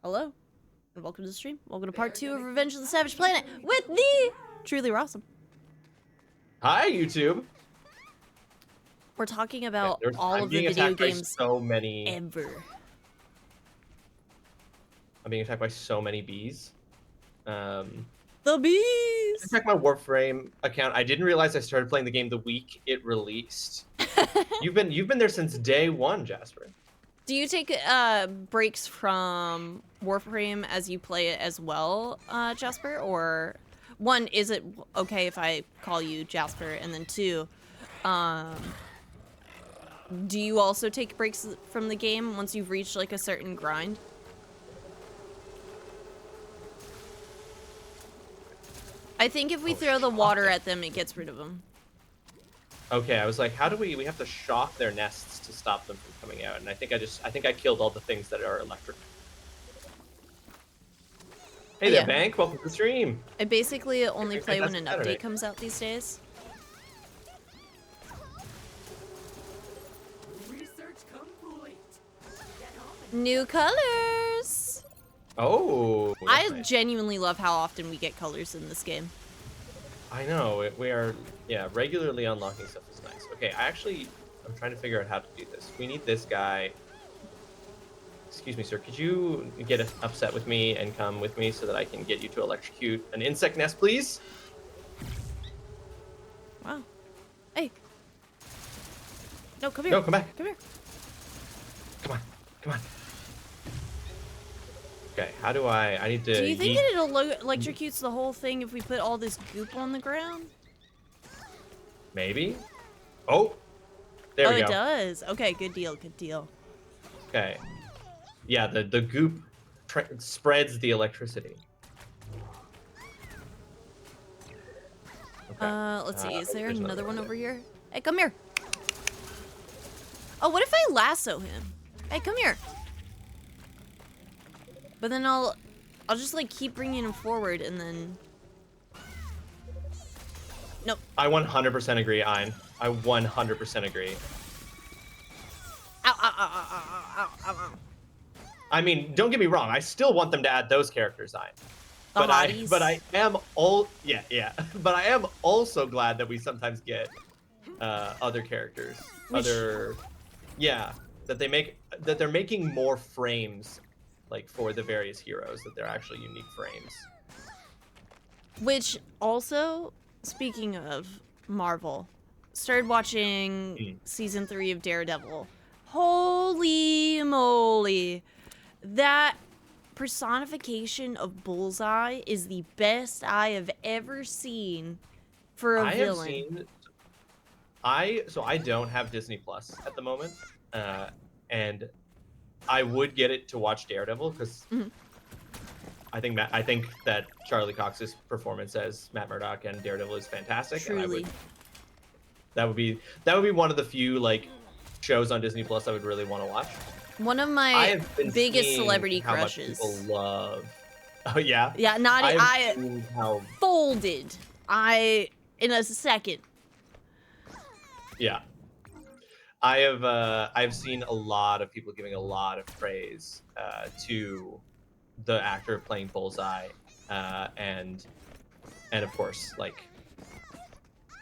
Hello, and welcome to the stream. Welcome to part 2 of Revenge of the Savage Planet with the truly Rossum. Hi, YouTube. We're talking about I'm all of the being video attacked by games so many. ever. I'm being attacked by so many bees. The I bees! checked my Warframe account. I didn't realize I started playing the game the week it released. You've been there since day one, Jasper. Do you take breaks from Warframe as you play it as well, Jasper? Or one, is it okay if I call you Jasper? And then two, do you also take breaks from the game once you've reached like a certain grind? I think if we throw the water at them, it gets rid of them. Okay, I was like, how do we have to shock their nests to stop them from coming out? And I think I killed all the things that are electric. Hey there, Bank. Welcome to the stream. I basically only play when an Saturday. update comes out these days. New colors! Oh. I nice. genuinely love how often we get colors in this game. I know. We are, regularly unlocking stuff is nice. Okay, I'm trying to figure out how to do this. We need this guy. Excuse me, sir. Could you get upset with me and come with me so that I can get you to electrocute an insect nest, please? Wow. Hey. No, come here. No, come back. Come here. Come on. Come on. Okay, how do I need to... Do you think that it electrocutes the whole thing if we put all this goop on the ground? Maybe? Oh! There we go. Oh, it does. Okay, good deal, good deal. Okay. Yeah, the goop spreads the electricity. Okay. Let's see. Is there there's another one over here? Hey, come here. Oh, what if I lasso him? Hey, come here. But then I'll just like keep bringing him forward and then. Nope. I 100% agree, Ein. I 100% agree. Ow, ow, ow, ow, ow, ow, ow, ow. I mean, don't get me wrong. I still want them to add those characters, Ein. The But hotties. I am But I am also glad that we sometimes get other characters, that they're making more frames, like for the various heroes, that they're actually unique frames. Which also, speaking of Marvel, started watching season 3 of Daredevil. Holy moly. That personification of Bullseye is the best I have ever seen for a villain. So I don't have Disney Plus at the moment, and I would get it to watch Daredevil because I think that Charlie Cox's performance as Matt Murdock and Daredevil is fantastic. Truly. And that would be one of the few like shows on Disney Plus I would really want to watch. One of my biggest celebrity how crushes. much people love. Oh yeah. Yeah, Naughty. How folded. In a second. Yeah. I've seen a lot of people giving a lot of praise to the actor playing Bullseye, and of course like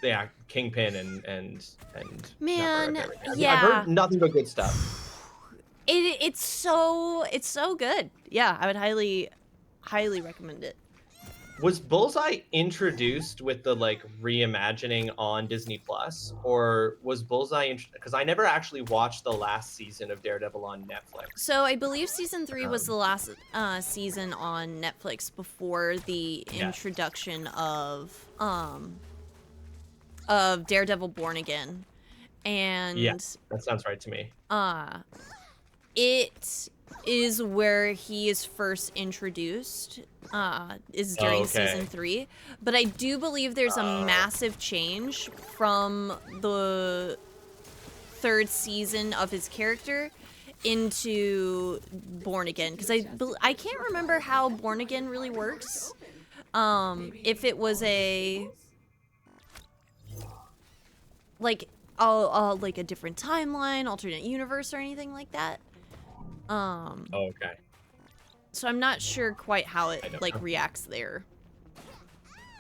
the Kingpin and Man, yeah. I've heard nothing but good stuff. It's so good. Yeah, I would highly recommend it. Was Bullseye introduced with the like reimagining on Disney Plus, or was Bullseye because I never actually watched the last season of Daredevil on Netflix? So I believe season 3 was the last season on Netflix before the introduction of Daredevil Born Again, and that sounds right to me. It is where he is first introduced, is during season 3. But I do believe there's a massive change from the 3rd season of his character into Born Again. Because I can't remember how Born Again really works. If it was like a different timeline, alternate universe, or anything like that. Okay. So I'm not sure quite how it like know. reacts there.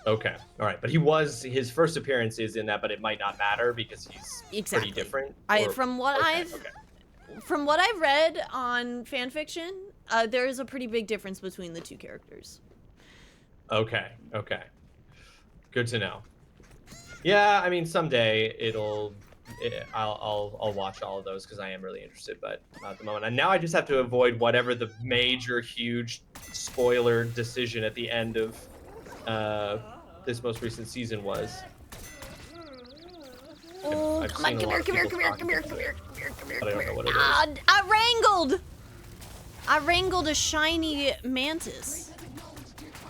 Okay, all right, but his first appearance is in that, but it might not matter because he's pretty different. From what I've read on fanfiction, there is a pretty big difference between the two characters. Okay, good to know. Yeah, I mean, someday I'll watch all of those because I am really interested, but not at the moment. And now I just have to avoid whatever the major, huge spoiler decision at the end of this most recent season was. Oh, come on, come here. But I don't know what it is. I wrangled a shiny mantis.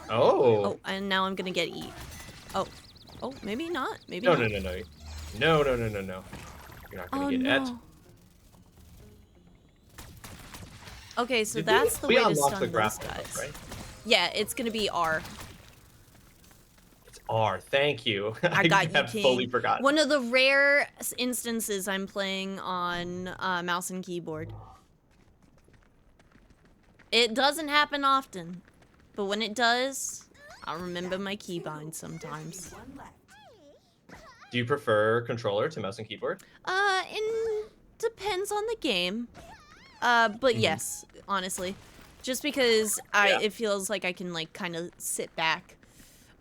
Oh, and now I'm gonna get eat. Oh, maybe not. Maybe no. not. No. You're not gonna get et. Okay, so that's the way to stun those guys. Right? Yeah, it's gonna be R. It's R. Thank you. I got you, have King. fully forgotten. One of the rare instances I'm playing on mouse and keyboard. It doesn't happen often, but when it does, I'll remember my keybind sometimes. Do you prefer controller to mouse and keyboard? Depends on the game. But yes, honestly. Just because it feels like I can like kind of sit back.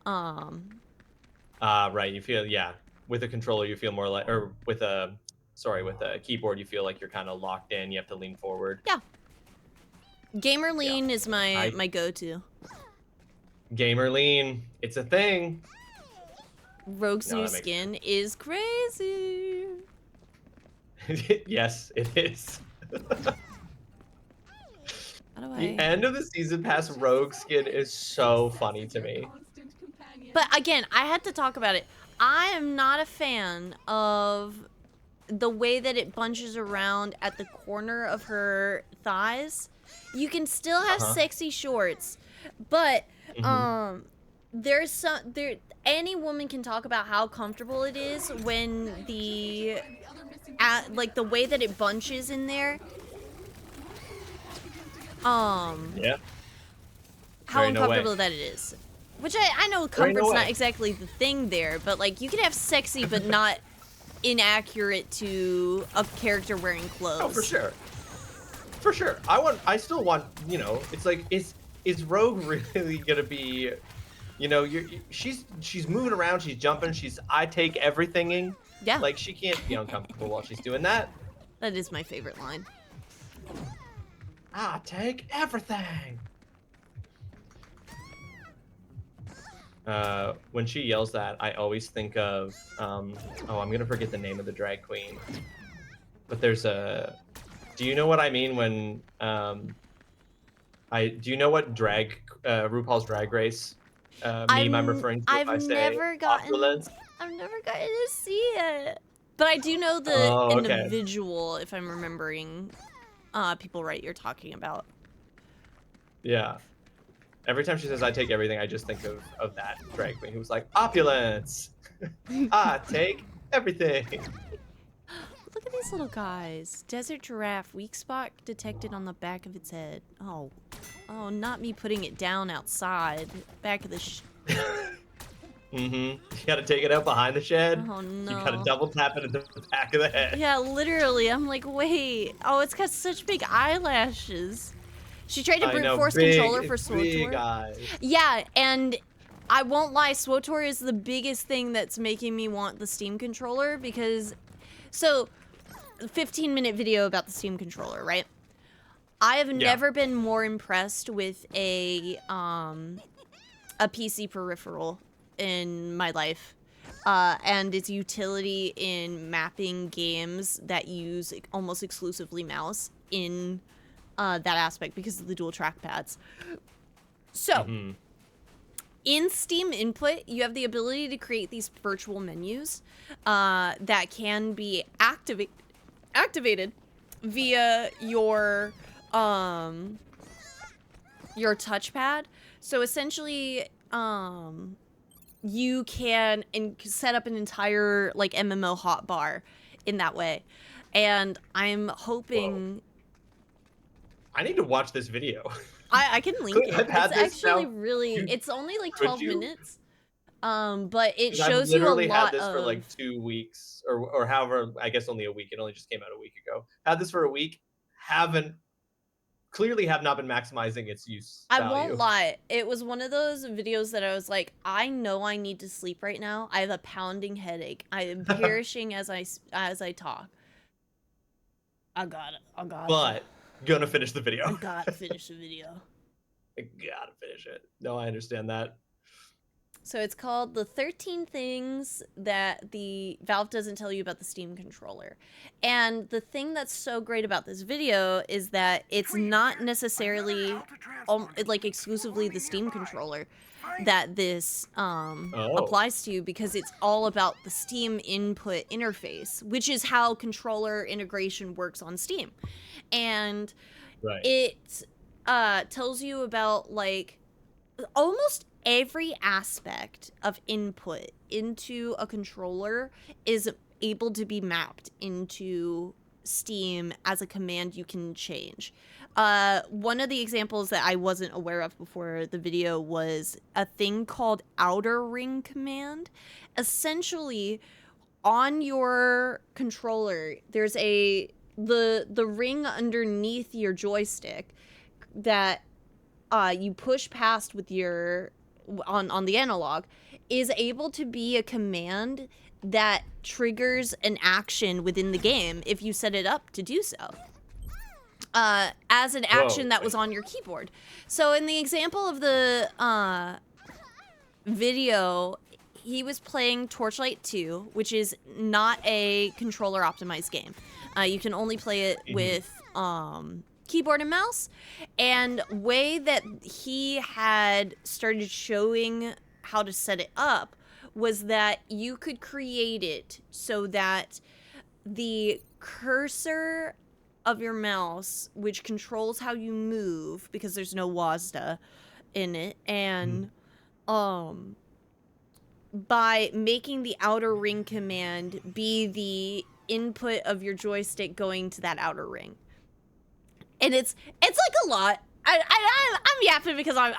Right, you feel with a controller you feel more like, or with a keyboard you feel like you're kind of locked in, you have to lean forward. Yeah. Gamer lean is my go-to. Gamer lean, it's a thing. Rogue's new skin is crazy. Yes, it is. The end of the season pass Rogue skin is so funny to me. But again, I had to talk about it. I am not a fan of the way that it bunches around at the corner of her thighs. You can still have sexy shorts, but any woman can talk about how comfortable it is when the way that it bunches in there. How uncomfortable that it is. Which I know comfort's not exactly the thing there, but like you can have sexy but not inaccurate to a character wearing clothes. Oh, for sure. For sure. I still want, it's like, is Rogue really gonna be, she's moving around, she's jumping, I take everything-ing. Yeah. Like, she can't be uncomfortable while she's doing that. That is my favorite line. I take everything. When she yells that, I always think of, I'm gonna forget the name of the drag queen. But there's do you know what I mean when, do you know what RuPaul's Drag Race meme I'm referring to if I say opulence? I've never gotten to see it. But I do know the individual, if I'm remembering people right you're talking about. Yeah. Every time she says I take everything, I just think of that drag queen who's like, opulence! I take everything! Look at these little guys. Desert giraffe, weak spot detected on the back of its head. Oh, not me putting it down outside. Back of the You gotta take it out behind the shed. Oh no. You gotta double tap it at the back of the head. Yeah, literally. I'm like, wait. Oh, it's got such big eyelashes. She tried to brute force controller for SWTOR. Yeah, and I won't lie, SWTOR is the biggest thing that's making me want the Steam controller because, 15-minute video about the Steam controller, right? I have never been more impressed with a PC peripheral in my life, and its utility in mapping games that use almost exclusively mouse in that aspect because of the dual trackpads. So, in Steam Input, you have the ability to create these virtual menus that can be activated via your touchpad. So essentially, you can set up an entire like MMO hotbar in that way, and I'm hoping. I need to watch this video. I can link it. I've had It's this actually now. really. It's only like Could 12 you? minutes. But it 'Cause I've shows you a literally had lot this for of. like 2 weeks or however. I guess only a week. It only just came out a week ago. Had this for a week. Haven't clearly have not been maximizing its use I won't value. lie. It was one of those videos that I was like, I know I need to sleep right now. I have a pounding headache. I am perishing as I talk. I got it. But gonna finish the video. I gotta finish the video. I gotta finish it. No, I understand that. So it's called the 13 things that the Valve doesn't tell you about the Steam controller. And the thing that's so great about this video is that it's not necessarily like exclusively the Steam controller that this applies to, because it's all about the Steam input interface, which is how controller integration works on Steam. And it tells you about like almost every aspect of input into a controller is able to be mapped into Steam as a command you can change. One of the examples that I wasn't aware of before the video was a thing called outer ring command. Essentially, on your controller, there's the ring underneath your joystick that you push past with your on the analog is able to be a command that triggers an action within the game if you set it up to do so. As an action that was on your keyboard. So in the example of the video, he was playing Torchlight 2, which is not a controller optimized game. You can only play it with keyboard and mouse, and way that he had started showing how to set it up was that you could create it so that the cursor of your mouse, which controls how you move because there's no WASD in it, and by making the outer ring command be the input of your joystick going to that outer ring. And it's like a lot. I'm yapping because I'm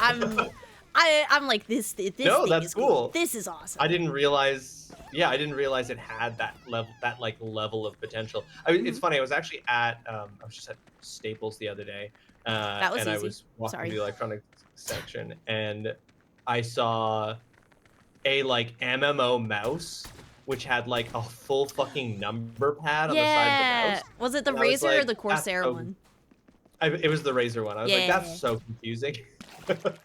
like this. No, thing that's is cool. This is awesome. I didn't realize. Yeah, I didn't realize it had that level of potential. I mean, it's funny. I was actually I was just at Staples the other day, that was and easy. I was walking through the electronics section, and I saw a like MMO mouse, which had like a full fucking number pad on the side of the mouse. Was it the Razer or the Corsair one? It was the Razer one. I was like, that's so confusing. But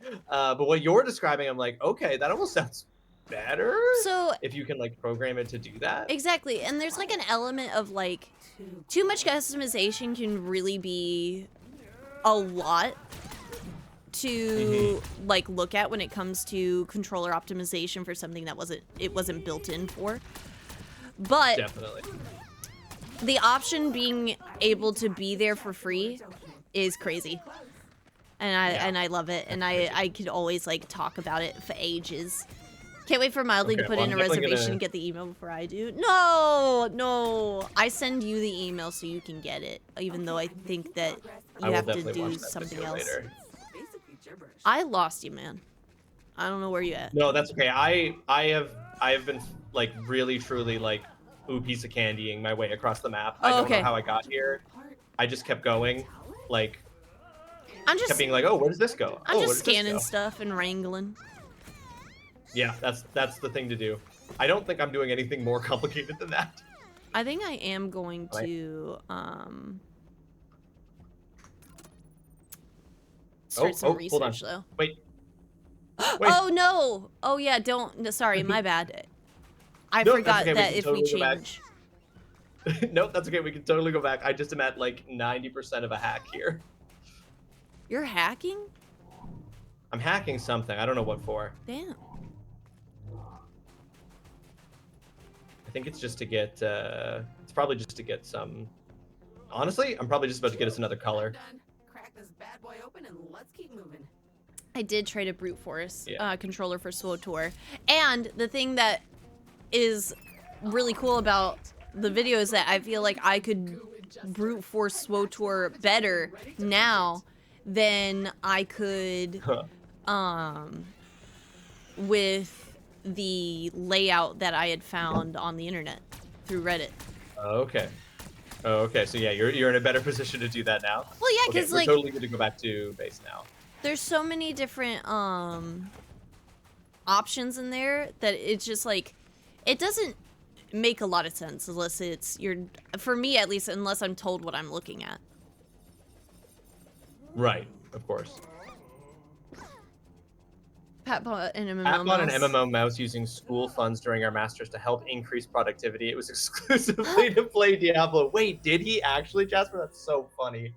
what you're describing, I'm like, okay, that almost sounds better. So if you can like program it to do that. Exactly. And there's like an element of like too much customization can really be a lot to like look at when it comes to controller optimization for something that wasn't built in for. But definitely the option being able to be there for free is crazy. And I love it, and I could always like talk about it for ages. Can't wait for Mildly to put in a reservation and get the email before I do. No, I send you the email so you can get it, even though I think that you have to do something else. Later. I lost you, man. I don't know where you at. No, that's okay. I have been like really truly like piece of candying my way across the map. I don't know how I got here. I just kept going, like. Kept being like, oh, where does this go? I'm just scanning stuff and wrangling. Yeah, that's the thing to do. I don't think I'm doing anything more complicated than that. I think I am going to start some research though. Wait. Oh no! Oh yeah, don't. Sorry, my bad. I forgot that if we change. Nope, that's okay. We can totally go back. I just am at like 90% of a hack here. You're hacking? I'm hacking something. I don't know what for. Damn. I think it's just to get, it's probably just to get some, honestly, I'm probably just about to get us another color. Crack this bad boy open and let's keep moving. I did trade a brute force controller for SWTOR. And the thing that is really cool about the video is that I feel like I could brute force SWTOR better now than I could with the layout that I had found on the internet through Reddit. Okay. Okay, so yeah, you're in a better position to do that now. Well, yeah, Okay, because we're like totally good to go back to base now. there's so many different options in there that it's just like it doesn't make a lot of sense unless it's for me at least, unless I'm told what I'm looking at. Right, of course. Pat bought an MMO Pat bought an mouse. MMO mouse using school funds during our masters to help increase productivity. It was exclusively to play Diablo. Wait, did he actually, Jasper? That's so funny.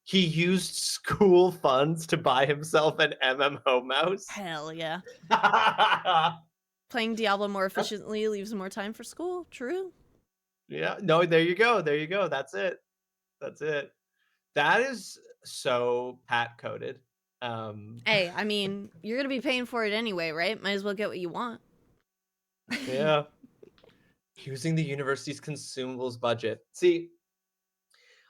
He used school funds to buy himself an MMO mouse? Hell yeah. Playing Diablo more efficiently leaves more time for school. True. Yeah, no, there you go. There you go. That's it. That's it. That is so Pat coded. Hey, I mean, you're gonna be paying for it anyway, right? Might as well get what you want. Yeah. Using the university's consumables budget. See,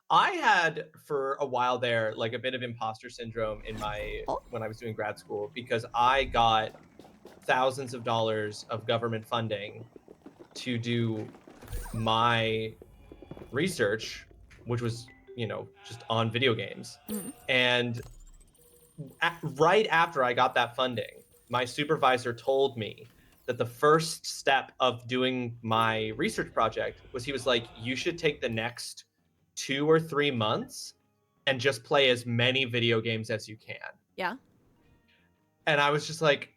I had for a while there like a bit of imposter syndrome in my Oh. when I was doing grad school because I got thousands of dollars of government funding to do my research, which was, just on video games. Mhm. And right after I got that funding, my supervisor told me that the first step of doing my research project was he was like, you should take the next 2 or 3 months and just play as many video games as you can. Yeah. And I was just like,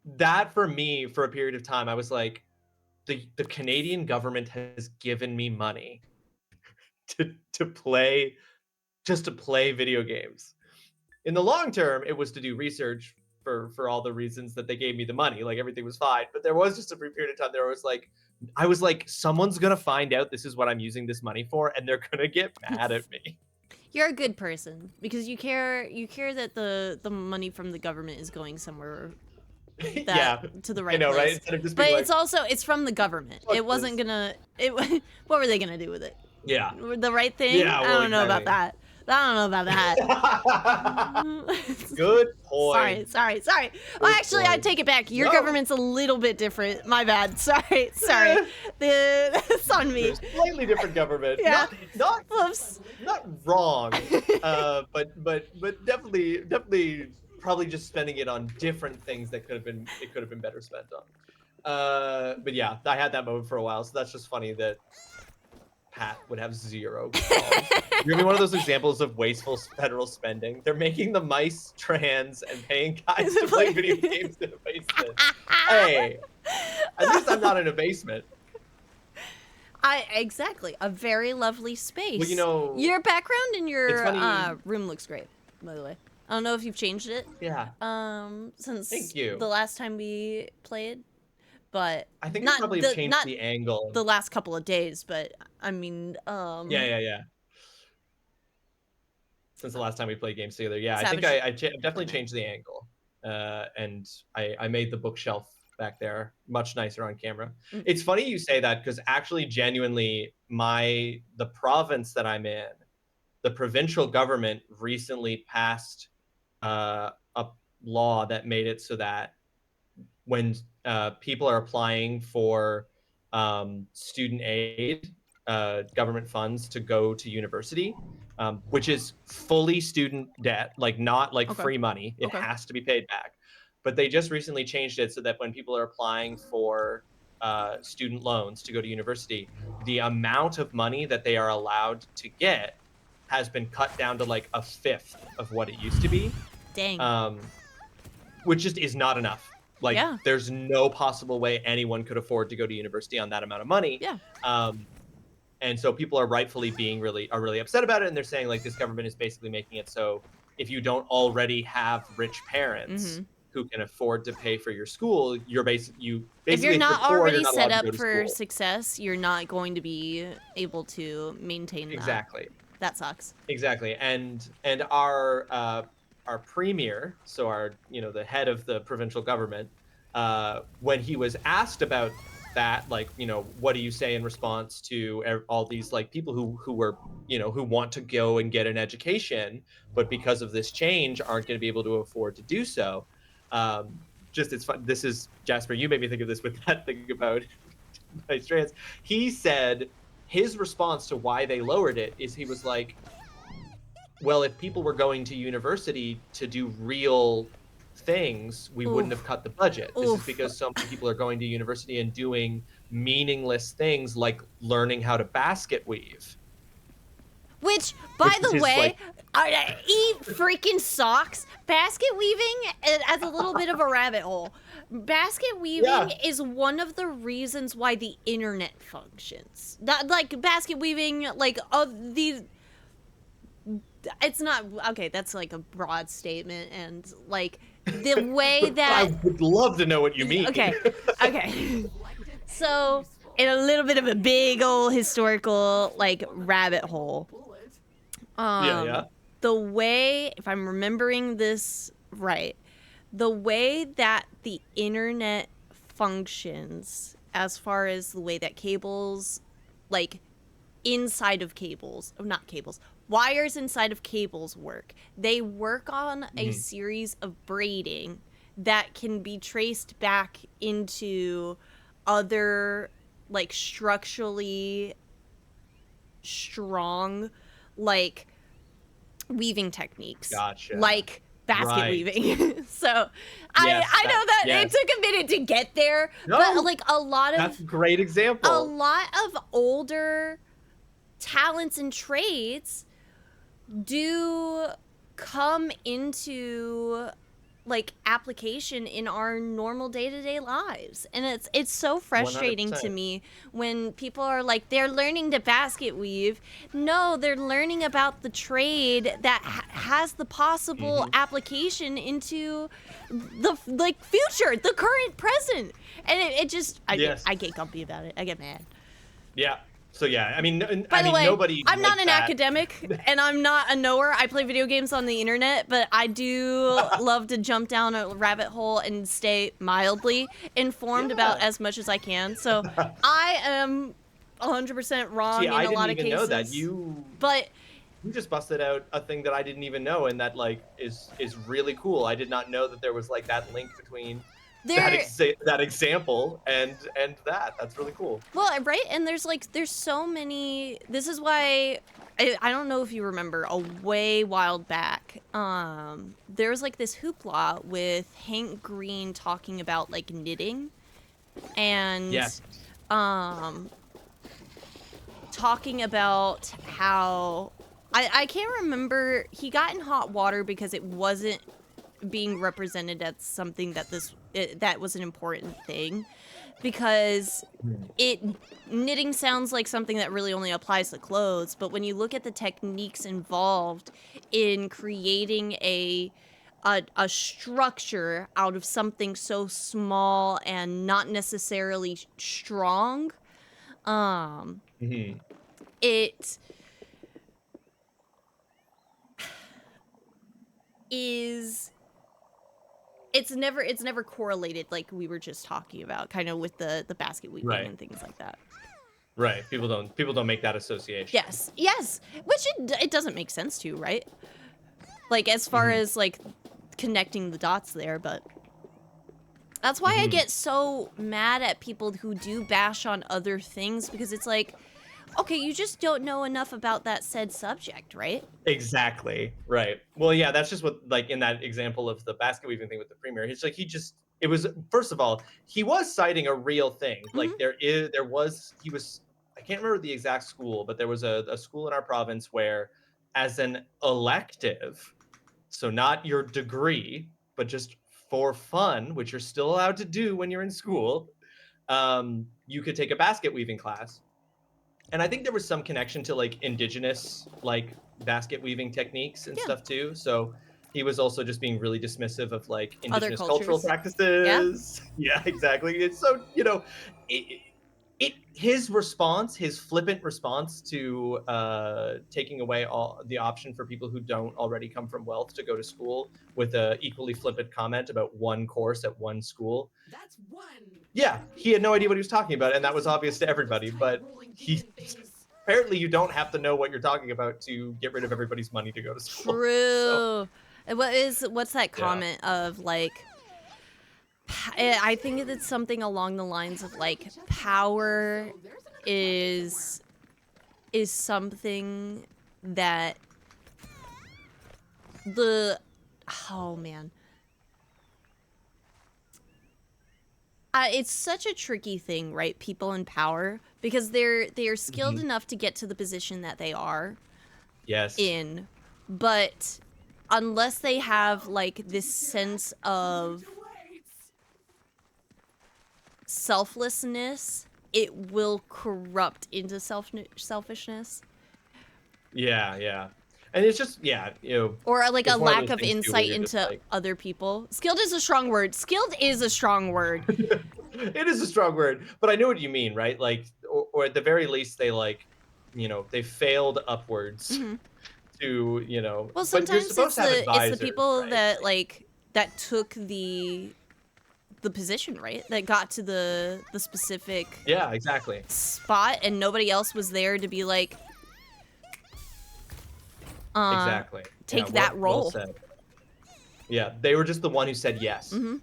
that for me, for a period of time, I was like, the Canadian government has given me money to play, just to play video games. In the long term, it was to do research for all the reasons that they gave me the money. Like everything was fine. But there was just a brief period of time there was like, I was like, someone's gonna find out this is what I'm using this money for, and they're gonna get mad at me. You're a good person because you care that the money from the government is going somewhere Yeah, to the I right know, right? place. Instead of just But being it's like, also it's from the government. "Fuck It wasn't this." gonna what were they gonna do with it? Yeah. The right thing? Yeah, I well, don't know about exactly. that. I don't know about that. Good point. Sorry. Well, Good actually, I point. take it back. Your No. government's a little bit different. My bad. Sorry. It's on me. Slightly different government. Yeah. Not Whoops. not wrong. But definitely probably just spending it on different things that could have been better spent on. But yeah, I had that moment for a while, so that's just funny that Pat would have zero qualms. You're gonna be one of those examples of wasteful federal spending. They're making the mice trans and paying guys to play video games in a basement. Hey, at least I'm not in a basement. Exactly. A very lovely space. Well, your background in it's your funny. room looks great, by the way. I don't know if you've changed it. Yeah. Since Thank you. the last time we played, but I think not I probably the, changed not the angle. the last couple of days, but I mean, Yeah. Since the last time we played games together, yeah, Savage. I think I definitely changed the angle, and I made the bookshelf back there much nicer on camera. Mm. It's funny you say that because actually, genuinely, the province that I'm in, the provincial government recently passed a law that made it so that when people are applying for student aid, government funds to go to university, which is fully student debt, like not like free money. It has to be paid back. But they just recently changed it so that when people are applying for student loans to go to university, the amount of money that they are allowed to get has been cut down to like a fifth of what it used to be. Dang. Which just is not enough. Like, Yeah. there's no possible way anyone could afford to go to university on that amount of money. Yeah. And so people are rightfully really upset about it, and they're saying like this government is basically making it so if you don't already have rich parents who can afford to pay for your school, you basically if you're not already set allowed to up go to for school. success, you're not going to be able to maintain that. Exactly. That sucks. Exactly. And our premier, so our the head of the provincial government, when he was asked about that, like, you know, what do you say in response to all these like people who were, you know, who want to go and get an education, but because of this change aren't going to be able to afford to do so. Um, just it's fun. This is Jasper. You made me think of this with that thing about my strands. He said his response to why they lowered it is he was like, well, if people were going to university to do real things, we wouldn't have Oof. cut the budget. This is Oof. because so many people are going to university and doing meaningless things like learning how to basket weave. Which, by Which the is way, like- I eat freaking socks. Basket weaving as a little bit of a rabbit hole. Basket weaving Yeah. is one of the reasons why the internet functions. Not like basket weaving, like these. It's not okay. That's like a broad statement, and like the way that I would love to know what you mean. Okay, okay. So, in a little bit of a big old historical like rabbit hole. Yeah. The way, if I'm remembering this right, the way that the internet functions, as far as the way that cables, like inside of cables, not cables, wires inside of cables work. They work on a series of braiding that can be traced back into other like structurally strong like weaving techniques. Gotcha. Like basket Right. weaving. So Yes, I know that yes. it took a minute to get there, No, but like a lot That's a of great example. a lot of older talents and trades do come into like application in our normal day-to-day lives, and it's so frustrating to 100%. me when people are like they're learning to basket weave. No, they're learning about the trade that has the possible application into the like future, the current present, and it just I get grumpy about it. I get mad. Yeah. So yeah, I mean, By the way, nobody. I'm not likes an that. academic, and I'm not a knower. I play video games on the internet, but I do love to jump down a rabbit hole and stay mildly informed about as much as I can. So I am 100% wrong See, in I a didn't lot of even cases. know that you. But You just busted out a thing that I didn't even know, and that like is really cool. I did not know that there was like that link between that example and that. That's really cool. Well, right, and there's so many. This is why I don't know if you remember a way wild back. There was like this hoopla with Hank Green talking about like knitting, and Yes. talking about how I can't remember. He got in hot water because it wasn't being represented as something that that was an important thing, because knitting sounds like something that really only applies to clothes, but when you look at the techniques involved in creating a structure out of something so small and not necessarily strong, it is it's never correlated, like we were just talking about, kind of with the basket weaving and things like that. Right. People don't make that association. Yes. Which it doesn't make sense to, right? Like as far as like connecting the dots there, but that's why I get so mad at people who do bash on other things, because it's like, okay, you just don't know enough about that said subject, right? Exactly. Right. Well, yeah, that's just what, like, in that example of the basket weaving thing with the premier, it's like it was, first of all, he was citing a real thing. Like I can't remember the exact school, but there was a school in our province where, as an elective, so not your degree, but just for fun, which you're still allowed to do when you're in school, you could take a basket weaving class. And I think there was some connection to like indigenous like basket weaving techniques and stuff too. So he was also just being really dismissive of like indigenous cultural practices. Yeah, exactly. It's so, you know, his response, his flippant response to taking away all the option for people who don't already come from wealth to go to school with a equally flippant comment about one course at one school. That's one. Yeah, he had no idea what he was talking about, and that was obvious to everybody. But he apparently you don't have to know what you're talking about to get rid of everybody's money to go to school. So, True. And what's that yeah. comment of like? I think it's something along the lines of like power is something that oh man. It's such a tricky thing, right? People in power, because they are skilled enough to get to the position that they are Yes. in, but unless they have like this sense of selflessness, it will corrupt into selfishness. Yeah, yeah. And it's just, yeah, you know, Or like a it's one of lack those of things too where insight you're just into like, other people. Skilled is a strong word. Skilled is a strong word. it is a strong word, but I know what you mean, right? Like, or at the very least, they like, you know, they failed upwards Mhm. to, you know, Well, but you're sometimes supposed to have it's the advisors, people right? that like that took the position, right? That got to the specific Yeah, exactly. spot, and nobody else was there to be like, Exactly. Yeah, take that well role. said. Yeah, they were just the one who said yes. Mm-hmm.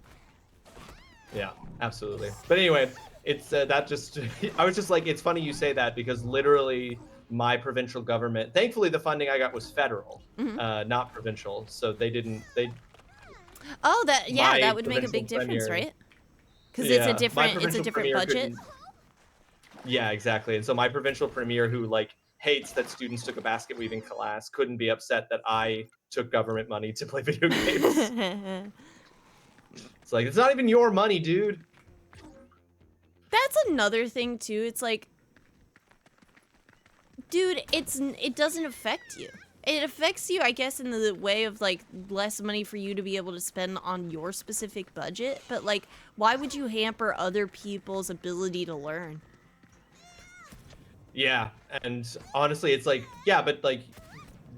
Yeah, absolutely. But anyway, it's that just I was just like, it's funny you say that because literally my provincial government, thankfully the funding I got was federal, Mm-hmm. not provincial. So they didn't they Oh, yeah, my that would make a provincial big difference, premier, right? Because yeah, my it's a provincial different premier budget. couldn't, yeah, exactly. And so my provincial premier who like hates that students took a basket weaving class couldn't be upset that I took government money to play video games. It's like it's not even your money, dude. That's another thing too. It's like, dude, it doesn't affect you. It affects you, I guess, in the way of like less money for you to be able to spend on your specific budget. But like, why would you hamper other people's ability to learn? Yeah, and honestly, it's like, yeah, but like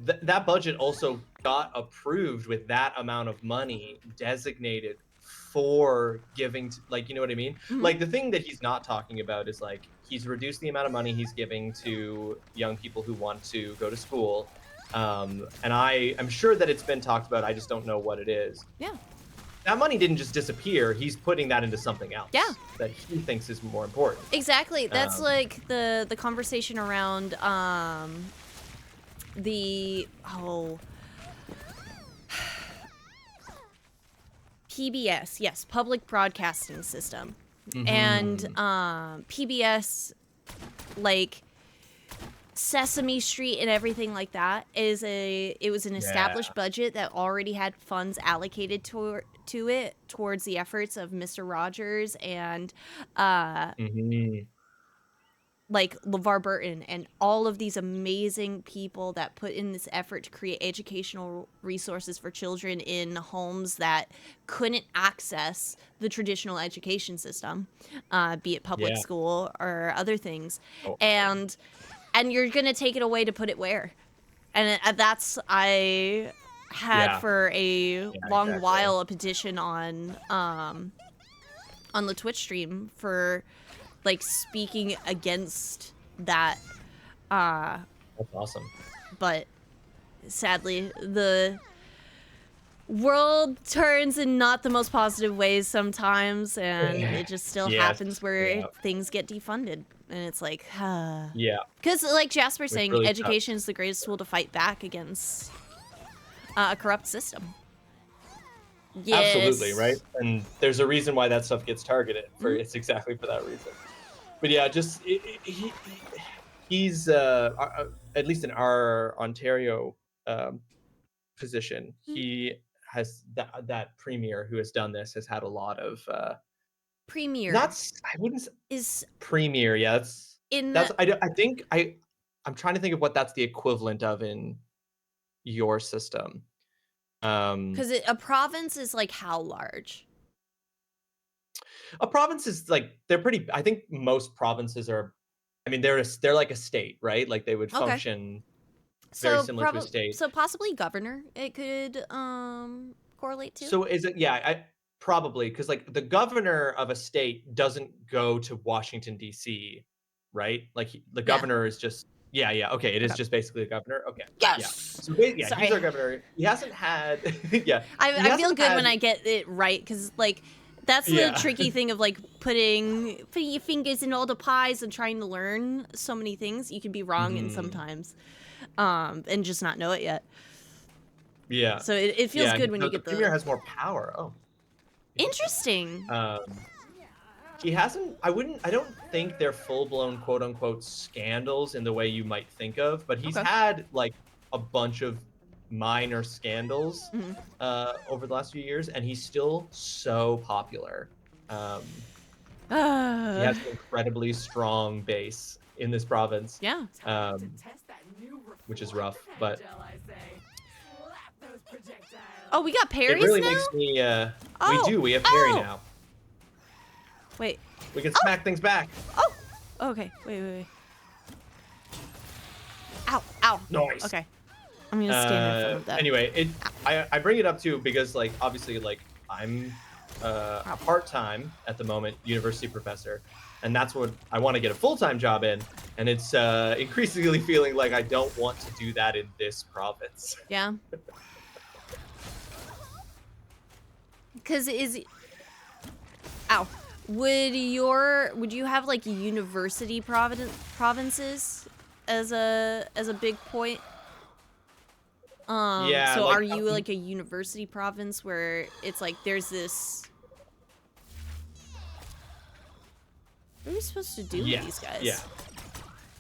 that budget also got approved with that amount of money designated for giving to, like, you know what I mean? Mm-hmm. Like the thing that he's not talking about is like he's reduced the amount of money he's giving to young people who want to go to school. And I'm sure that it's been talked about. I just don't know what it is. Yeah. That money didn't just disappear. He's putting that into something else. Yeah. That he thinks is more important. Exactly. That's Um, like the conversation around the PBS, yes, public broadcasting system. And PBS, like Sesame Street and everything like that, it was an established budget that already had funds allocated to it towards the efforts of Mr. Rogers and like LeVar Burton and all of these amazing people that put in this effort to create educational resources for children in homes that couldn't access the traditional education system, be it public yeah. school or other things. Oh. And you're gonna take it away to put it where? And that's I had for a long while a petition on the Twitch stream for like speaking against that. That's awesome. But sadly, the world turns in not the most positive ways sometimes, and it just still happens where things get defunded. And it's like, yeah. Because like Jasper's saying, really education is the greatest tool to fight back against a corrupt system. Yes. Absolutely, right? And there's a reason why that stuff gets targeted. It's exactly for that reason. But yeah, just he's at least in our Ontario position, he has that premier who has done this has had a lot of Premier. I wouldn't is premier. Yeah, in I think I'm trying to think of what that's the equivalent of in your system. Because a province is like how large? A province is like they're pretty. I think most provinces are I mean, they're like a state, right? Like they would Okay. function very So similar to a state. so possibly governor it could correlate to. So is it? Yeah, I probably because like the governor of a state doesn't go to Washington D.C., right? Like the Yeah. governor is just yeah. Okay, it is Okay. just basically a governor. Okay, yeah. Yes. So yeah, he's Sorry. our governor. He hasn't had yeah. He I feel hasn't good when had I get it right because like that's the yeah. tricky thing of like putting your fingers in all the pies and trying to learn so many things. You can be wrong in Mhm. sometimes, and just not know it yet. Yeah. So it feels Yeah, good when the you get premier the has more power. Oh, interesting. he hasn't. I don't think they're full blown quote unquote scandals in the way you might think of, but he's Okay. had like a bunch of minor scandals Mhm. over the last few years, and he's still so popular. He has an incredibly strong base in this province, Yeah. Time to test that new which is rough, but shall I say? Slap those projectiles. Oh, we got it parries really now? makes me. Oh, We do. We have parry oh. now. Wait. We can smack things back. Oh. Okay. Wait. Ow. Nice. Okay. I'm gonna stand in front of that. Anyway, I bring it up too because like obviously like I'm a part-time at the moment university professor, and that's what I want to get a full-time job in, and it's increasingly feeling like I don't want to do that in this province. Yeah. Cause ow. Would you have like university provinces as a big point? Yeah, So like, are you like a university province where it's like there's this? What are we supposed to do with these guys? Yeah.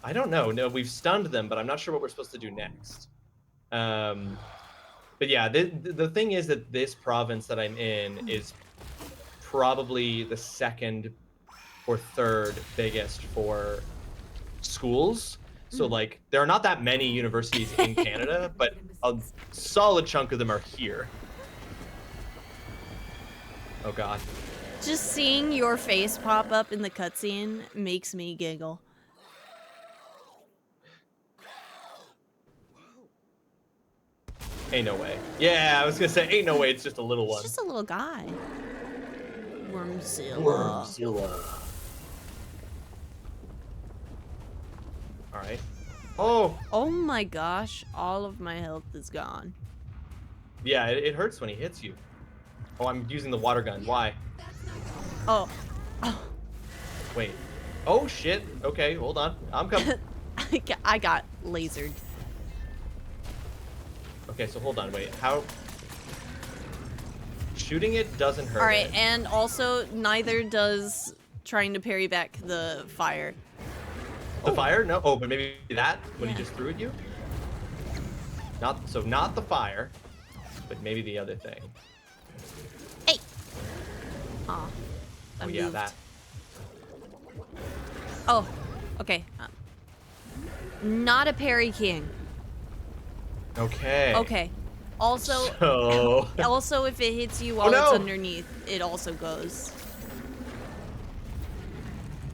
I don't know. No, we've stunned them, but I'm not sure what we're supposed to do next. But yeah, the thing is that this province that I'm in is probably the second or third biggest for schools. So like there are not that many universities in Canada, but a solid chunk of them are here. Oh god. Just seeing your face pop up in the cutscene makes me giggle. Ain't no way. Yeah, I was gonna say ain't no way. It's just a little It's one. just a little guy. Wormzilla. All right. Oh. Oh my gosh, all of my health is gone. Yeah, it hurts when he hits you. Oh, I'm using the water gun. Why? Oh. Wait. Oh shit. Okay, hold on. I'm coming. I got lasered. Okay, so hold on. Wait. How? Shooting it doesn't hurt. All right, it. and also neither does trying to parry back the fire. The fire? No. Oh, but maybe that when Yeah. he just threw at you. Not the fire, but maybe the other thing. Hey. Aw. I Oh yeah, moved. that. Oh. Okay. Not a parry king. Okay. Okay. Also, So. also if it hits you while no. it's underneath, it also goes.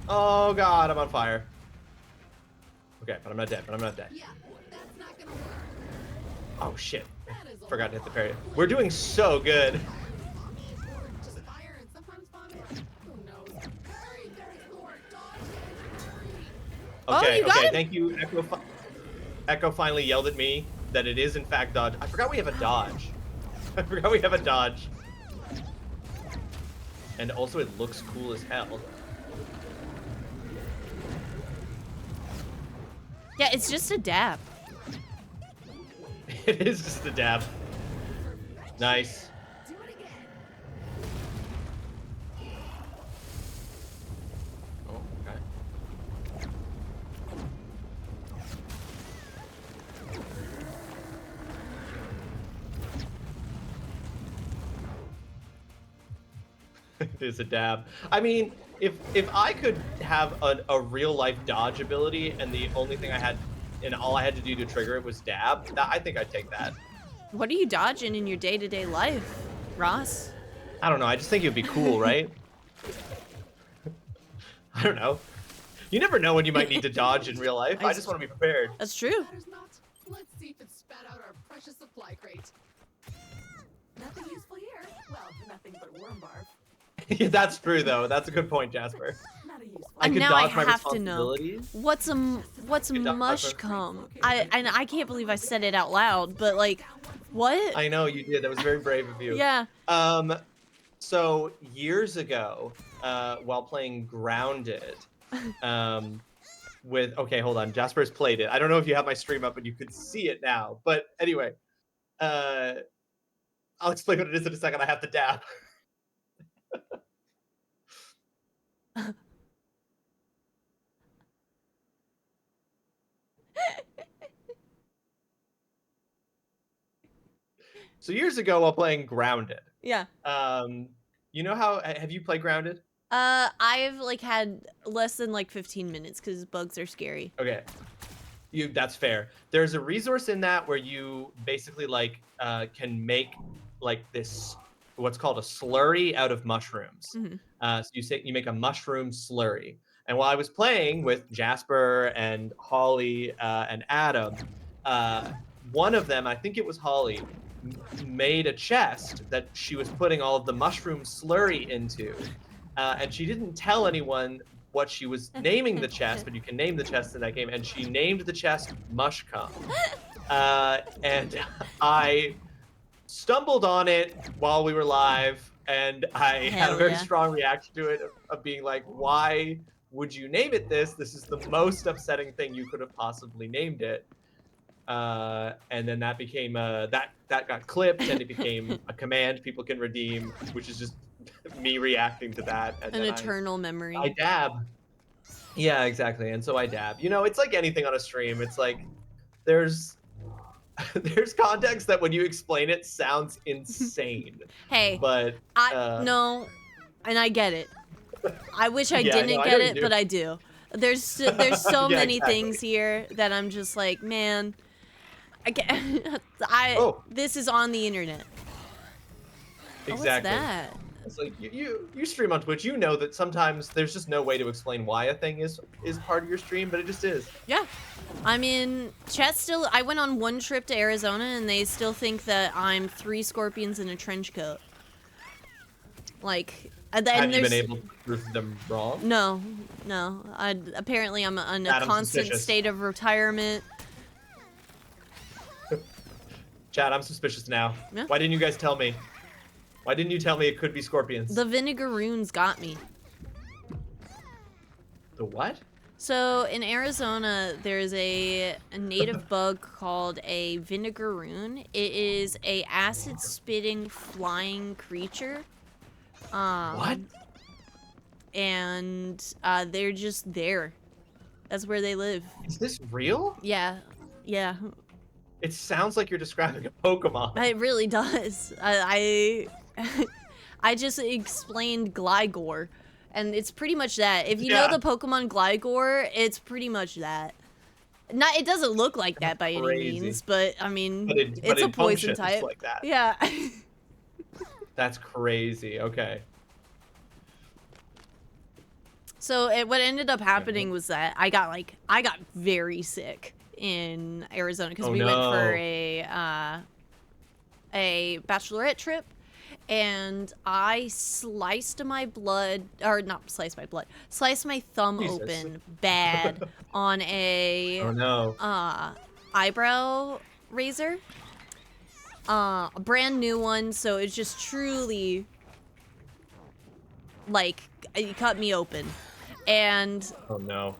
Oh god, I'm on fire. Okay, but I'm not dead. Yeah, that's not gonna work. Oh shit. That is Forgot to hit the parry. We're doing so good. Or just fire and sometimes vomit. Who knows? Hurry, dodge. Oh, Okay, you got okay. him? Thank you, Echo. Echo finally yelled at me that it is in fact dodge. I forgot we have a dodge. And also it looks cool as hell. Yeah, it's just a dab. It is just a dab. Nice. Do it again. Oh, okay. It is a dab. I mean, if I could have a real life dodge ability and the only thing I had and all I had to do to trigger it was dab, I think I'd take that. What are you dodging in your day-to-day life, Ross? I don't know. I just think it would be cool, right? I don't know. You never know when you might need to dodge in real life. I just want to be prepared. That's true. Matters not. Let's see if it spat out our precious supply crate. Nothing useful here. Well, nothing but worm barf. That's true, though. That's a good point, Jasper. Not a useful. And could now I dodge my have to know responsibilities. what's Could dodge my mushcomb. I can't believe I said it out loud, but like, what? I know you did. That was very brave of you. Yeah. So years ago, while playing Grounded, okay, hold on. Jasper's played it. I don't know if you have my stream up, but you could see it now. But anyway, I'll explain what it is in a second. I have to dab. So years ago, while playing Grounded, Yeah. you know how have you played Grounded? I've like had less than like 15 minutes because bugs are scary. Okay, that's fair. There's a resource in that where you basically like can make like this what's called a slurry out of mushrooms. So you make a mushroom slurry. And while I was playing with Jasper and Holly and Adam, one of them, I think it was Holly, made a chest that she was putting all of the mushroom slurry into. And she didn't tell anyone what she was naming the chest, but you can name the chest in that game. And she named the chest Mushcom. And I stumbled on it while we were live, and I had a very strong reaction to it of being like, why would you name it this? This is the most upsetting thing you could have possibly named it. And then that became that got clipped, and it became a command people can redeem, which is just me reacting to that. And An then eternal memory. I dab. Yeah, exactly. And so I dab. You know, it's like anything on a stream. It's like there's context that when you explain it sounds insane. Hey, but no, and I get it. I wish I Yeah, didn't no, I get know you it, do. but I do. There's so Yeah, many exactly. things here that I'm just like, man, I can't. This is on the internet. Exactly. Oh, what's that? It's like you stream on Twitch, you know that sometimes there's just no way to explain why a thing is part of your stream, but it just is. Yeah. I mean, chat still, I went on one trip to Arizona and they still think that I'm 3 scorpions in a trench coat. Like, and Have you there's... been able to prove them wrong? No. Apparently I'm in a Adam, constant suspicious. state of retirement. Chad, I'm suspicious now. Yeah. Why didn't you guys tell me? Why didn't you tell me it could be scorpions? The vinegaroons got me. The what? So in Arizona, there's a native bug called a vinegaroon. It is a acid-spitting flying creature. What? And they're just there. That's where they live. Is this real? Yeah. It sounds like you're describing a Pokemon. It really does. I just explained Gligar, and it's pretty much that. If you know the Pokemon Gligar, it's pretty much that. It doesn't look like that by any means, but I mean, it's a poison type. Like that. Yeah. That's crazy. Okay. So what ended up happening was that I got very sick in Arizona because we went for a bachelorette trip, and I sliced my thumb open bad on a eyebrow razor, a brand new one. So it's just truly like it cut me open. And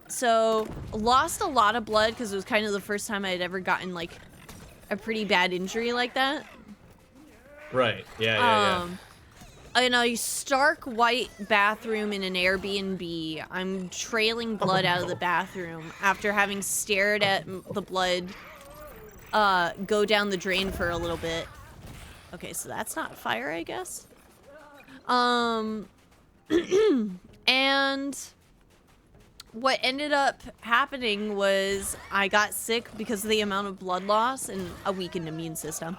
so lost a lot of blood because it was kind of the first time I had ever gotten like a pretty bad injury like that. Right. Yeah. In a stark white bathroom in an Airbnb, I'm trailing blood out of the bathroom after having stared at the blood go down the drain for a little bit. Okay, so that's not fire, I guess. And what ended up happening was I got sick because of the amount of blood loss and a weakened immune system.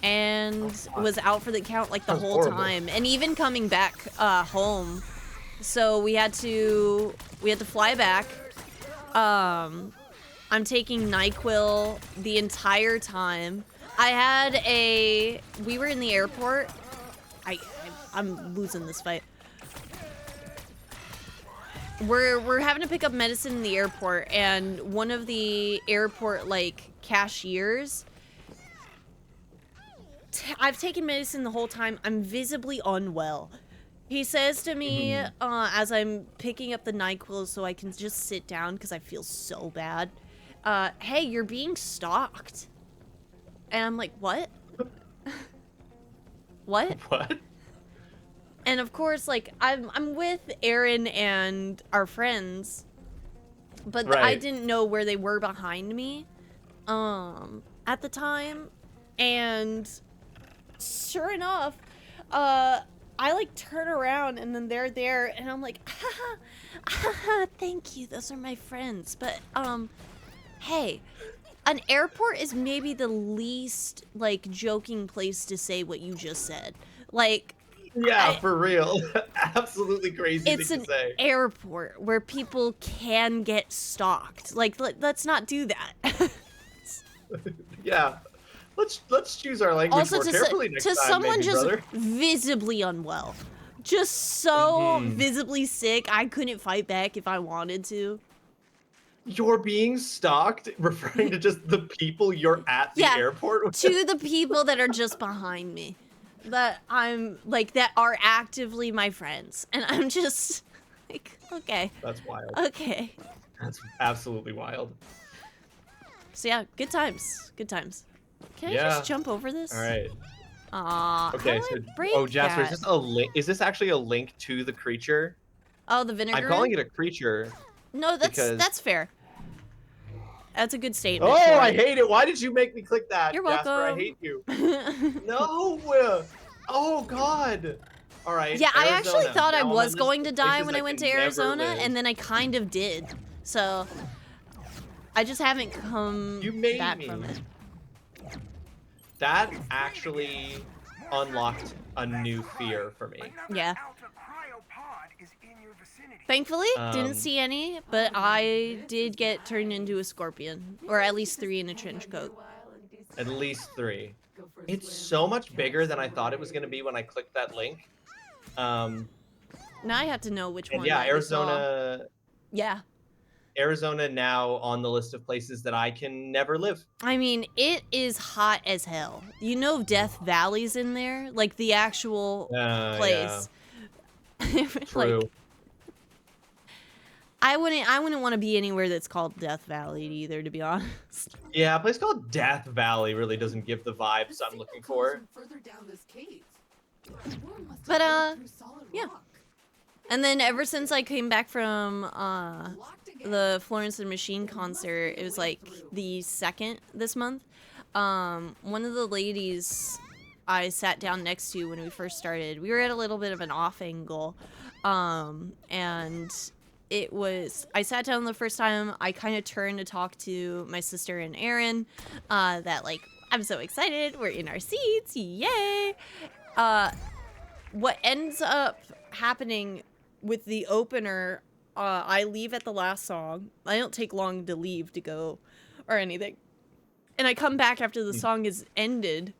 And was out for the count like the whole time. And even coming back home, So we had to fly back. I'm taking NyQuil the entire time. We were in the airport. I'm losing this fight. We're having to pick up medicine in the airport, and one of the airport like cashiers, I've taken medicine the whole time. I'm visibly unwell. He says to me, as I'm picking up the NyQuil so I can just sit down because I feel so bad, hey, you're being stalked. And I'm like, what? What? What? And of course, like, I'm with Aaron and our friends, but I didn't know where they were behind me at the time. And sure enough, I like turn around and then they're there and I'm like, haha, thank you, those are my friends. But hey, an airport is maybe the least like joking place to say what you just said. Like, yeah, for real. Absolutely crazy it's thing to say. An airport where people can get stalked. Like, let's not do that. Yeah. Let's choose our language also, more carefully next time, someone maybe, just brother. visibly unwell, just so visibly sick, I couldn't fight back if I wanted to. You're being stalked, referring to just the people you're at the airport with? To the people that are just behind me, that I'm like, that are actively my friends, and I'm just like, okay. That's wild. Okay. That's absolutely wild. So yeah, good times. Good times. Can I just jump over this? All right. Okay. So, Jasper, is this a link? Is this actually a link to the creature? Oh, the vinegar. I'm calling it a creature. No, that's fair. That's a good statement. Oh, I hate it. Why did you make me click that? You're Jasper, welcome. I hate you. No. Oh God. All right. Yeah, Arizona. I actually thought I Now was I'm going to die when I can went to never Arizona, live. and then I kind of did. So I just haven't come back from it. That actually unlocked a new fear for me. Yeah. Thankfully, didn't see any, but I did get turned into a scorpion, or at least 3 in a trench coat. At least 3. It's so much bigger than I thought it was going to be when I clicked that link. Now I have to know which one. Yeah, that Arizona. Yeah. Arizona now on the list of places that I can never live. I mean, it is hot as hell. You know Death Valley's in there? Like, the actual place. Yeah. True. Like, I wouldn't want to be anywhere that's called Death Valley either, to be honest. Yeah, a place called Death Valley really doesn't give the vibes I'm looking for. But, yeah. And then ever since I came back from the Florence and the Machine concert, it was like the 2nd this month. One of the ladies I sat down next to when we first started, we were at a little bit of an off angle, and it was, I sat down the first time, I kind of turned to talk to my sister and Aaron, that like, I'm so excited, we're in our seats, yay! What ends up happening with the opener, I leave at the last song. I don't take long to leave to go or anything. And I come back after the song is ended.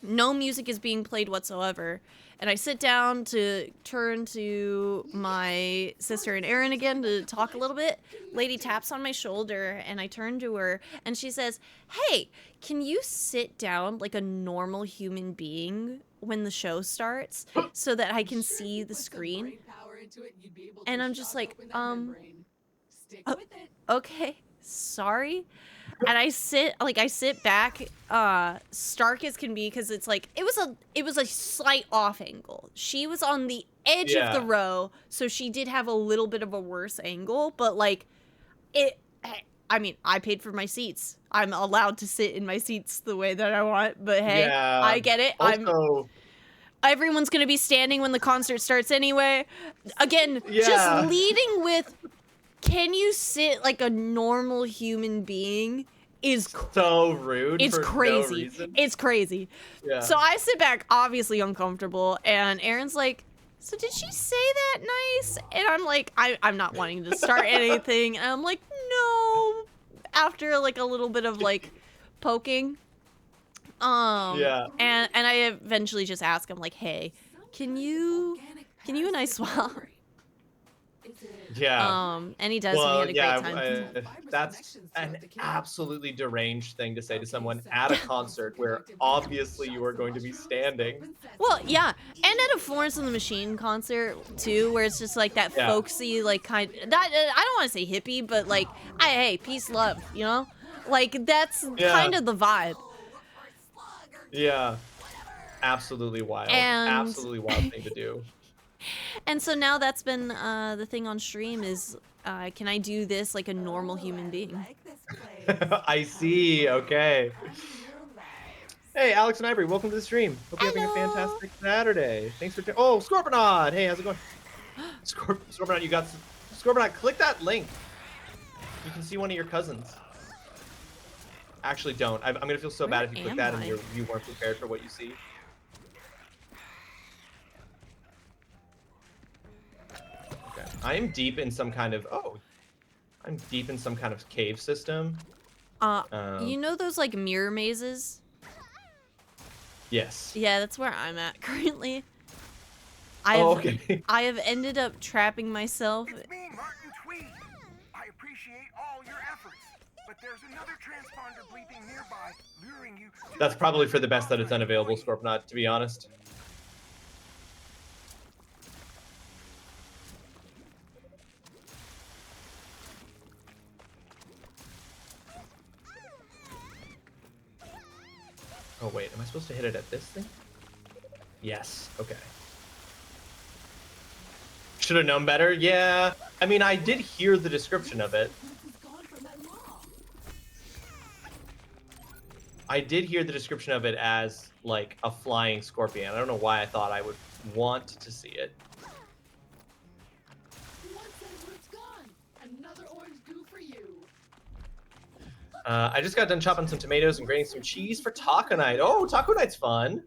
No music is being played whatsoever. And I sit down to turn to my sister and Aaron again to talk a little bit. Lady taps on my shoulder and I turn to her and she says, "Hey, can you sit down like a normal human being when the show starts so that I can see the screen?" And I'm just like, okay, sorry. And I sit back, stark as can be, because it's like, it was a slight off angle. She was on the edge of the row, so she did have a little bit of a worse angle, but like, I mean, I paid for my seats. I'm allowed to sit in my seats the way that I want, but hey, I get it. Also, everyone's gonna be standing when the concert starts anyway. Again, just leading with, can you sit like a normal human being is so rude. It's crazy. No reason. It's crazy. Yeah. So I sit back, obviously uncomfortable, and Aaron's like, so did she say that nice? And I'm like, I'm not wanting to start anything. And I'm like, no. After like a little bit of like poking. Yeah. And I eventually just ask him like, hey, can you and I swap? Yeah. And he does, and we had a yeah, great time. that's an absolutely deranged thing to say to someone at a concert where obviously you are going to be standing. Well, yeah, and at a Florence and the Machine concert too, where it's just like that Yeah. folksy, like kind. That I don't want to say hippie, but like, hey, peace, love, you know, like that's kind of the vibe. Yeah. Absolutely wild. And Absolutely wild thing to do. and so now that's been the thing on stream is, can I do this like a normal human being? I see. Okay. Hey, Alex and Ivory, welcome to the stream. Hope you're having a fantastic Saturday. Thanks for. Oh, Scorponaut! Hey, how's it going? Scorponaut, you got. Scorponaut, click that link. You can see one of your cousins. Actually, don't. I'm gonna feel so bad if you click that and you weren't prepared for what you see. Okay. I am deep in some kind of. Oh. I'm deep in some kind of cave system. You know those like mirror mazes? Yes. Yeah, that's where I'm at currently. Okay. I have ended up trapping myself. It's me, Martin Tweed. I appreciate all your efforts, but there's another transponder bleeping nearby, luring you. That's probably for the best that it's unavailable, Scorponot, to be honest. Oh wait, am I supposed to hit it at this thing? Yes, okay. Should have known better, yeah. I mean, I did hear the description of it. I did hear the description of it as, like, a flying scorpion. I don't know why I thought I would want to see it. I just got done chopping some tomatoes and grating some cheese for taco night. Oh, taco night's fun.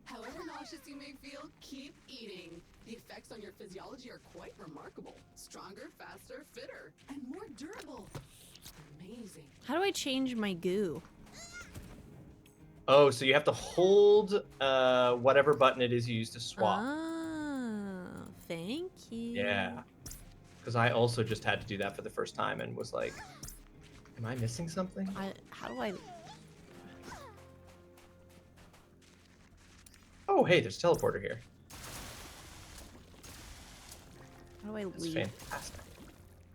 However nauseous you may feel, keep eating. The effects on your physiology are quite remarkable. Stronger, faster, fitter, and more durable. Amazing. How do I change my goo? Oh, so you have to hold whatever button it is you use to swap. Oh, thank you. Yeah. Because I also just had to do that for the first time and was like, am I missing something? How do I... Oh, hey, there's a teleporter here. How do I That's leave? fantastic.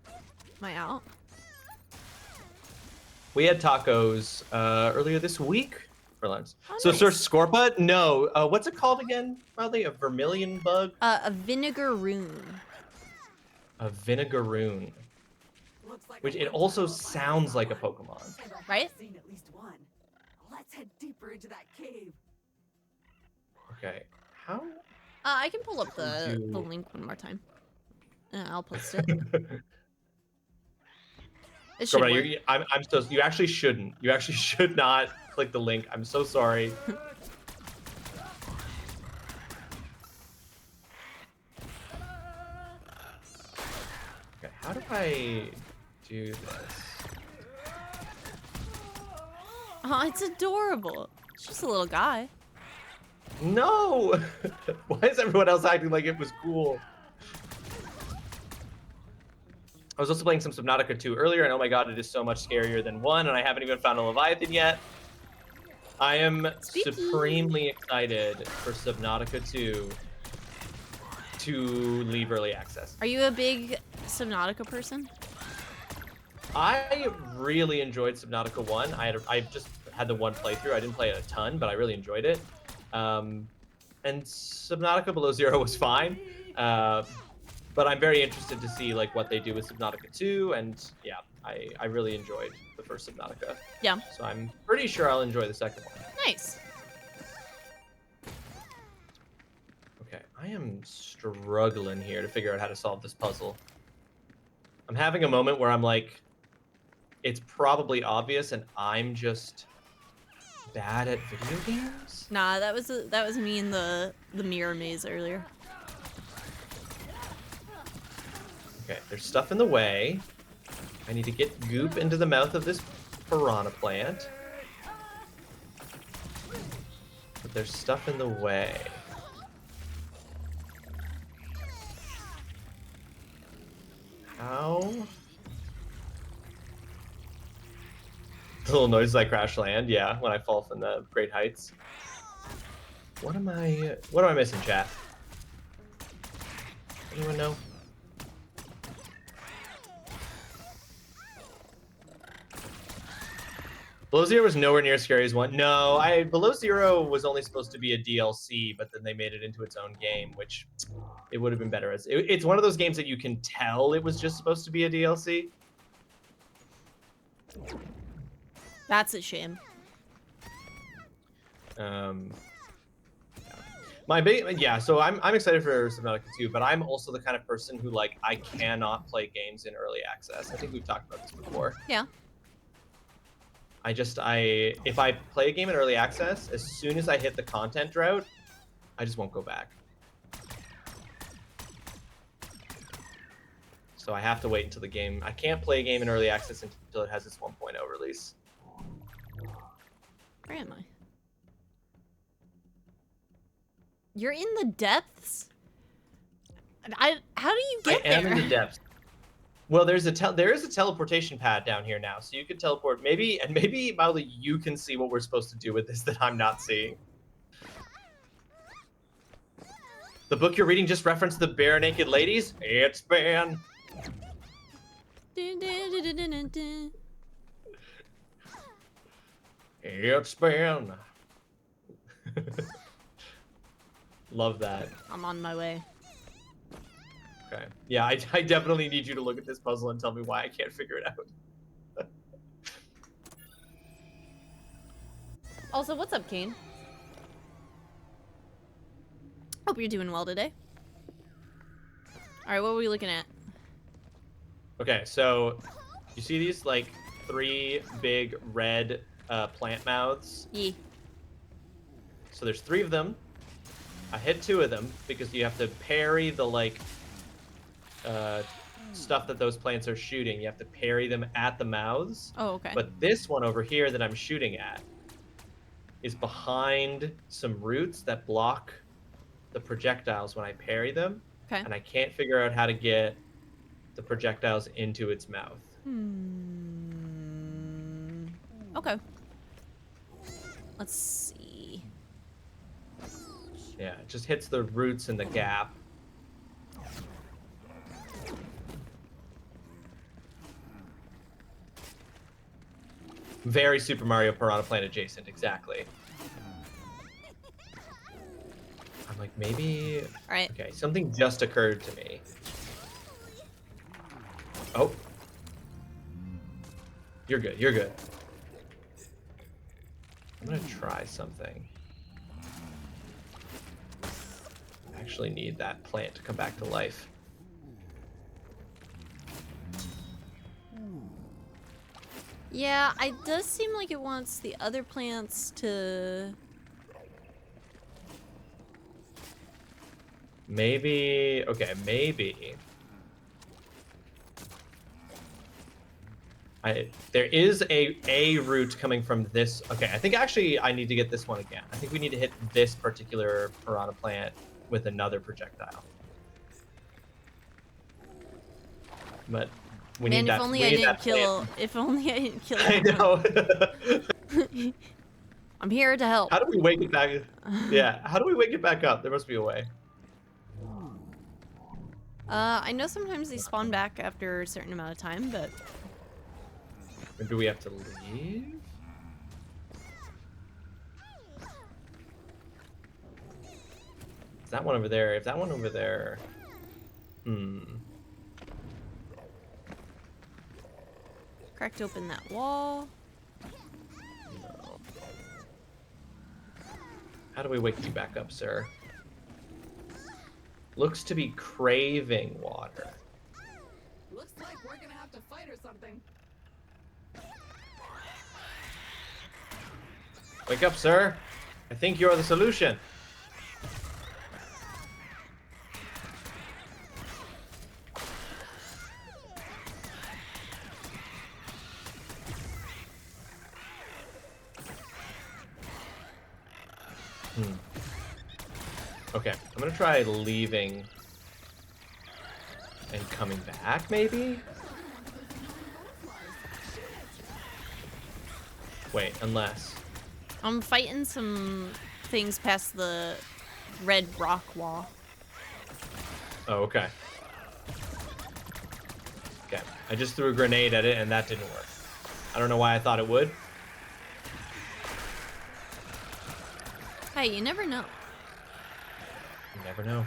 Am I out? We had tacos earlier this week for lunch. Oh, So, nice. Sir Scorpa? No. What's it called again? Probably a vermilion bug? A vinegar rune. A vinegaroon. Which it also sounds like a Pokemon. Right? Seen at least one. Let's head deeper into that cave. Okay. How? I can pull up the Do- link one more time. I'll post it. It should Scorpa, work. I'm so. You actually shouldn't. You actually should not click the link. I'm so sorry. Okay. How do I do this? Oh, it's adorable. It's just a little guy. No! Why is everyone else acting like it was cool? I was also playing some Subnautica 2 earlier, and oh my god, it is so much scarier than 1, and I haven't even found a Leviathan yet. I am Spooky. supremely excited for Subnautica 2 to leave early access. Are you a big Subnautica person? I really enjoyed Subnautica 1. I just had the one playthrough. I didn't play it a ton, but I really enjoyed it. And Subnautica Below Zero was fine. But I'm very interested to see like what they do with Subnautica 2, and yeah, I really enjoyed the first Subnautica. Yeah. So I'm pretty sure I'll enjoy the second one. Nice. Okay, I am struggling here to figure out how to solve this puzzle. I'm having a moment where I'm like, it's probably obvious, and I'm just bad at video games. Nah, that was me in the mirror maze earlier. Okay, there's stuff in the way. I need to get goop into the mouth of this piranha plant. But there's stuff in the way. How? The little noises I crash land, yeah, when I fall from the great heights. What am I missing, chat? Anyone know? Below Zero was nowhere near as scary as 1. No, Below Zero was only supposed to be a DLC, but then they made it into its own game, which it would have been better as. It's one of those games that you can tell it was just supposed to be a DLC. That's a shame. So I'm excited for Subnautica 2, but I'm also the kind of person who, like, I cannot play games in early access. I think we've talked about this before. Yeah. If I play a game in early access, as soon as I hit the content drought, I just won't go back. So I have to wait until the game. I can't play a game in early access until it has its 1.0 release. Where am I? You're in the depths? How do you get there? I am in the depths. Well, there is a teleportation pad down here now, so you could teleport. Maybe Mildly, you can see what we're supposed to do with this that I'm not seeing. The book you're reading just referenced the bare naked ladies. It's banned. It's banned. Love that. I'm on my way. Okay. Yeah, I definitely need you to look at this puzzle and tell me why I can't figure it out. Also, what's up, Kane? Hope you're doing well today. Alright, what were we looking at? Okay, so you see these, like, 3 big red plant mouths? Yeah. So there's 3 of them. I hit 2 of them because you have to parry the, like, stuff that those plants are shooting. You have to parry them at the mouths. Oh, okay. But this one over here that I'm shooting at is behind some roots that block the projectiles when I parry them. Okay. And I can't figure out how to get the projectiles into its mouth. Okay. Let's see. Yeah, it just hits the roots in the gap. Very Super Mario Piranha Plant adjacent, exactly. I'm like, maybe... Alright. Okay, something just occurred to me. Oh. You're good, you're good. I'm gonna try something. I actually need that plant to come back to life. Yeah, it does seem like it wants the other plants to... Maybe... Okay, maybe... There is a route coming from this... Okay, I think actually I need to get this one again. I think we need to hit this particular piranha plant with another projectile. But... Man, if only I didn't kill. If only I didn't kill. I know. I'm here to help. How do we wake it back? Yeah. How do we wake it back up? There must be a way. I know sometimes they spawn back after a certain amount of time, but. Or do we have to leave? Is that one over there? If that one over there. Cracked open that wall. No. How do we wake you back up, sir? Looks to be craving water. Looks like we're gonna have to fight or something. Wake up, sir. I think you're the solution. Okay, I'm gonna try leaving and coming back, maybe? Wait, unless... I'm fighting some things past the red rock wall. Oh, okay. Okay, I just threw a grenade at it and that didn't work. I don't know why I thought it would. Hey, you never know. You never know.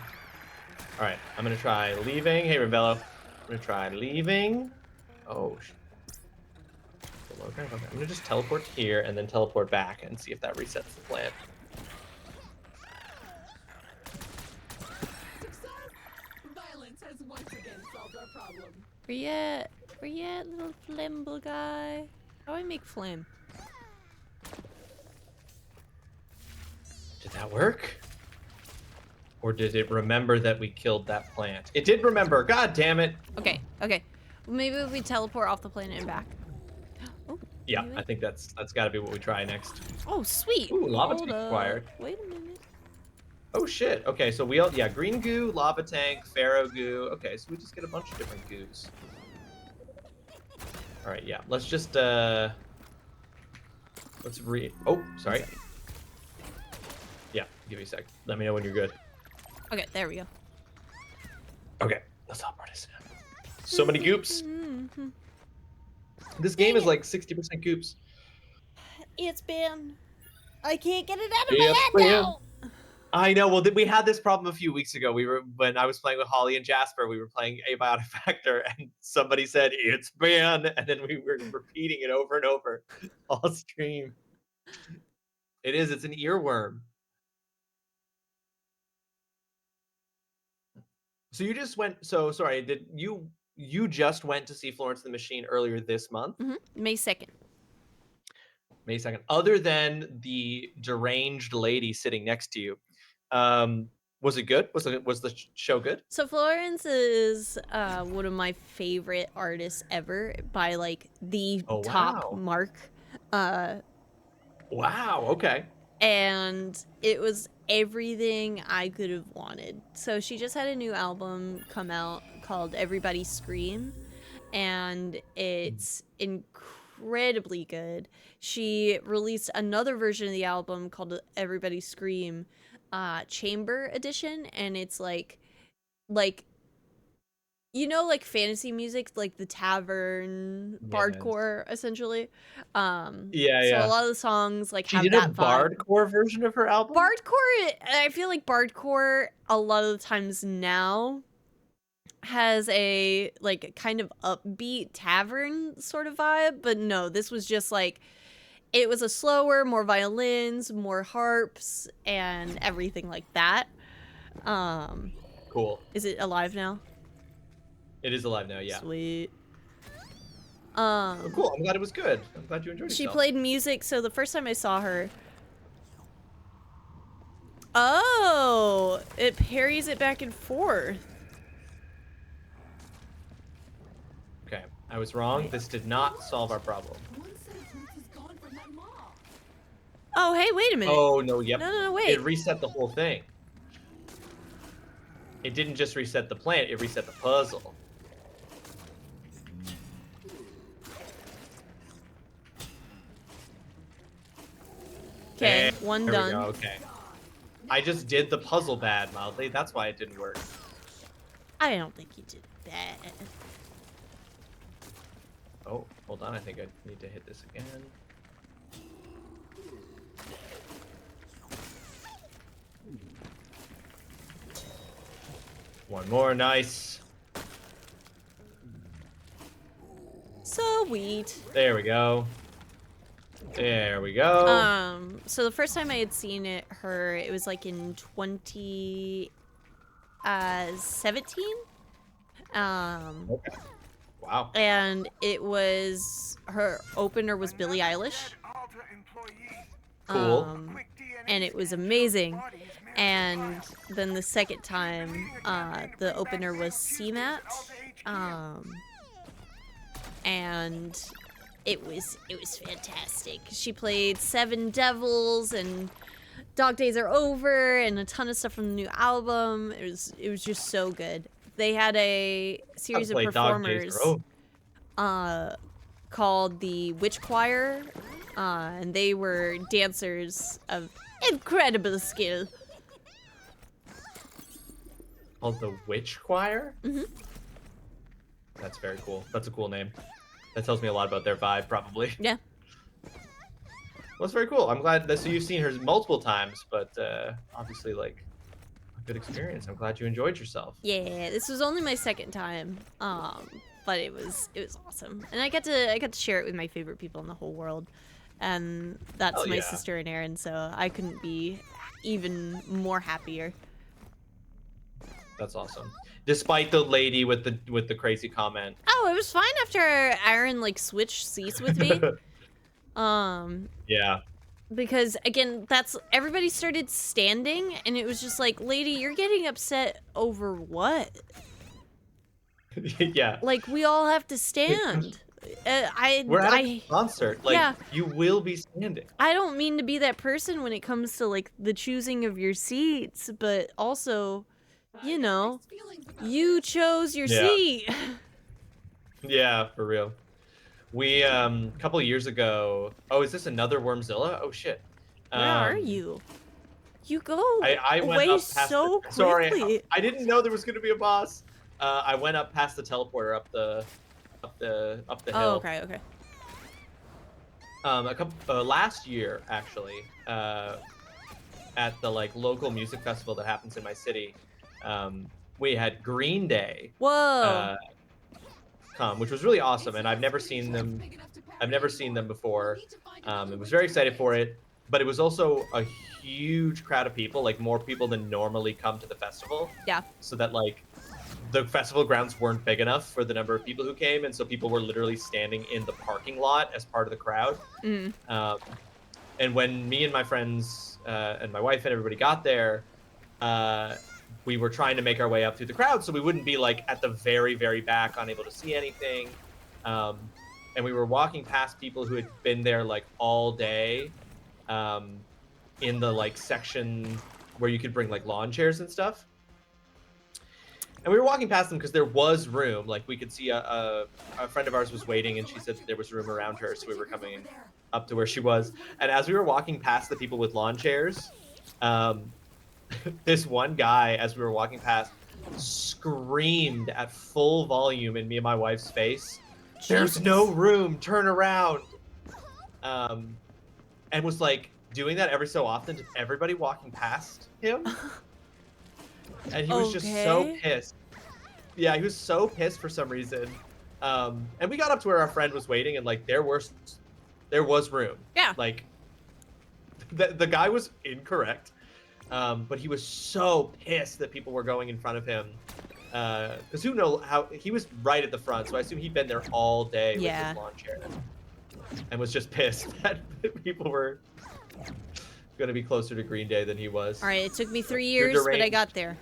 All right, I'm gonna try leaving. Hey, Rebello. I'm gonna try leaving. Oh, okay. I'm gonna just teleport here and then teleport back and see if that resets the plant. Success! Violence has once again solved our problem. Where you at? Where you at, little flimble guy? How do I make flame? Did that work? Or did it remember that we killed that plant? It did remember. God damn it. Okay, okay. Maybe if we teleport off the planet and back. Oh, Yeah, maybe. I think that's got to be what we try next. Oh, sweet. Ooh, lava Hold tank up. acquired. Wait a minute. Oh shit. Okay, so we all green goo, lava tank, pharaoh goo. Okay, so we just get a bunch of different goos. All right, yeah. Let's just let's oh, sorry. Yeah, give me a sec. Let me know when you're good. Okay, there we go. Okay, let's hop right in. So many goops. This game is like 60% goops. It's been... I can't get it out of It's my head been- now! I know. Well, we had this problem a few weeks ago. When I was playing with Holly and Jasper, we were playing Abiotic Factor, and somebody said it's been, and then we were repeating it over and over all stream. It is. It's an earworm. So you just went. So sorry. Did you just went to see Florence and the Machine earlier this month? May 2nd. May 2nd. Other than the deranged lady sitting next to you, was it good? Was the show good? So Florence is one of my favorite artists ever by like the Oh, top wow. mark. Wow. Okay. And it was everything I could have wanted. So she just had a new album come out called Everybody Scream, and it's incredibly good. She released another version of the album called Everybody Scream Chamber Edition, and it's like you know, like fantasy music, like the tavern bardcore, essentially. Yeah. So a lot of the songs like She have did that a vibe. bardcore version of her album. Bardcore, I feel like bardcore a lot of the times now has a like kind of upbeat tavern sort of vibe, but no, this was just like it was a slower, more violins, more harps, and everything like that. Cool. Is it alive now? It is alive now. Yeah. Sweet. Oh, cool. I'm glad it was good. I'm glad you enjoyed She yourself. played music, so the first time I saw her. Oh, it parries it back and forth. Okay, I was wrong. This did not solve our problem. One set of fruits is gone from that mall. Oh, hey, wait a minute. Oh no! Yep. No, wait. It reset the whole thing. It didn't just reset the plant. It reset the puzzle. Okay, one There we done. go. Okay. I just did the puzzle bad, mildly. That's why it didn't work. I don't think you did bad. Oh, hold on. I think I need to hit this again. One more. Nice. Sweet. There we go. There we go. So the first time I had seen it, it was like in 2017. Okay. Wow. And it was her opener was Billie Eilish. Cool. And it was amazing. And then the second time, the opener was CMAT. And it was fantastic. She played Seven Devils and Dog Days Are Over and a ton of stuff from the new album. It was just so good. They had a series of performers called the Witch Choir, and they were dancers of incredible skill. Called the Witch Choir? Mm-hmm. That's very cool. That's a cool name. That tells me a lot about their vibe, probably. Yeah. Well, that's very cool. I'm glad that, so you've seen her multiple times, but obviously, like, a good experience. I'm glad you enjoyed yourself. Yeah, this was only my second time, but it was awesome, and I got to share it with my favorite people in the whole world, and that's my sister and Aaron. So I couldn't be even more happier. That's awesome. Despite the lady with the crazy comment. Oh, it was fine after Aaron like switched seats with me. Yeah. Because again, everybody started standing, and it was just like, lady, you're getting upset over what? Yeah. Like, we all have to stand. We're at a concert. Like, yeah. You will be standing. I don't mean to be that person when it comes to like the choosing of your seats, but also, you know, you chose your seat. Yeah, for real. We a couple of years ago. Oh, is this another Wormzilla? Oh shit. Where are you? You go I went away up past so quickly. Sorry, I didn't know there was gonna be a boss. I went up past the teleporter up the hill. Oh, okay. Last year actually, at the like local music festival that happens in my city, we had Green Day. Whoa. Come, which was really awesome, and I've never seen them before. I was very excited for it, but it was also a huge crowd of people, like more people than normally come to the festival. Yeah. So that like the festival grounds weren't big enough for the number of people who came, and so people were literally standing in the parking lot as part of the crowd. And when me and my friends and my wife and everybody got there, we were trying to make our way up through the crowd so we wouldn't be like at the very, very back, unable to see anything. And we were walking past people who had been there like all day, in the like section where you could bring like lawn chairs and stuff. And we were walking past them because there was room. Like we could see a friend of ours was waiting, and she said that there was room around her, so we were coming up to where she was. And as we were walking past the people with lawn chairs, this one guy, as we were walking past, screamed at full volume in me and my wife's face, "There's no room, turn around." And was like doing that every so often to everybody walking past him. And he was just so pissed. Yeah, he was so pissed for some reason. And we got up to where our friend was waiting, and like there was room. Yeah. Like the guy was incorrect. But he was so pissed that people were going in front of him. Because who knows how he was right at the front, so I assume he'd been there all day with his lawn chair, and was just pissed that people were going to be closer to Green Day than he was. All right, it took me 3 years, but I got there.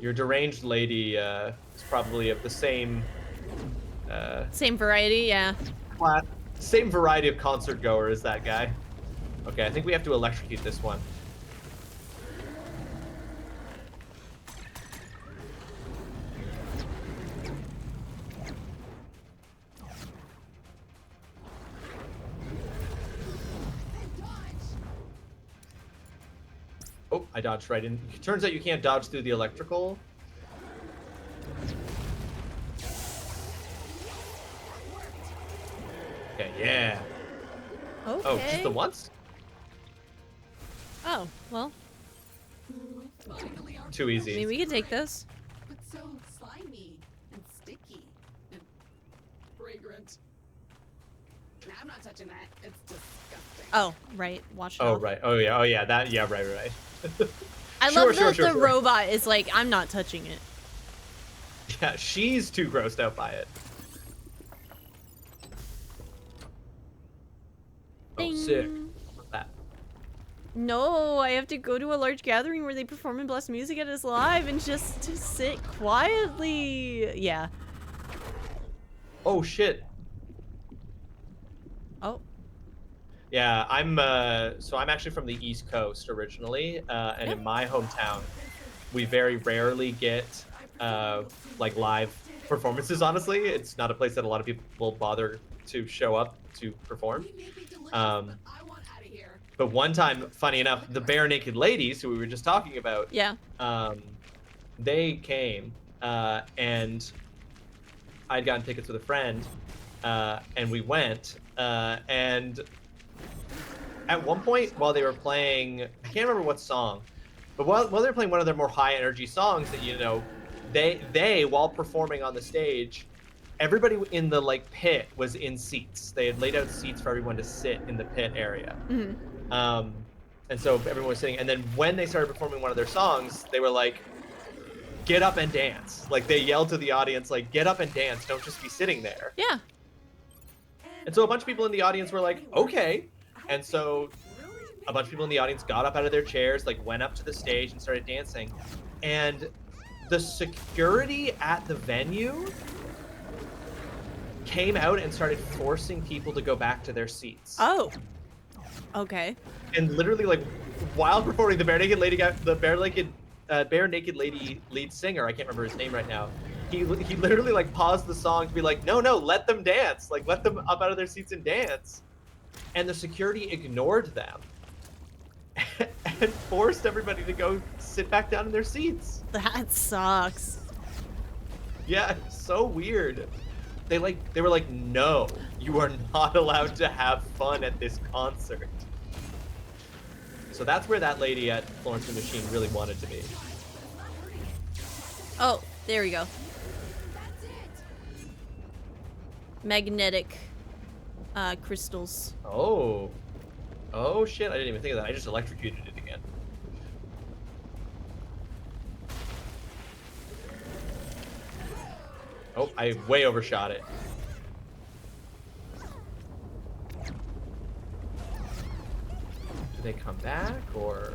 Your deranged lady is probably of the same same variety, yeah. Same variety of concert goer as that guy. Okay, I think we have to electrocute this one. Oh, I dodged right in. It turns out you can't dodge through the electrical. Okay, yeah. Okay. Oh, just the once? Oh, well. Too easy. I mean, we can take this. But so slimy and sticky and fragrant. Nah, I'm not touching that. It's disgusting. Oh, right. Watch it. Oh, off. right. Oh, yeah. Oh, yeah. That. Yeah. Right. Right. I love that the robot is like, I'm not touching it. Yeah, she's too grossed out by it. Ding. Oh, sick. What's that? No, I have to go to a large gathering where they perform and blast music at us live and just to sit quietly. Yeah. Oh, shit. Oh. Yeah, I'm actually from the East Coast originally, and Yep. in my hometown, we very rarely get like live performances. Honestly, it's not a place that a lot of people bother to show up to perform. We may be delicious, Um, but I want out of here. but one time, funny enough, the Bare Naked Ladies, who we were just talking about, Yeah. they came, and I'd gotten tickets with a friend, and we went, and at one point while they were playing, I can't remember what song, but while they were playing one of their more high energy songs that, you know, they while performing on the stage, everybody in the like pit was in seats. They had laid out seats for everyone to sit in the pit area. Mhm. And so everyone was sitting, and then when they started performing one of their songs, they were like, get up and dance. Like they yelled to the audience, like, get up and dance, don't just be sitting there. Yeah. And so a bunch of people in the audience were like, okay. And so a bunch of people in the audience got up out of their chairs, like went up to the stage and started dancing. And the security at the venue came out and started forcing people to go back to their seats. Oh. Okay. And literally, like, while performing, the Bare Naked Lady Bare Naked Lady lead singer, I can't remember his name right now, he literally like paused the song to be like, no, let them dance, like let them up out of their seats and dance. And the security ignored them and forced everybody to go sit back down in their seats. That sucks. Yeah, so weird. They were like, no, you are not allowed to have fun at this concert. So that's where that lady at Florence and the Machine really wanted to be. Oh, there we go. Magnetic crystals. Oh shit, I didn't even think of that. I just electrocuted it again. Oh, I way overshot it. Do they come back, or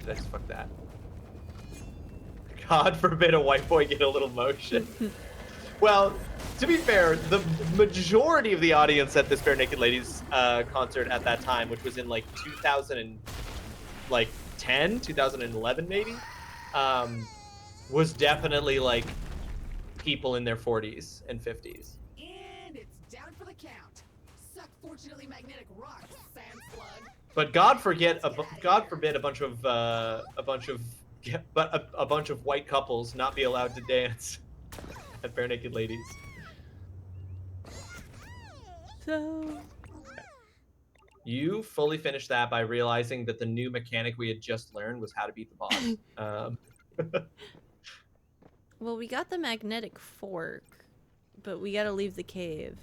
did I just fuck that? God forbid a white boy get a little motion. Well, to be fair, the majority of the audience at this Bare Naked Ladies concert at that time, which was in like 2011 maybe, was definitely like people in their 40s and 50s. And it's down for the count. Suck fortunately magnetic rock, sand slug. But God forbid a bunch of white couples not be allowed to dance at Bare Naked Ladies. So You fully finished that by realizing that the new mechanic we had just learned was how to beat the boss. well, we got the magnetic fork, but we gotta leave the cave.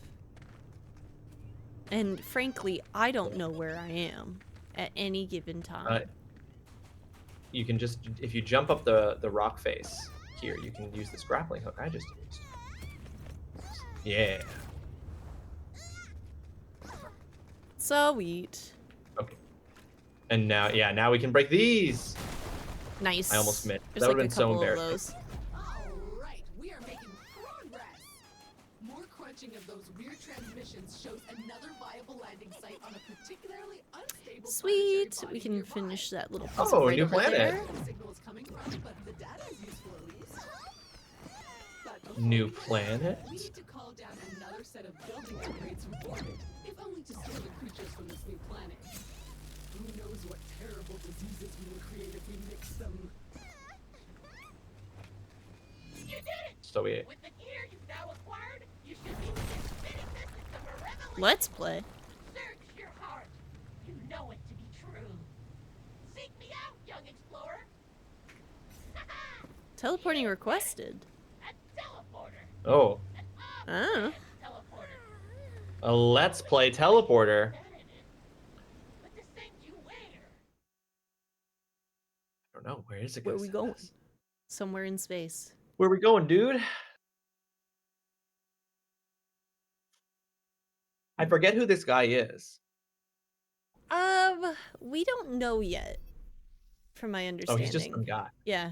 And frankly, I don't know where I am at any given time. You can just, if you jump up the rock face here, you can use this grappling hook I just used. Yeah. Sweet. Okay. And now, yeah, now we can break these. Nice. I almost missed. There's That like would've a been so couple of embarrassing. those. All right, we are making progress. More crunching of those weird transmissions shows another viable landing site on a particularly unstable Sweet. planetary We body can nearby. finish that little puzzle Oh, right new over planet. there. Where the signal is coming from, but the data is useful at least. But before New we do that, planet? We need to call down another set of building upgrades from orbit, if only to steal the creatures from this new planet. Who knows what terrible diseases we will create if we mix them. You did it! So we, With the gear you've now acquired, you should be within spitting distance of a revelation. Let's play. Search your heart. You know it to be true. Seek me out, young explorer. Teleporting requested. A teleporter. oh, An Oh. teleporter. a Let's Play teleporter. That in it. But to send you where? I don't know, where is it Where gonna we send going? us? Somewhere in space. Where we going, dude? I forget who this guy is. We don't know yet. From my Oh, understanding. he's just some guy. Yeah.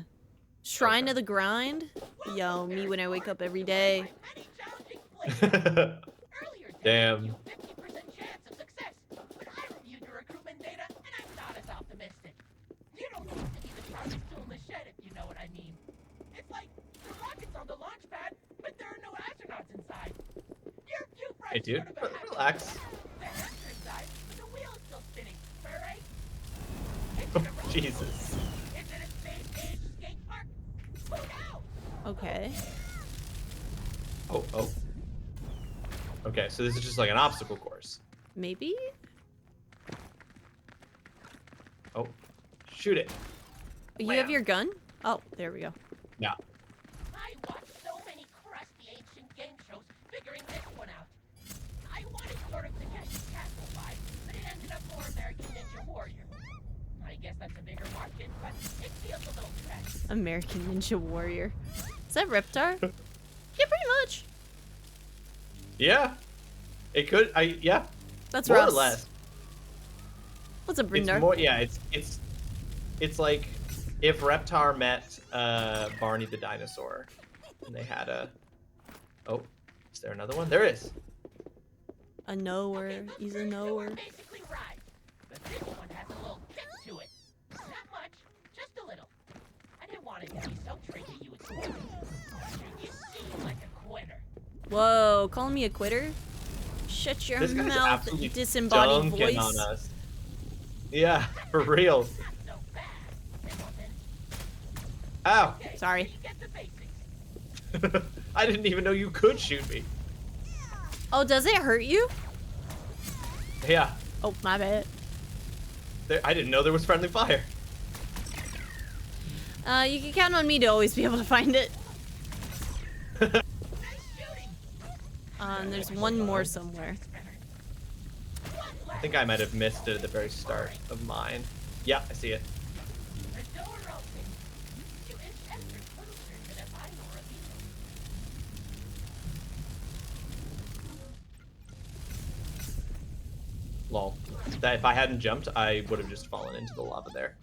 Shrine Okay. of the Grind. Yo, me when I wake up every day. Many challenging places. Earlier today, Damn. you 50% chance of success, but I reviewed I mean. It's like the rocket's on the launch pad, but there are no astronauts inside. Your cute Hey, dude, relax. The hamster inside, but the wheel is still spinning. Right? Oh, Jesus. Is it a space-age skate park? Who knows? Okay. Oh. Okay, so this is just like an obstacle course. Maybe? Oh, shoot it. You have your gun? Oh, there we go. Yeah. I watched so many crusty ancient game shows figuring this one out. I wanted sort of the Castle vibe, but it ended up more American Ninja Warrior. I guess that's a bigger market, but it feels a little trash. American Ninja Warrior. Is that Reptar? Yeah, pretty much. Yeah. It could. Yeah. That's more Russ. or less. What's up, It's Brindar? more. Yeah. It's like if Reptar met Barney the dinosaur, and they had a. Oh, is there another one? There is. A knower. He's a knower. Basically right, but this one has a little kick to it. Not much, just a little. I didn't want it to be so tricky you would swear. You seem like a quitter. Whoa, calling me a quitter? Shut your This guy's mouth, absolutely disembodied dunking voice. on us. Yeah, for real. Not so bad, Simpleton. Ow! Okay, Sorry. you get the basics. I didn't even know you could shoot me. Oh, does it hurt you? Yeah. Oh, my bad. I didn't know there was friendly fire. You can count on me to always be able to find it. And there's one more somewhere. I think I might have missed it at the very start of mine. Yeah, I see it. The door opens. You enter closer to the final reveal. Lol. That if I hadn't jumped, I would have just fallen into the lava there.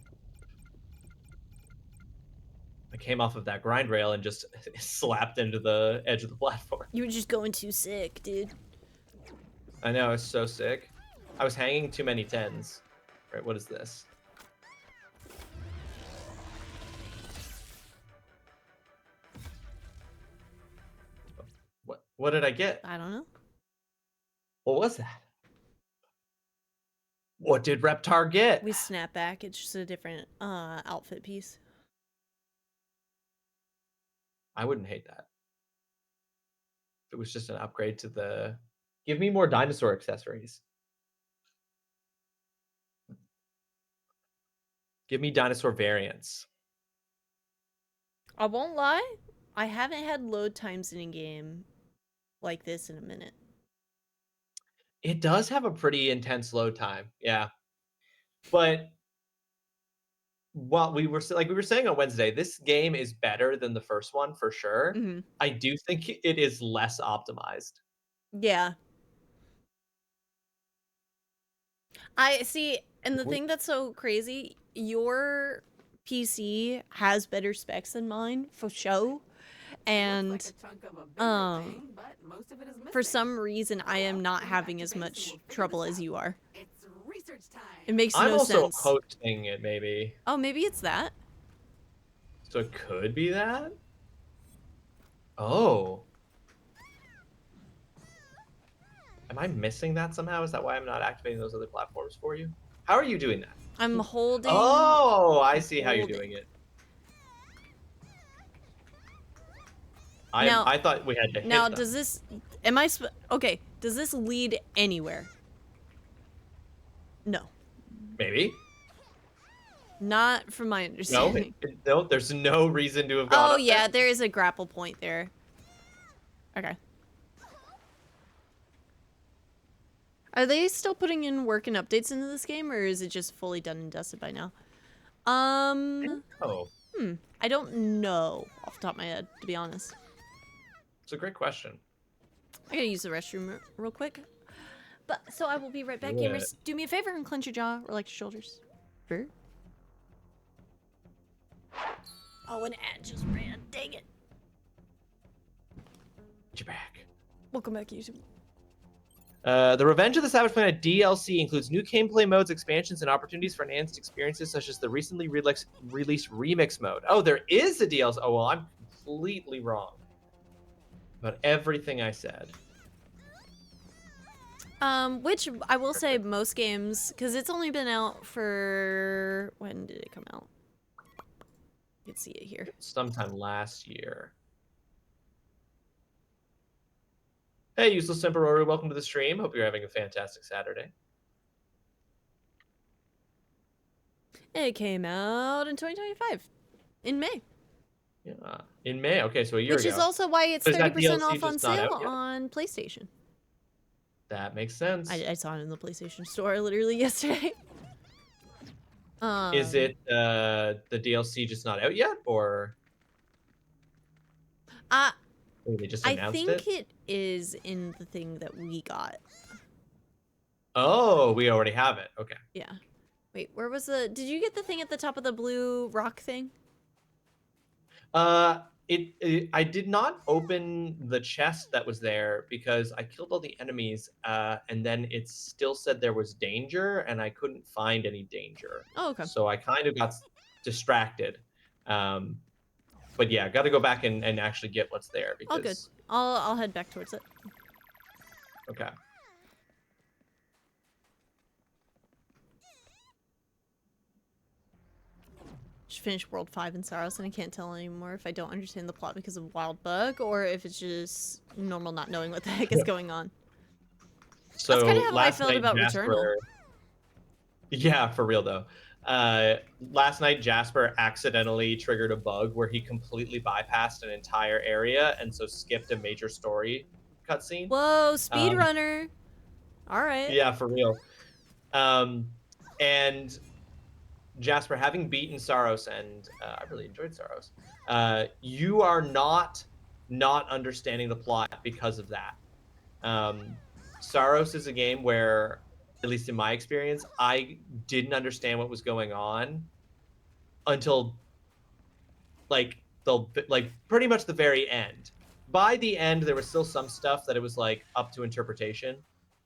I came off of that grind rail and just slapped into the edge of the platform. You were just going too sick, dude. I know, it's so sick. I was hanging too many tens. Right, what is this? What did I get? I don't know. What was that? What did Reptar get? We snap back. It's just a different outfit piece. I wouldn't hate that. If it was just an upgrade to the... Give me more dinosaur accessories. Give me dinosaur variants. I won't lie. I haven't had load times in a game like this in a minute. It does have a pretty intense load time, yeah. But what we were saying on Wednesday, this game is better than the first one for sure. Mm-hmm. I do think it is less optimized. Yeah. I see, and the thing that's so crazy, your PC has better specs than mine for show, and for some reason I am not having as much trouble as you are. It's research time. It makes I'm no also sense. hosting it, maybe. Oh, maybe it's that. So it could be that? Oh. Am I missing that somehow? Is that why I'm not activating those other platforms for you? How are you doing that? I'm holding. Oh, I see how you're Holding. doing it. Now- I thought we had to hit Now, them. does this? Okay? Does this lead anywhere? No, Maybe. not from my No, understanding. no, there's no reason to have gone Oh up yeah, there. there is a grapple point there. Okay. Are they still putting in work and updates into this game, or is it just fully done and dusted by now? Oh, I don't know off the top of my head, to be honest. it's a great question. I gotta use the restroom real quick. But so I will be right back. Yeah. Gamers, do me a favor and clench your jaw, relax your shoulders. Sure. Oh, an ad just ran. Dang it. Get your back. Welcome back, YouTube. The Revenge of the Savage Planet DLC includes new gameplay modes, expansions, and opportunities for enhanced experiences, such as the recently released remix mode. Oh, there is a DLC. Oh, well, I'm completely wrong about everything I said. Which I will say most games, because it's only been out for, when did it come out? You can see it here. Sometime last year. Hey, Useless Temporary, welcome to the stream. Hope you're having a fantastic Saturday. It came out in 2025, in May. Yeah, in May. Okay, so a year Which ago. is also why it's Is that 30% DLC off on just not out sale yet? on PlayStation. That makes sense. I saw it in the PlayStation store literally yesterday. Is it the DLC just not out yet, or they just I announced think it? it is in the thing that we got. Oh, we already have it. Okay. Yeah. Wait, where was the... Did you get the thing at the top of the blue rock thing? I did not open the chest that was there because I killed all the enemies, and then it still said there was danger, and I couldn't find any danger. Oh, okay. So I kind of got distracted. But yeah, got to go back and actually get what's there because. All good. I'll head back towards it. Okay. Just finished World 5 in Saros, and I can't tell anymore if I don't understand the plot because of Wild Bug or if it's just normal not knowing what the heck is going on. So that's kind of how I last felt night, about Jasper, Returnal. Yeah, for real though. Last night Jasper accidentally triggered a bug where he completely bypassed an entire area and so skipped a major story cutscene. Whoa, speedrunner! All right. Yeah, for real. And Jasper, having beaten Saros, and I really enjoyed Saros, you are not understanding the plot because of that. Saros is a game where, at least in my experience, I didn't understand what was going on until pretty much the very end. By the end, there was still some stuff that it was like up to interpretation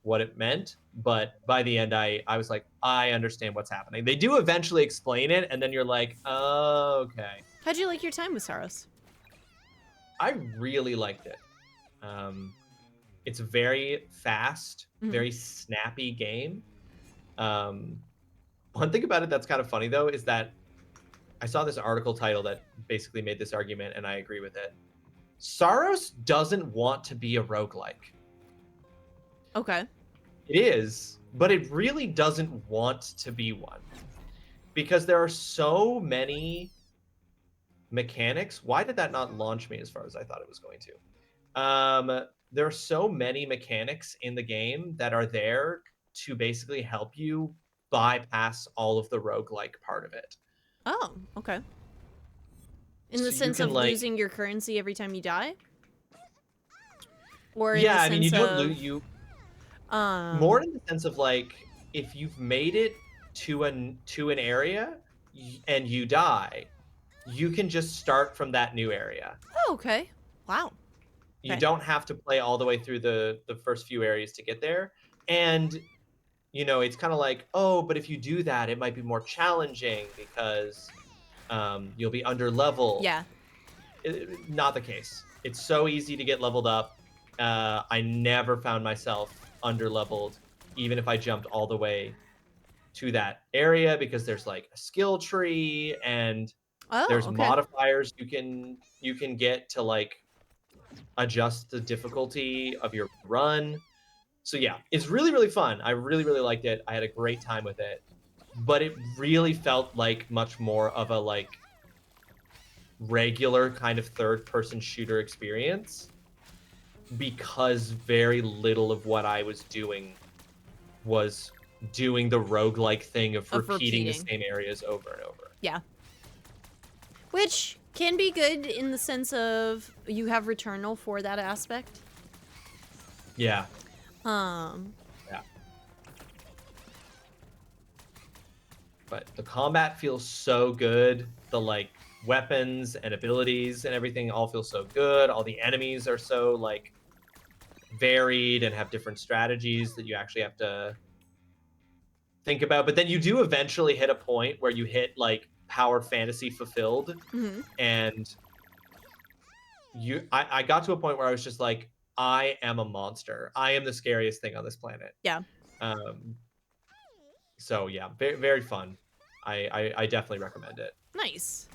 what it meant, but by the end I was like, I understand what's happening. They do eventually explain it, and then you're like, oh, okay. How'd you like your time with Saros? I really liked it. It's a very fast, very snappy game. One thing about it that's kind of funny though is that I saw this article title that basically made this argument, and I agree with it. Saros doesn't want to be a roguelike. Okay. It is, but it really doesn't want to be one. Because there are so many mechanics. Why did that not launch me as far as I thought it was going to? There are so many mechanics in the game that are there to basically help you bypass all of the roguelike part of it. Oh, okay. In the So sense you of can, like, losing your currency every time you die? Or in yeah, the I mean, you sense don't of, lose. More in the sense of like, if you've made it to an area and you die, you can just start from that new area. Oh, okay. Wow. You Okay. don't have to play all the way through the first few areas to get there. And, you know, it's kind of like, oh, but if you do that, it might be more challenging because you'll be under level. Yeah. Not the case. It's so easy to get leveled up. I never found myself under leveled, even if I jumped all the way to that area, because there's like a skill tree and there's modifiers you can get to like adjust the difficulty of your run. So yeah, it's really, really fun. I really, really liked it. I had a great time with it, but it really felt like much more of a like regular kind of third-person shooter experience, because very little of what I was doing was doing the roguelike thing of repeating the same areas over and over. Yeah. Which can be good in the sense of you have Returnal for that aspect. Yeah. Yeah. But the combat feels so good. The like weapons and abilities and everything all feel so good. All the enemies are so like varied and have different strategies that you actually have to think about. But then you do eventually hit a point where you hit like power fantasy fulfilled, and I got to a point where I was just like, I am a monster. I am the scariest thing on this planet. Yeah. So yeah, very, very fun. I definitely recommend it. Nice.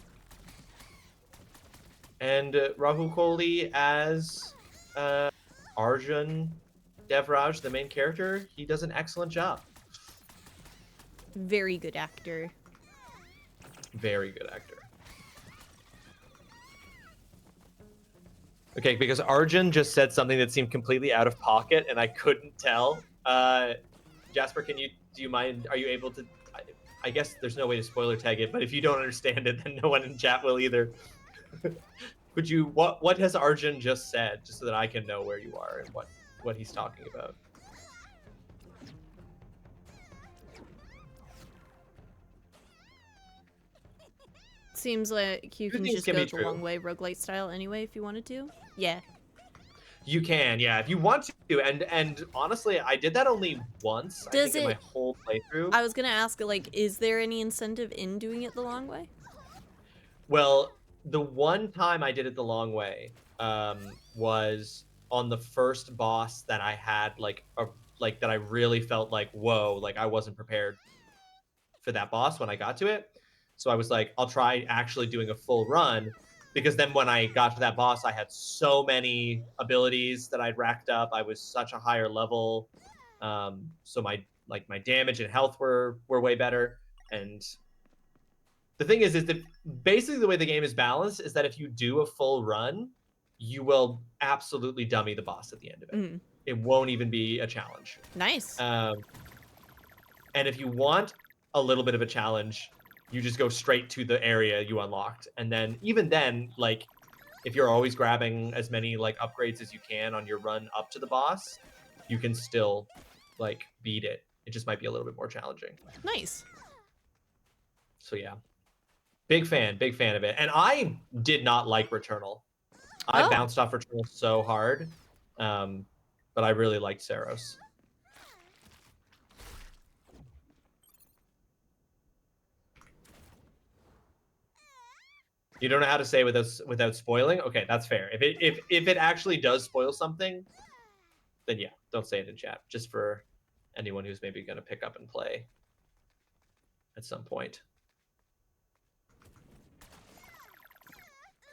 And Rahul Kohli as Arjun Devraj, the main character, he does an excellent job. Very good actor. Very good actor. Okay, because Arjun just said something that seemed completely out of pocket, and I couldn't tell. Jasper, do you mind? Are you able to? I guess there's no way to spoiler tag it, but if you don't understand it, then no one in chat will either. Could you? What has Arjun just said, just so that I can know where you are and what he's talking about? Seems like you can just go the long way roguelite style anyway if you wanted to. Yeah. You can, yeah, if you want to. And honestly, I did that only once, I think, in my whole playthrough. I was gonna ask, like, is there any incentive in doing it the long way? Well, the one time I did it the long way was on the first boss that I had, that I really felt like, whoa, like I wasn't prepared for that boss when I got to it. So I was like, I'll try actually doing a full run, because then when I got to that boss, I had so many abilities that I'd racked up. I was such a higher level. So my damage and health were way better. And the thing is that basically the way the game is balanced is that if you do a full run, you will absolutely dummy the boss at the end of it. It won't even be a challenge. Nice. And if you want a little bit of a challenge, you just go straight to the area you unlocked. And then even then, like, if you're always grabbing as many like upgrades as you can on your run up to the boss, you can still like beat it. It just might be a little bit more challenging. Nice. So yeah, big fan of it. And I did not like Returnal. I bounced off Returnal so hard, but I really liked Saros. You don't know how to say without spoiling? Okay, that's fair. If it actually does spoil something, then yeah, don't say it in chat. Just for anyone who's maybe going to pick up and play at some point.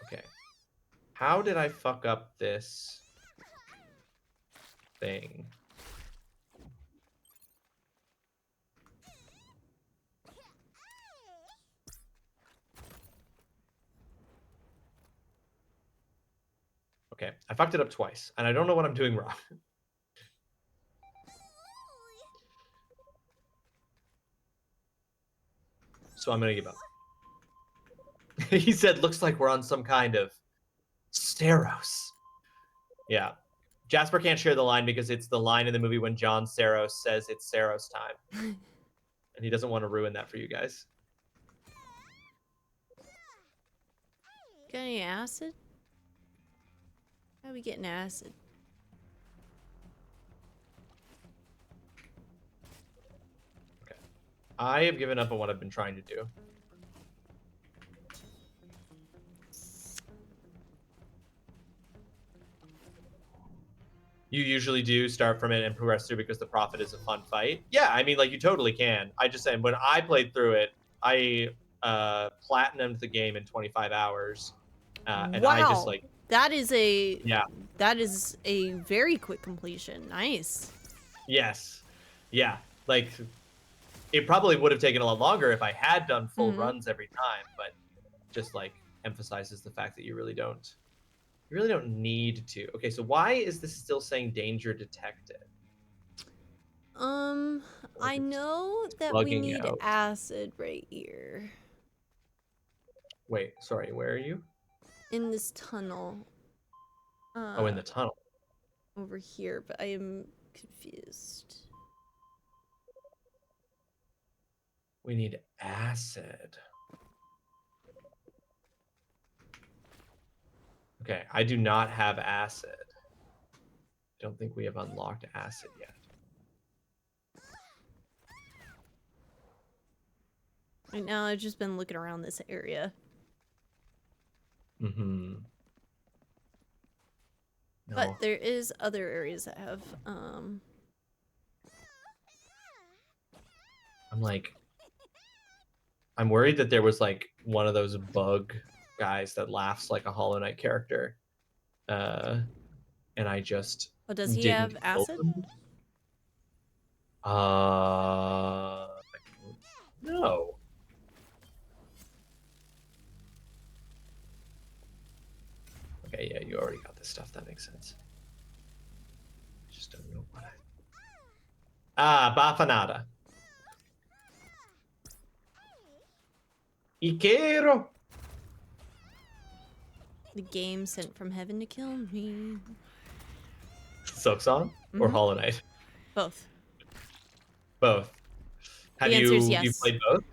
Okay. How did I fuck up this thing? Okay, I fucked it up twice, and I don't know what I'm doing wrong. So I'm gonna give up. He said, looks like we're on some kind of Saros. Yeah. Jasper can't share the line because it's the line in the movie when John Saros says it's Saros time. And he doesn't want to ruin that for you guys. Got any acid? How are we getting acid? Okay. I have given up on what I've been trying to do. You usually do start from it and progress through because the Prophet is a fun fight. Yeah, I mean, like, you totally can. I just said, when I played through it, I platinumed the game in 25 hours. And wow. I just, like... That is a... Yeah. That is a very quick completion. Nice. Yes. Yeah. Like, it probably would have taken a lot longer if I had done full runs every time, but just, like, emphasizes the fact that you really don't need to. Okay, so why is this still saying danger detected? I know that we need acid right here. Wait, sorry, where are you? In this tunnel. Oh, in the tunnel. Over here, but I am confused. We need acid. Okay, I do not have acid. don't think we have unlocked acid yet. Right now, I've just been looking around this area. Mm-hmm. No. But there is other areas that have, I'm worried that there was like one of those bug guys that laughs like a Hollow Knight character. And I just Oh, does he didn't have kill acid? them. No. Okay, yeah, you already got this stuff. That makes sense. I just don't know what Bafanada. Ikero. The game sent from heaven to kill me. Silk Song or Mhm. Hollow Knight? Both. Both. Have The answer is you yes. played both?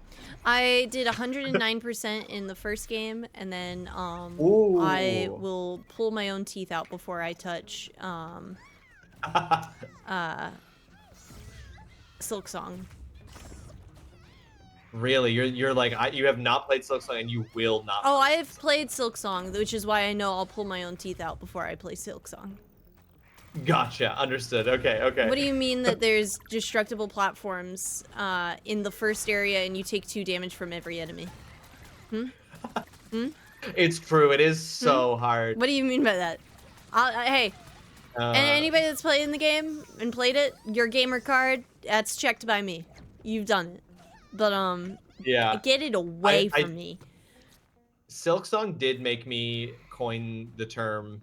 I did 109% in the first game, and then I Ooh. will pull my own teeth out before I touch Silk Song. Really? You're like you have not played Silk Song and you will not. Oh, play I have played Silk Song, which is why I know I'll pull my own teeth out before I play Silk Song. Gotcha. Understood. Okay. Okay. What do you mean that there's destructible platforms in the first area and you take 2 damage from every enemy? It's true. It is so hard. What do you mean by that? Hey, and anybody that's played in the game and played it, your gamer card, that's checked by me. You've done it. But yeah, get it away from me. Silk Song did make me coin the term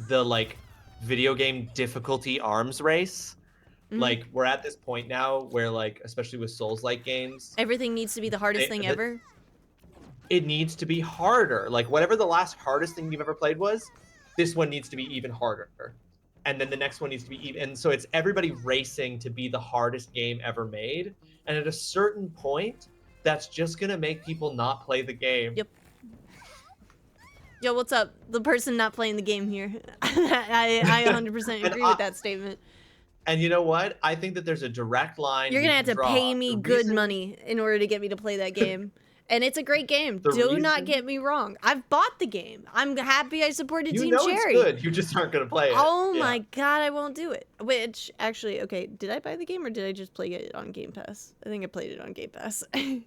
the like video game difficulty arms race. Like we're at this point now where like especially with Souls-like games, everything needs to be the hardest thing ever. It needs to be harder. Like whatever the last hardest thing you've ever played was, this one needs to be even harder. And then the next one needs to be even. And so it's everybody racing to be the hardest game ever made. And at a certain point, that's just going to make people not play the game. Yep. Yo, what's up? The person not playing the game here. I 100% agree with that statement. And you know what? I think that there's a direct line. You're going to have to pay me good money in order to get me to play that game. And it's a great game. Do not get me wrong. I've bought the game. I'm happy I supported Team Cherry. It's good. You just aren't going to play it. Oh my god, I won't do it. Which, actually, okay, did I buy the game or did I just play it on Game Pass? I think I played it on Game Pass. I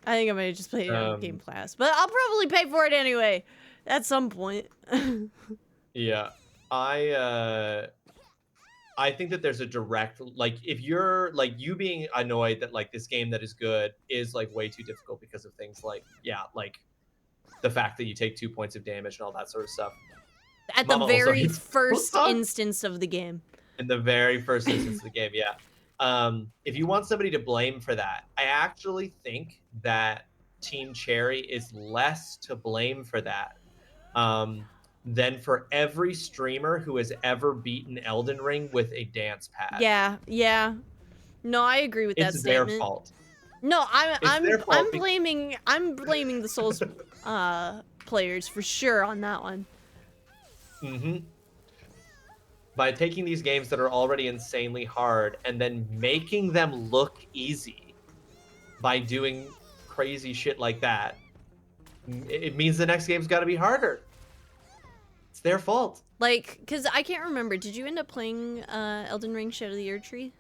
think I might have just played it on Game Pass. But I'll probably pay for it anyway. At some point. Yeah. I think that there's a direct, like, if you're, like, you being annoyed that, like, this game that is good is, like, way too difficult because of things like, yeah, like, the fact that you take 2 points of damage and all that sort of stuff. At the very first instance of the game. In the very first instance of the game, yeah. If you want somebody to blame for that, I actually think that Team Cherry is less to blame for that. Than for every streamer who has ever beaten Elden Ring with a dance pad. Yeah, yeah. No, I agree with that statement. It's their fault. No, I'm blaming the Souls players for sure on that one. Mm-hmm. By taking these games that are already insanely hard and then making them look easy by doing crazy shit like that, it means the next game's got to be harder. It's their fault. Like, because I can't remember. Did you end up playing Elden Ring Shadow of the Erdtree?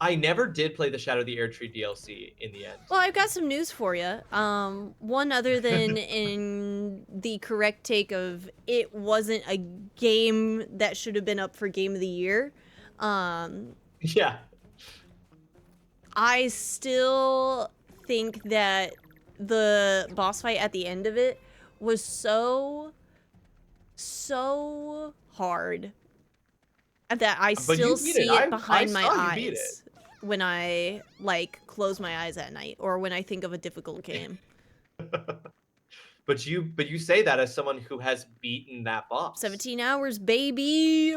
I never did play the Shadow of the Erdtree DLC in the end. Well, I've got some news for you. One other than in the correct take of it wasn't a game that should have been up for Game of the Year. Yeah. I still think that the boss fight at the end of it was so hard that I still see it behind my eyes when I like close my eyes at night or when I think of a difficult game. But you say that as someone who has beaten that boss. 17 hours, baby.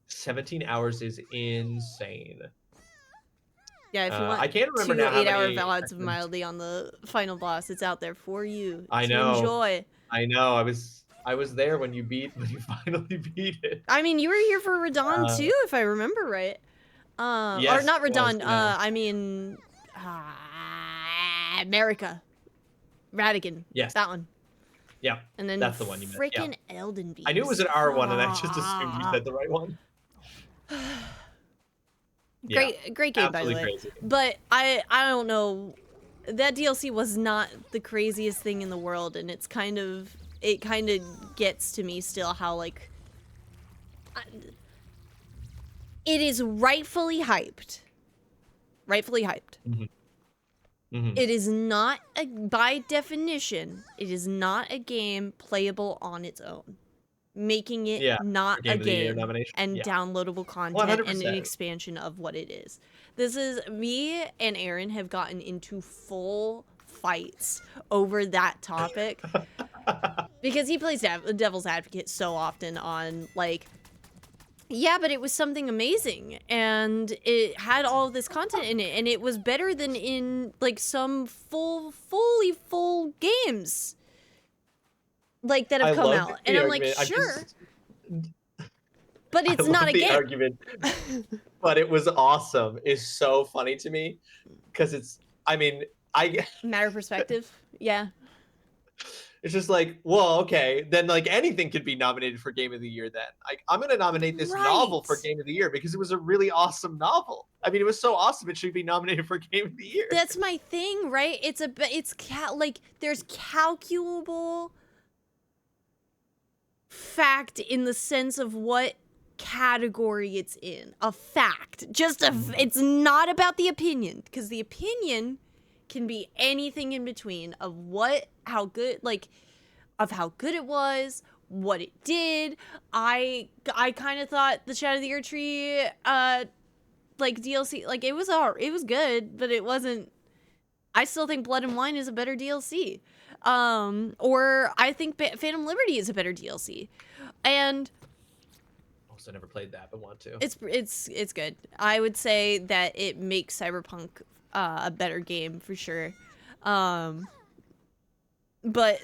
17 hours is insane. Yeah, if you want I can't remember 2 now 8-hour VODs of Mildly on the final boss, it's out there for you. I know. Enjoy. I know. I was there when you finally beat it. I mean, you were here for Radon Uh, too, if I remember right. Or yes, not it was, Radon. yeah. I mean, America, Radigan. Yes. That one. Yeah. And then That's the one you meant. Yeah. freaking Elden Beast. I knew it was an R1, and I just assumed you said the right one. Yeah. Great game, by the Absolutely way. crazy. But I don't know. That DLC was not the craziest thing in the world, and it kind of gets to me still how like it is rightfully hyped. Rightfully hyped. It is not by definition, it is not a game playable on its own, making it not a game and downloadable content and an 100%. expansion of what it is. This is me and Aaron have gotten into full fights over that topic because he plays devil's advocate so often on like, yeah, but it was something amazing and it had all of this content in it and it was better than in like some fully full games like that have come out. And I'm like, sure. But it's not a game. Argument, but it was awesome. Is so funny to me because it's. I mean, matter of perspective. Yeah. It's just like, well, okay, then like anything could be nominated for Game of the Year. Then, like, I'm gonna nominate this novel for Game of the Year because it was a really awesome novel. I mean, it was so awesome it should be nominated for Game of the Year. That's my thing, right? Like there's calculable fact in the sense of what category it's in. A fact. It's not about the opinion, because the opinion can be anything in between of how good it was, what it did. I kind of thought the Shadow of the Year Tree like DLC, like it was good, but it wasn't. I still think Blood and Wine is a better DLC. Or I think Phantom Liberty is a better DLC. And also never played that, but want to. It's good. I would say that it makes Cyberpunk a better game for sure. But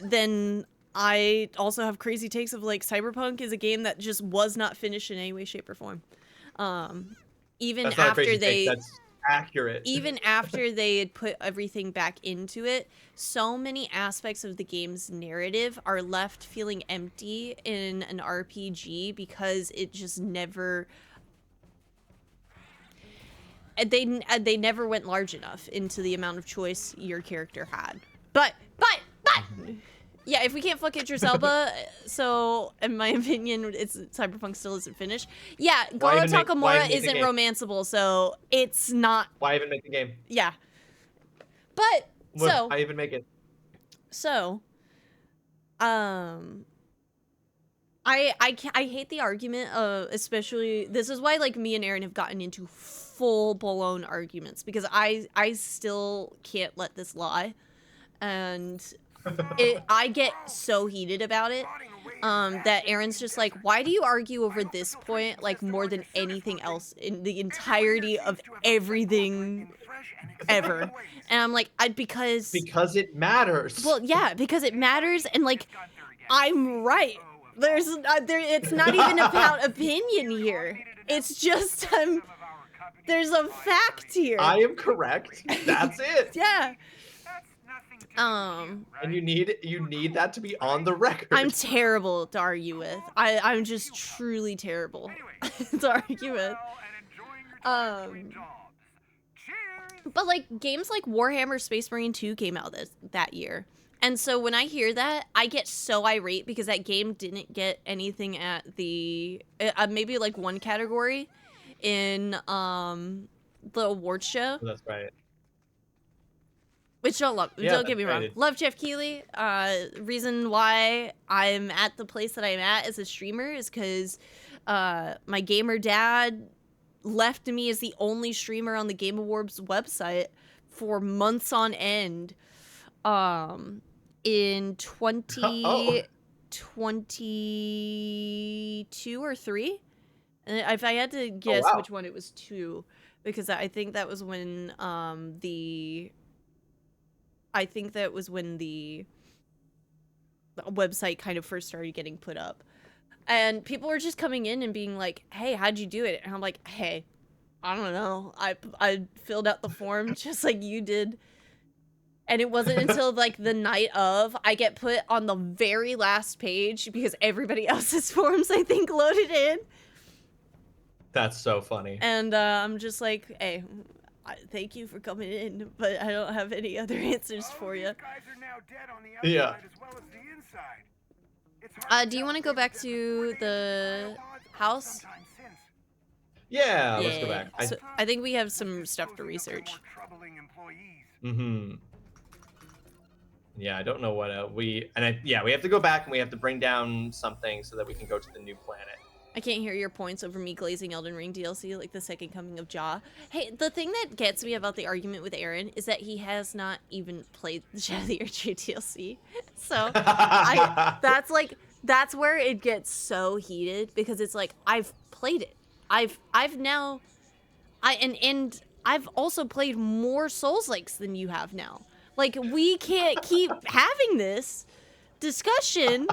then I also have crazy takes of like Cyberpunk is a game that just was not finished in any way, shape, or form. Even That's not after a crazy take, that's accurate. Even after they had put everything back into it, so many aspects of the game's narrative are left feeling empty in an RPG because it just never. They never went large enough into the amount of choice your character had. But yeah, if we can't fuck Idris Elba, so in my opinion, Cyberpunk still isn't finished. Yeah, Goro Takamura isn't romanceable, so it's not. Why even make the game? Yeah, but why even make it? So, I hate the argument of, especially, this is why like me and Aaron have gotten into full blown arguments, because I still can't let this lie, and I get so heated about it that Aaron's just like, why do you argue over this point like more than anything else in the entirety of everything ever? And I'm like, because it matters. Well, yeah, because it matters, and like I'm right. It's not even about opinion here. It's just there's a fact here. I am correct. That's it. Yeah. And you need that to be on the record. I'm terrible to argue with. I'm just truly terrible to argue with. But like games like Warhammer Space Marine 2 came out that year. And so when I hear that, I get so irate because that game didn't get anything at the maybe like one category in the award show. That's right. Which don't get me wrong. Love Jeff Keighley. Reason why I'm at the place that I'm at as a streamer is because my gamer dad left me as the only streamer on the Game Awards website for months on end. In 2022 or 3. And if I had to guess which one, it was 2, because I think that was when website kind of first started getting put up. And people were just coming in and being like, hey, how'd you do it? And I'm like, hey, I don't know. I filled out the form just like you did. And it wasn't until like the night of I get put on the very last page because everybody else's forms, I think, loaded in. That's so funny. And I'm just like, hey, thank you for coming in, but I don't have any other answers for you. These guys are now dead on the outside Yeah. as well as the inside. It's hard Do you tell want to if go they've back been to the tornadoes or house? sometime since. Yeah, let's go back. So I think we have some Just stuff to disposing of their research. more troubling employees. Mm-hmm. Yeah, I don't know what we have to go back and we have to bring down something so that we can go to the new planet. I can't hear your points over me glazing Elden Ring DLC like the second coming of Jaw. Hey, the thing that gets me about the argument with Aaron is that he has not even played the Shadow of the Erdtree DLC. So that's where it gets so heated because it's like I've played it. I've also played more Souls-likes than you have now. Like we can't keep having this discussion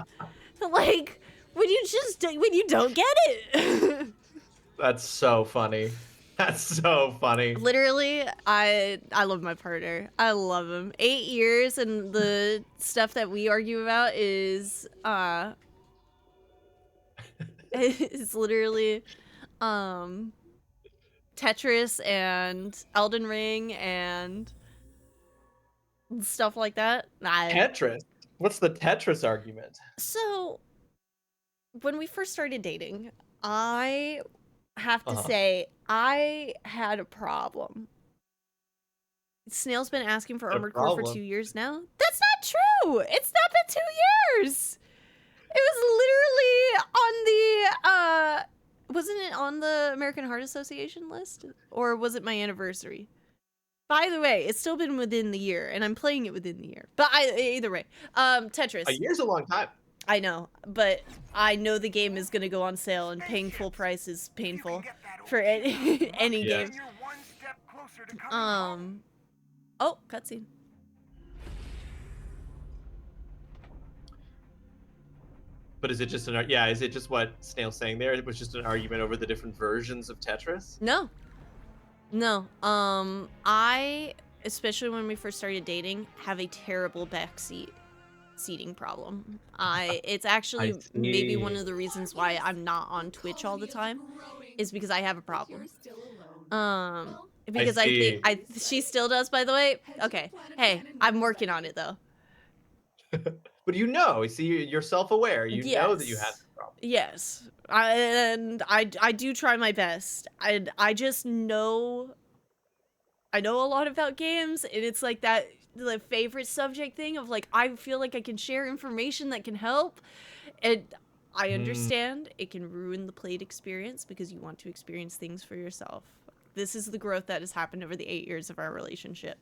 like when you don't get it. That's so funny. That's so funny. Literally, I love my partner. I love him. 8 years and the stuff that we argue about is is literally Tetris and Elden Ring and stuff like that. Tetris? What's the Tetris argument? So when we first started dating, I have to Uh-huh. say I had a problem. Snail's been asking for A Armored Core for problem? 2 years now. That's not true. It's not been 2 years. It was literally on the wasn't it on the American Heart Association list, or was it my anniversary? By the way, it's still been within the year, and I'm playing it within the year. But either way, Tetris. A year's a long time. I know, but I know the game is gonna go on sale, and paying full price is If you can painful get that for old any ship, any Yeah. game. then you're one step closer to coming home. Oh, cutscene. But is it just is it just what Snail's saying there? It was just an argument over the different versions of Tetris? No. I, especially when we first started dating, have a terrible backseat seating problem. It's actually maybe one of the reasons why I'm not on Twitch all the time is because I have a problem. Because I think she still does, by the way. Okay. Hey, I'm working on it though. But you're self-aware. You know that you have the problem. Yes. I do try my best. I just know a lot about games, and it's like that the favorite subject thing of like I feel like I can share information that can help. And I understand it can ruin the played experience because you want to experience things for yourself. This is the growth that has happened over the 8 years of our relationship.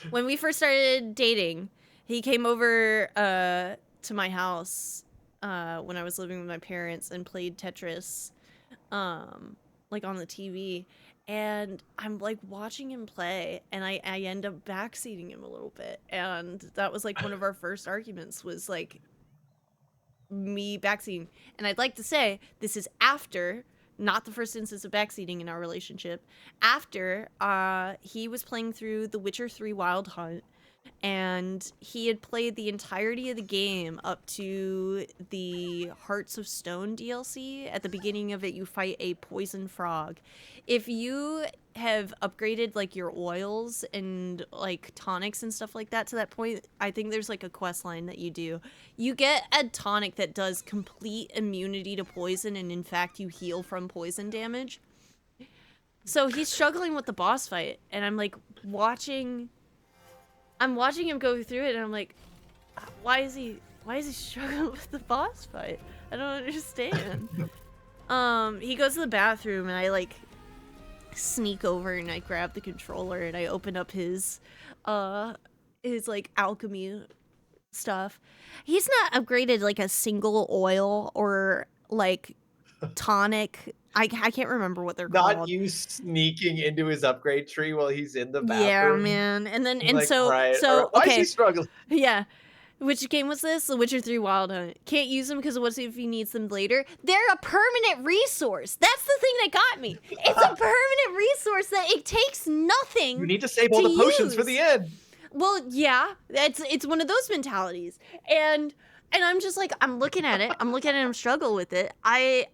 When we first started dating, he came over to my house when I was living with my parents and played Tetris like on the TV, and I'm like watching him play, and I end up backseating him a little bit, and that was like one of our first arguments was like me backseating. And I'd like to say this is after, not the first instance of backseating in our relationship, after he was playing through The Witcher 3 Wild Hunt, and he had played the entirety of the game up to the Hearts of Stone DLC. At the beginning of it, you fight a poison frog. If you have upgraded like your oils and like tonics and stuff like that to that point, I think there's like a quest line that you do. You get a tonic that does complete immunity to poison, and in fact you heal from poison damage. So he's struggling with the boss fight, and I'm like watching him go through it, and I'm like, why is he struggling with the boss fight? I don't understand. He goes to the bathroom, and I like sneak over and I grab the controller and I open up his like alchemy stuff. He's not upgraded like a single oil or like tonic. I can't remember what they're called. Not you sneaking into his upgrade tree while he's in the bathroom. Yeah, man. And then Like, so right. so Why is okay. he struggling? Yeah. Which game was this? The Witcher 3 Wild Hunt. Can't use them because what if he needs them later? They're a permanent resource. That's the thing that got me. It's a permanent resource that it takes nothing. You need to save all the potions for the end. Well, yeah, it's one of those mentalities. And I'm just like, I'm looking at it. I'm struggle with it. I'm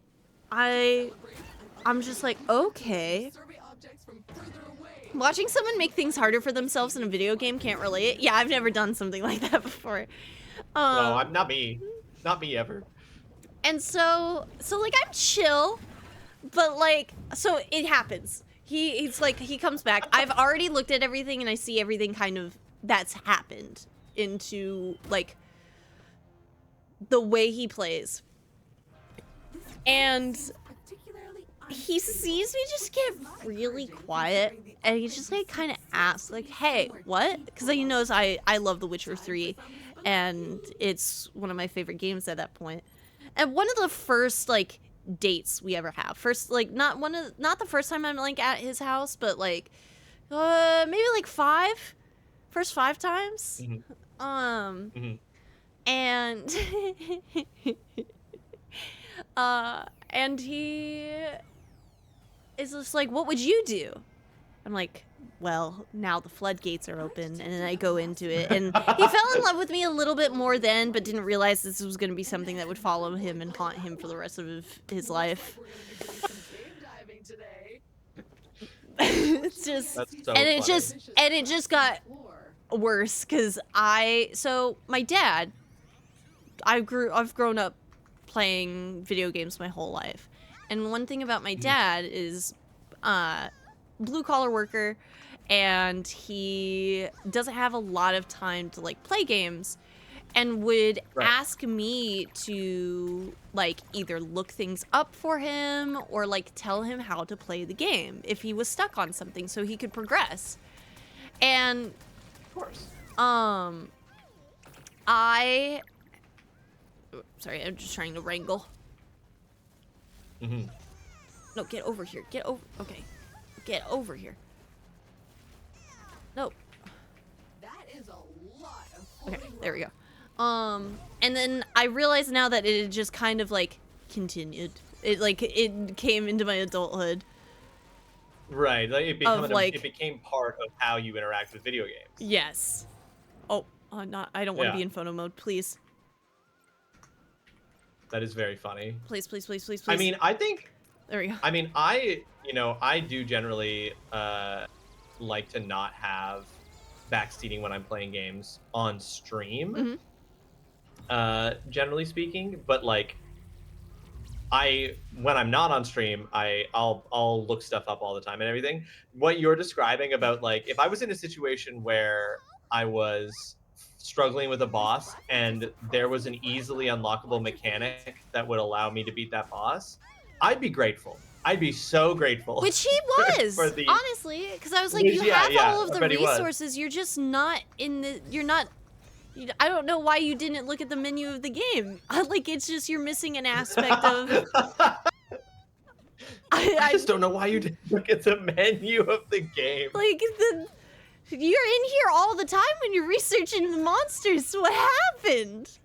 just like, okay. Survey objects from further away. Watching someone make things harder for themselves in a video game, can't relate. Yeah, I've never done something like that before. No, I'm not me. Not me ever. And so like I'm chill, but like so it happens. He's like he comes back. I've already looked at everything and I see everything kind of that's happened into like the way he plays. And he sees me just get really quiet, and he just like kind of asks like, hey, what? Because he knows I love The Witcher 3, and it's one of my favorite games at that point. And one of the first like dates we ever have, first like not the first time I'm like at his house, but like maybe like first 5 times. Mm-hmm. And and he is just like, what would you do? I'm like, well, now the floodgates are open, and then I go into it, and he fell in love with me a little bit more then, but didn't realize this was going to be something that would follow him and haunt him for the rest of his life. Diving today. It's just, That's so and it funny. just got worse because so my dad, I've grown up playing video games my whole life, and one thing about my dad is blue collar worker, and he doesn't have a lot of time to like play games, and would ask me to like either look things up for him or like tell him how to play the game if he was stuck on something so he could progress. And Of course. Sorry, I'm just trying to wrangle. Mm-hmm. No, get over here. Get over. Okay. Get over here. No. That is a lot of Okay, floating there we go. And then I realize now that it had just kind of like continued. It came into my adulthood. Right. Like Like- it became part of how you interact with video games. Yes. Oh, I don't want to Yeah. be in photo mode, please. That is very funny. Please, please, please, please, please. I mean, I think there we go. I mean, I do generally like to not have backseating when I'm playing games on stream. Generally speaking, but like when I'm not on stream, I'll look stuff up all the time and everything. What you're describing about like if I was in a situation where I was struggling with a boss and there was an easily unlockable mechanic that would allow me to beat that boss, I'd be grateful. I'd be so grateful. Which he was, for the- honestly, because I was like, Which- you yeah, have yeah, all of I the bet he was. resources. You're just not in the. You're not. I don't know why you didn't look at the menu of the game. Like it's just you're missing an aspect of. I just don't know why you didn't look at the menu of the game. Like you're in here all the time when you're researching the monsters. What happened?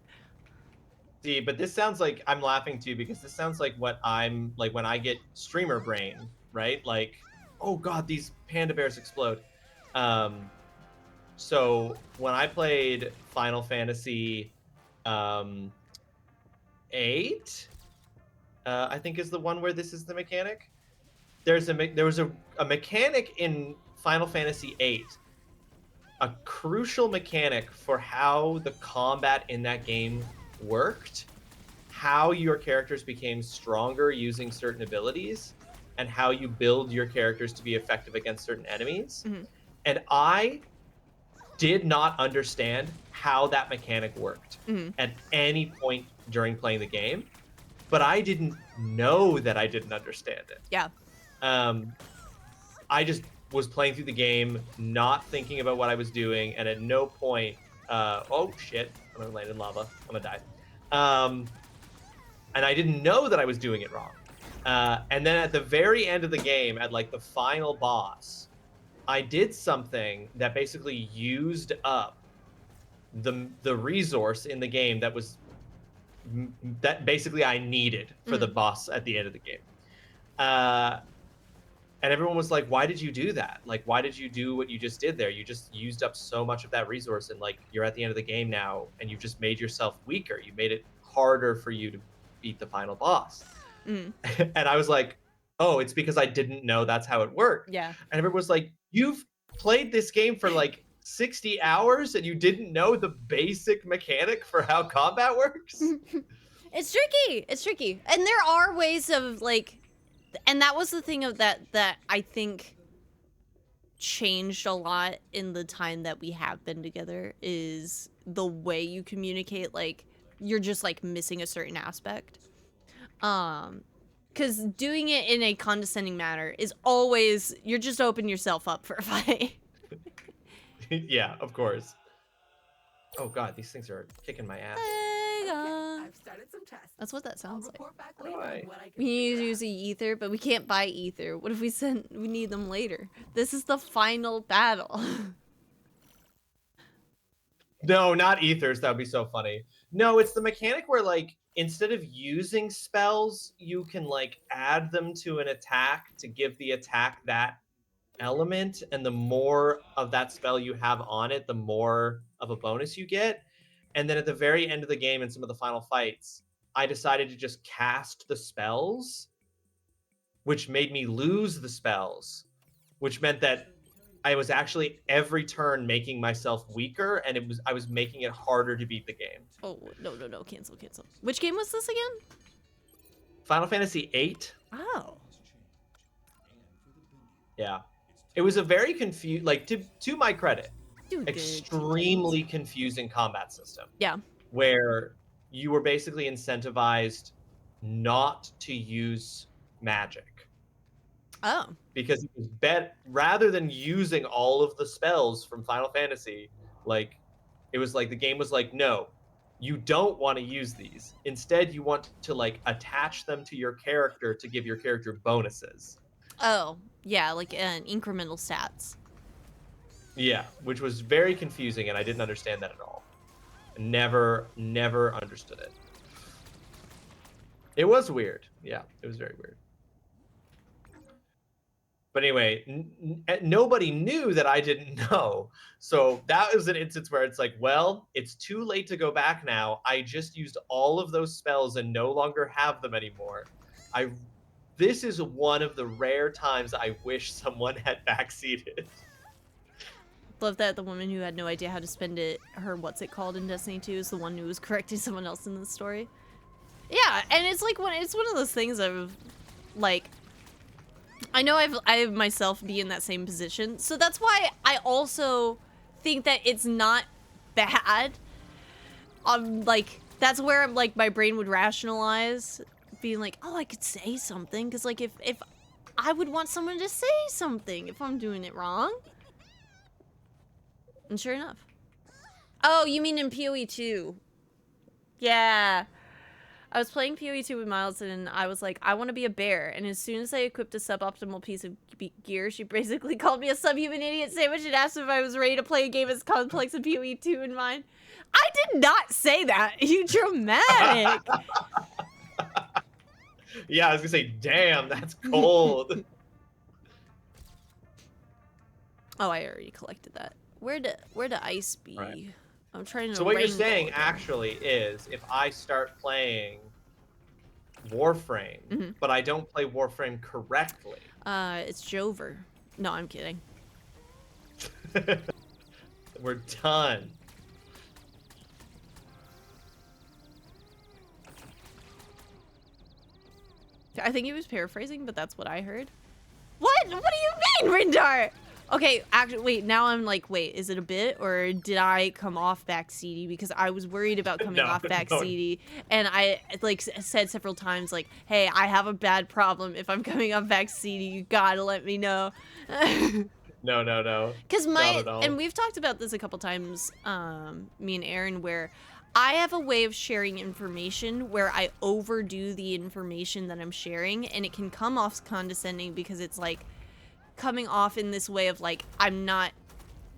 See, but this sounds like I'm laughing too because this sounds like what I'm like when I get streamer brain, right? Like, oh god, these panda bears explode. So when I played Final Fantasy 8, I think is the one where this is the mechanic. There was a mechanic in Final Fantasy 8, a crucial mechanic for how the combat in that game worked, how your characters became stronger using certain abilities, and how you build your characters to be effective against certain enemies. And I did not understand how that mechanic worked at any point during playing the game, but I didn't know that I didn't understand it. Yeah. I just was playing through the game, not thinking about what I was doing, and at no point, oh shit, I'm gonna land in lava, I'm gonna die. And I didn't know that I was doing it wrong. And then at the very end of the game, at like the final boss, I did something that basically used up the resource in the game that was that basically I needed for the boss at the end of the game. And everyone was like, why did you do that? Like, why did you do what you just did there? You just used up so much of that resource, and like you're at the end of the game now, and you've just made yourself weaker. You made it harder for you to beat the final boss. And I was like, oh, it's because I didn't know that's how it worked. Yeah. And everyone was like, you've played this game for like 60 hours and you didn't know the basic mechanic for how combat works? It's tricky. It's tricky. And there are ways of like, and that was the thing of that I think changed a lot in the time that we have been together, is the way you communicate. Like, you're just like missing a certain aspect. Because doing it in a condescending manner is always, you're just opening yourself up for a fight. Yeah, of course. Oh god, these things are kicking my ass. I've started some tests. That's what that sounds I'll like. report back later on what I can We need to figure use the ether, but we can't buy ether. What if we need them later? This is the final battle. No, not ethers. That would be so funny. No, it's the mechanic where, like, instead of using spells, you can, like, add them to an attack to give the attack that element. And the more of that spell you have on it, the more of a bonus you get. And then at the very end of the game, in some of the final fights, I decided to just cast the spells, which made me lose the spells, which meant that I was actually every turn making myself weaker, and I was making it harder to beat the game. Oh, no, cancel. Which game was this again? Final Fantasy VIII. Oh. Yeah. It was a very confused, like, to my credit, Dude, extremely confusing combat system. Yeah. Where you were basically incentivized not to use magic. Oh. Because it was rather than using all of the spells from Final Fantasy, like, it was like the game was like, no, you don't want to use these. Instead, you want to, like, attach them to your character to give your character bonuses. Oh, yeah, like incremental stats. Yeah, which was very confusing, and I didn't understand that at all. Never understood it. It was weird. Yeah, it was very weird. But anyway, nobody knew that I didn't know. So that was an instance where it's like, well, it's too late to go back now. I just used all of those spells and no longer have them anymore. This is one of the rare times I wish someone had backseated. Love that the woman who had no idea how to spend it, what's it called in Destiny 2, is the one who was correcting someone else in the story. Yeah, and it's like it's one of those things of, like, I know I myself be in that same position, so that's why I also think that it's not bad. Like, that's where like my brain would rationalize being like, oh, I could say something, because like if I would want someone to say something if I'm doing it wrong. And sure enough. Oh, you mean in PoE 2? Yeah. I was playing PoE 2 with Miles, and I was like, I want to be a bear. And as soon as I equipped a suboptimal piece of gear, she basically called me a subhuman idiot sandwich and asked if I was ready to play a game as complex as PoE 2 in mine. I did not say that. You dramatic. Yeah, I was gonna say, damn, that's cold. Oh, I already collected that. Where to ice be? Right. I'm trying to. So what you're saying actually is, if I start playing Warframe, but I don't play Warframe correctly. It's Jover. No, I'm kidding. We're done. I think he was paraphrasing, but that's what I heard. What? What do you mean, Rindar? Okay, actually, wait, now I'm like, wait, is it a bit, or did I come off backseaty? Because I was worried about coming off backseaty, and I, like, said several times, like, hey, I have a bad problem. If I'm coming off backseaty, you gotta let me know. No. Because and we've talked about this a couple times, me and Aaron, where I have a way of sharing information where I overdo the information that I'm sharing, and it can come off condescending because it's like, coming off in this way of like, I'm not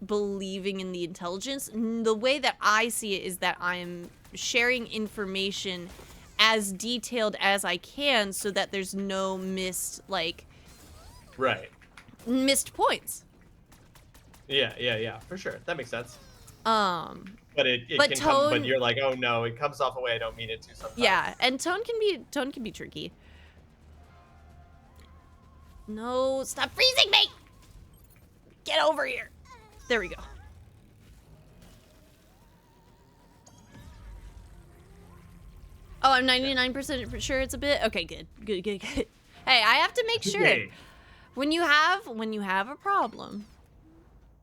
believing in the intelligence. The way that I see it is that I'm sharing information as detailed as I can so that there's no missed points. Yeah, for sure. That makes sense. But but can tone, come, but you're like, oh no, it comes off a way I don't mean it to sometimes. Yeah, and tone can be tricky. No, stop freezing me! Get over here. There we go. Oh, I'm 99% sure it's a bit. Okay, good. Hey, I have to make sure. Okay. When you have a problem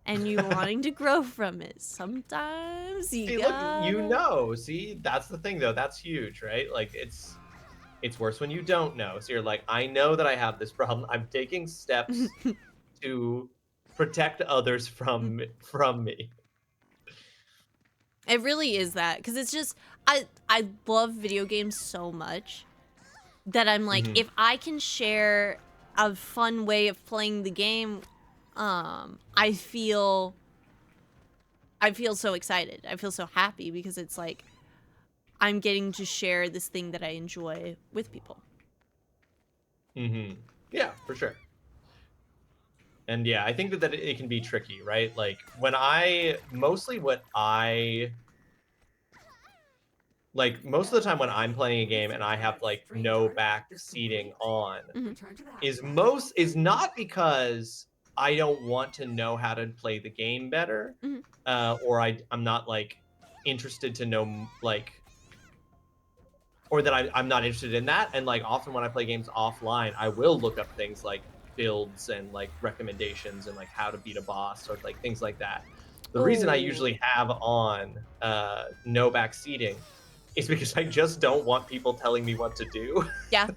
and you're wanting to grow from it, sometimes you gotta... See, that's the thing though. That's huge, right? Like it's worse when you don't know. So you're like, I know that I have this problem. I'm taking steps to protect others from me. It really is that, because it's just I love video games so much that I'm like, if I can share a fun way of playing the game, I feel so excited. I feel so happy because it's like I'm getting to share this thing that I enjoy with people. Yeah, for sure. And yeah, I think that it can be tricky, right? Like most of the time when I'm playing a game and I have like no back seating on is not because I don't want to know how to play the game better, or I'm not like interested to know or that I'm not interested in that. And like often when I play games offline, I will look up things like builds and like recommendations and like how to beat a boss or like things like that. The reason I usually have on no back seating is because I just don't want people telling me what to do. Yeah.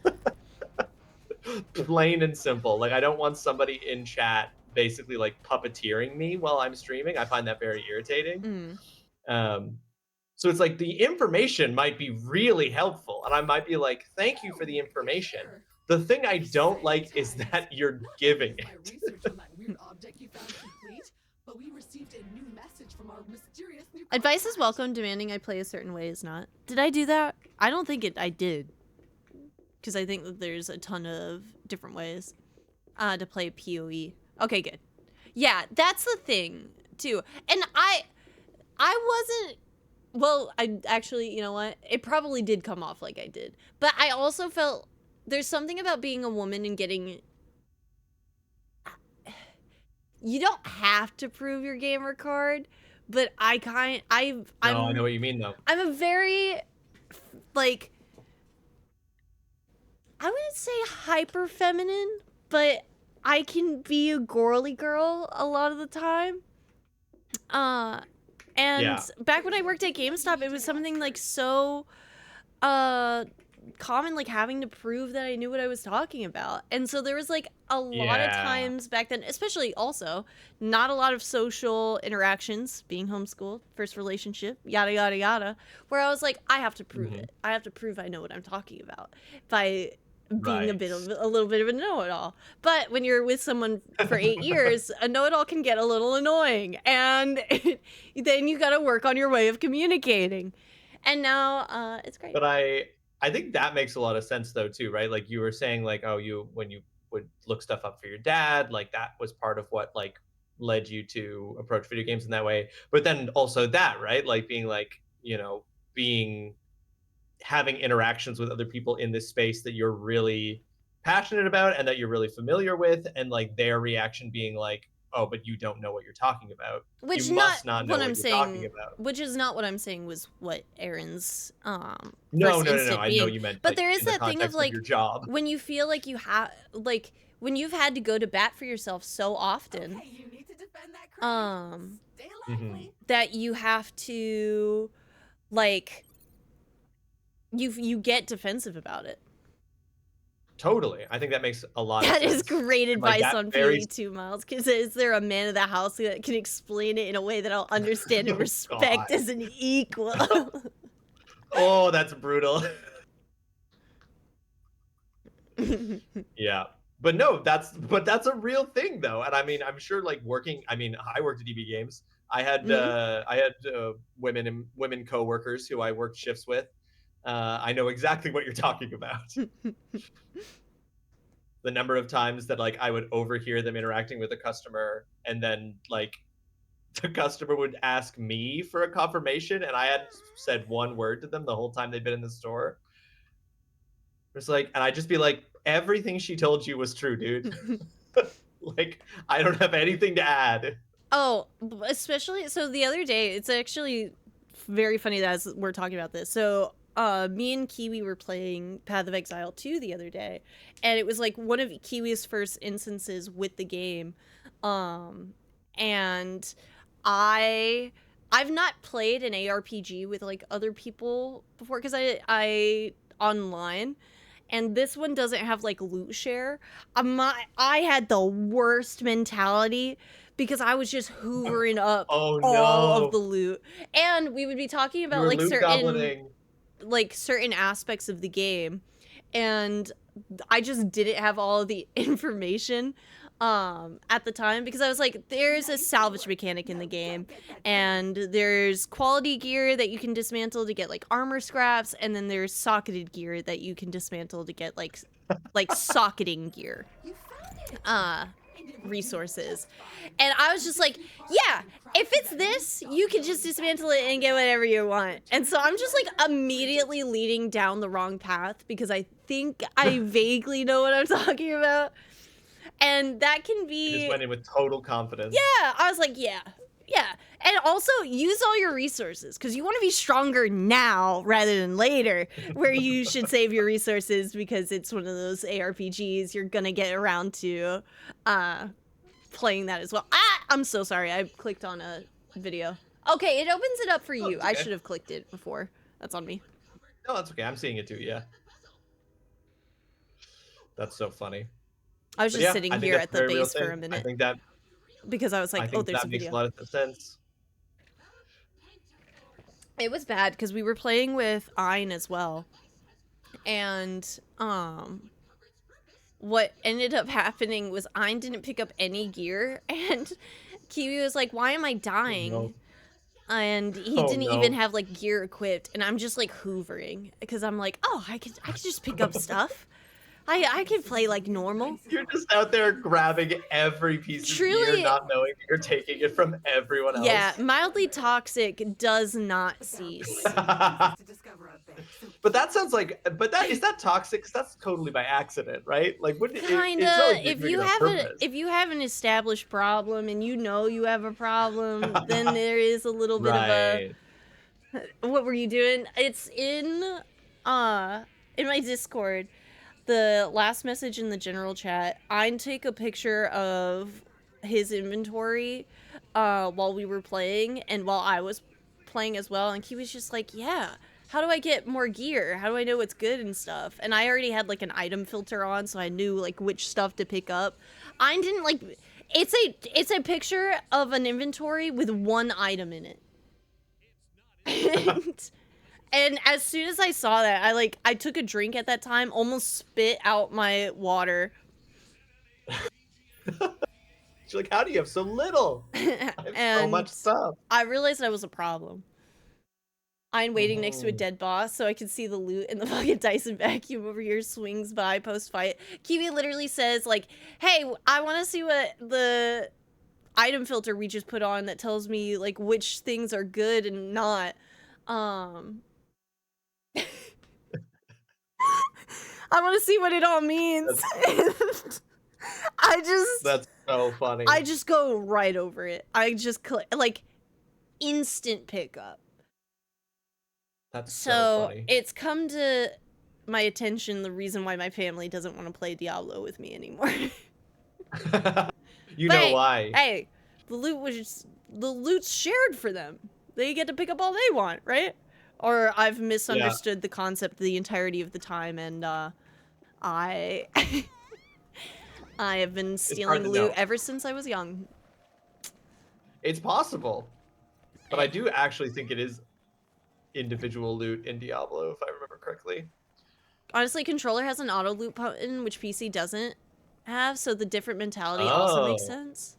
Plain and simple. Like I don't want somebody in chat basically like puppeteering me while I'm streaming. I find that very irritating. So it's like the information might be really helpful and I might be like, thank you for the information. The thing I don't like is that you're giving it. Advice is welcome, demanding I play a certain way is not. Did I do that? I don't think I did. Because I think that there's a ton of different ways to play PoE. Okay, good. Yeah, that's the thing, too. And I wasn't... Well, I actually, you know what? It probably did come off like I did. But I also felt there's something about being a woman and getting... You don't have to prove your gamer card, but I know what you mean, though. I'm a very, like... I wouldn't say hyper feminine, but I can be a girly girl a lot of the time. And back when I worked at GameStop, it was something like so common, like having to prove that I knew what I was talking about. And so there was like a lot of times back then, especially also not a lot of social interactions, being homeschooled, first relationship, yada, yada, yada, where I was like, I have to prove it. I have to prove I know what I'm talking about by being a little bit of a know-it-all. But when you're with someone for 8 years, a know-it-all can get a little annoying, and then you got to work on your way of communicating. And now it's great. But I think that makes a lot of sense though too, right? Like you were saying, like, oh, when you would look stuff up for your dad, like that was part of what like led you to approach video games in that way. But then also that, right? Like being like, you know, having interactions with other people in this space that you're really passionate about and that you're really familiar with, and like their reaction being like, oh, but you don't know what you're talking about. Which you must not know what you're talking about. Which is not what I'm saying was what Aaron's No, I know you meant, but like, there is that thing of like your job. When you feel like you have, like when you've had to go to bat for yourself so often, you need to defend that Stay lively. that you have to like you get defensive about it. Totally. I think that makes a lot of sense. That is great advice like on PoE2, Miles, because is there a man of the house that can explain it in a way that I'll understand and respect as an equal? Oh, that's brutal. Yeah. But no, that's a real thing though, and I mean, I'm sure like working. I mean, I worked at EB Games. I had women coworkers who I worked shifts with. I know exactly what you're talking about. The number of times that like I would overhear them interacting with a customer, and then like the customer would ask me for a confirmation, and I hadn't said one word to them the whole time they've been in the store. It's like, and I'd just be like, everything she told you was true, dude. Like, I don't have anything to add. Oh, especially so the other day, it's actually very funny that as we're talking about this. So, me and Kiwi were playing Path of Exile 2 the other day, and it was like one of Kiwi's first instances with the game. And I've not played an ARPG with like other people before because I online. And this one doesn't have like loot share. I had the worst mentality because I was just hoovering up Oh all of no. the loot. And we would be talking You about were like loot goblining. certain aspects of the game, and I just didn't have all of the information at the time because I was like, there's a salvage mechanic in the game, and there's quality gear that you can dismantle to get like armor scraps, and then there's socketed gear that you can dismantle to get like socketing gear resources. And I was just like, yeah, if it's this, you can just dismantle it and get whatever you want. And so I'm just like immediately leading down the wrong path because I think I vaguely know what I'm talking about. And that can You be... just went in with total confidence. Yeah, I was like, yeah. And also use all your resources because you want to be stronger now rather than later, where you should save your resources because it's one of those ARPGs you're gonna get around to playing that as well. I'm so sorry, I clicked on a video. Okay, it opens it up for you. Okay. I should have clicked it before. That's on me. No, that's okay. I'm seeing it too. Yeah. That's so funny. I was just sitting here at the base for a minute. I think that because I was like, oh, there's a makes video. a lot of sense. It was bad because we were playing with Ein as well, and what ended up happening was Ein didn't pick up any gear, and Kiwi was like, why am I dying? Oh, no. And he didn't even have like gear equipped, and I'm just like hoovering because I'm like, oh, I could just pick up stuff. I can play like normal. You're just out there grabbing every piece of gear, not knowing that you're taking it from everyone else. Yeah, mildly toxic does not cease. But that sounds like, is that toxic? 'Cause that's totally by accident, right? Like, kinda. Like if you have an established problem and you know you have a problem, then there is a little bit of a. What were you doing? It's in my Discord. The last message in the general chat, I take a picture of his inventory while we were playing and while I was playing as well, and he was just like, yeah, how do I get more gear? How do I know what's good and stuff? And I already had like an item filter on, so I knew like which stuff to pick up. I didn't like, it's a picture of an inventory with one item in it. And as soon as I saw that, I took a drink at that time, almost spit out my water. She's like, how do you have so little? I have so much stuff. I realized I was a problem. I'm waiting next to a dead boss so I can see the loot, and the fucking Dyson vacuum over here swings by post-fight. Kiwi literally says, like, hey, I want to see what the item filter we just put on that tells me, like, which things are good and not. I want to see what it all means. That's so funny. I just go right over it. I just click, like, instant pickup. That's so funny. It's come to my attention the reason why my family doesn't want to play Diablo with me anymore. You know why? Hey, the loot's shared for them. They get to pick up all they want, right? Or I've misunderstood the concept the entirety of the time, and I have been stealing loot ever since I was young. It's possible, but I do actually think it is individual loot in Diablo, if I remember correctly. Honestly, controller has an auto loot button, which PC doesn't. have, so the different mentality also makes Oh. sense.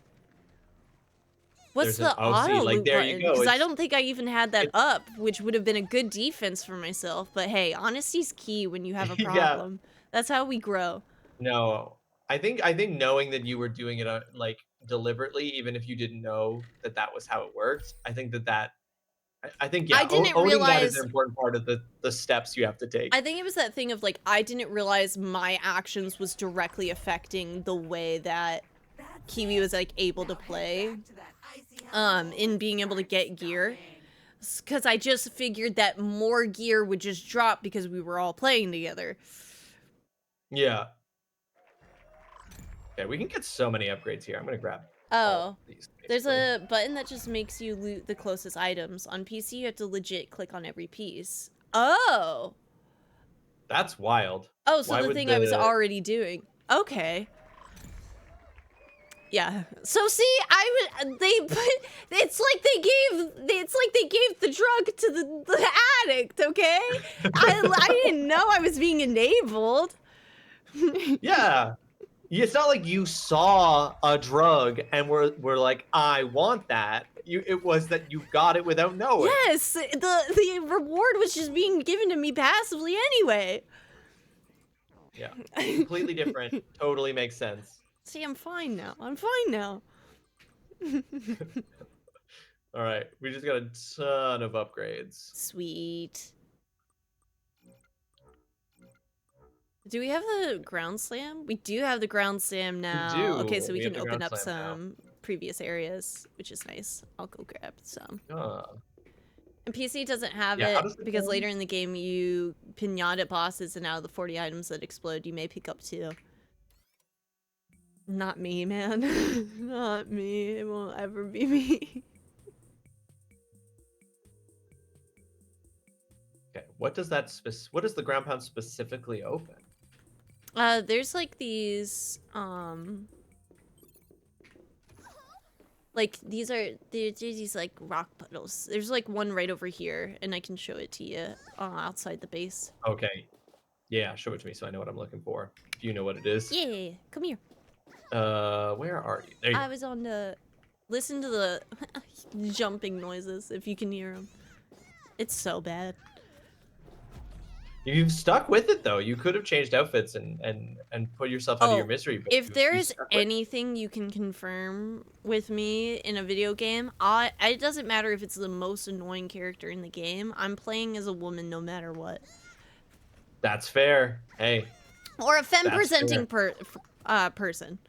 What's There's the an see, auto like, loot there you button? go, Because I it's don't think I even had that up, which would have been a good defense for myself. But hey, honesty's key when you have a yeah. problem. That's how we grow. No. I think knowing that you were doing it, like, deliberately, even if you didn't know that that was how it worked, I think I think, I yeah, didn't owning that is realize. an important part of the steps you have to take. I think it was that thing of like I didn't realize my actions was directly affecting the way that Kiwi was like able to play. In being able to get gear. Because I just figured that more gear would just drop because we were all playing together. Yeah. Okay, we can get so many upgrades here. I'm gonna grab all Oh, of these. there's Basically. a button that just makes you loot the closest items. On PC, you have to legit click on every piece. Oh! That's wild. Oh, so Why the would thing I was already doing. Okay. Yeah. So see, it's like they gave the drug to the addict, okay? I didn't know I was being enabled. Yeah. It's not like you saw a drug and were like, I want that. It was that you got it without knowing. Yes, the reward was just being given to me passively anyway. Yeah. Completely different. Totally makes sense. See, I'm fine now. I'm fine now. All right. We just got a ton of upgrades. Sweet. Do we have the ground slam? We do have the ground slam now. do. Okay, so we We have can the open ground up slam now. some previous areas, which is nice. I'll go grab some. Ah. And PC doesn't have Yeah, how it does it because go? later in the game you pinata bosses, and out of the 40 items that explode, you may pick up 2. Not me, man. Not me. It won't ever be me. Okay. What does the ground pound specifically open? There's like these, like there's these like rock puddles. There's like one right over here, and I can show it to you outside the base. Okay. Yeah, show it to me so I know what I'm looking for. If you know what it is. Yeah, come here. Where are you? There you I go. was on the. Listen to the jumping noises if you can hear them. It's so bad. You've stuck with it though. You could have changed outfits and put yourself out of your misery. But If there you is stuck with it. anything you can confirm with me in a video game, it doesn't matter if it's the most annoying character in the game. I'm playing as a woman no matter what. That's fair. Hey. Or a femme That's presenting person.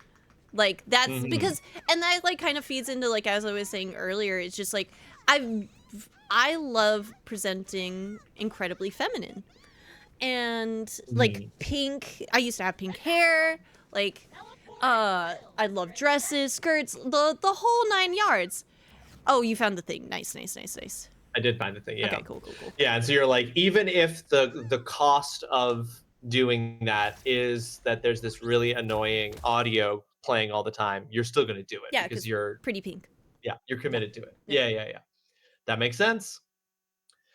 Like that's Mhm. because, and that like kind of feeds into like as I was saying earlier. It's just like I love presenting incredibly feminine. And like pink, I used to have pink hair. Like, I love dresses, skirts, the whole 9 yards. Oh, you found the thing. Nice. I did find the thing. Yeah. Okay, cool. Yeah, and so you're like, even if the cost of doing that is that there's this really annoying audio playing all the time, you're still gonna do it Yeah, because 'cause you're pretty pink. you're committed to it. Yeah. Yeah. That makes sense.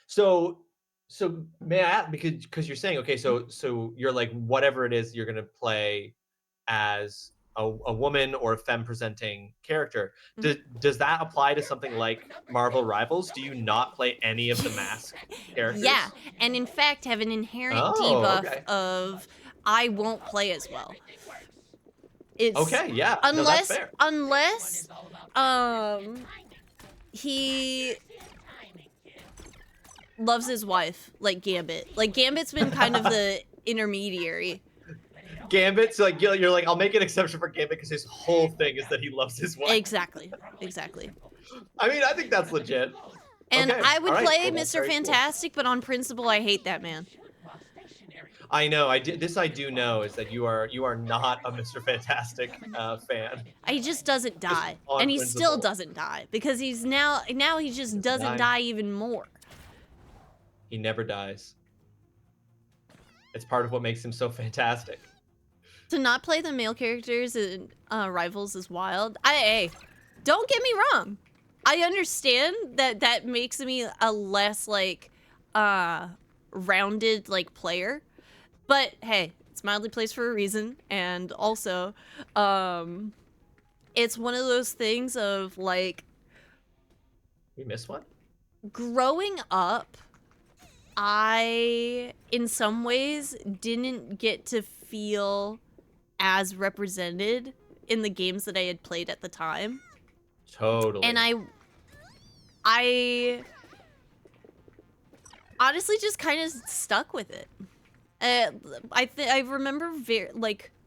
So may I ask, because you're saying, okay, so you're like, whatever it is you're gonna play as a woman or a femme presenting character. Does that apply to something like Marvel Rivals? Do you not play any of the mask characters? Yeah, and in fact have an inherent Oh, debuff okay. of I won't play as well. It's Okay, yeah. No, unless that's fair. He loves his wife, like Gambit. Like Gambit's been kind of the intermediary. Gambit, so like you're like, I'll make an exception for Gambit because his whole thing is that he loves his wife. Exactly. I mean, I think that's legit. And Okay, I would all right, play well, that's Mr. very cool. Fantastic, but on principle, I hate that man. I know. I do know is that you are not a Mr. Fantastic fan. He just doesn't die, on and he still principle. doesn't die because he's now he just doesn't die even more. He never dies. It's part of what makes him so fantastic. To not play the male characters in Rivals is wild. Hey, don't get me wrong. I understand that makes me a less like rounded like player, but hey, It's mildly placed for a reason, and also, it's one of those things of like We missed one? growing up. I, in some ways, didn't get to feel as represented in the games that I had played at the time. Totally. And I honestly just kind of stuck with it. I remember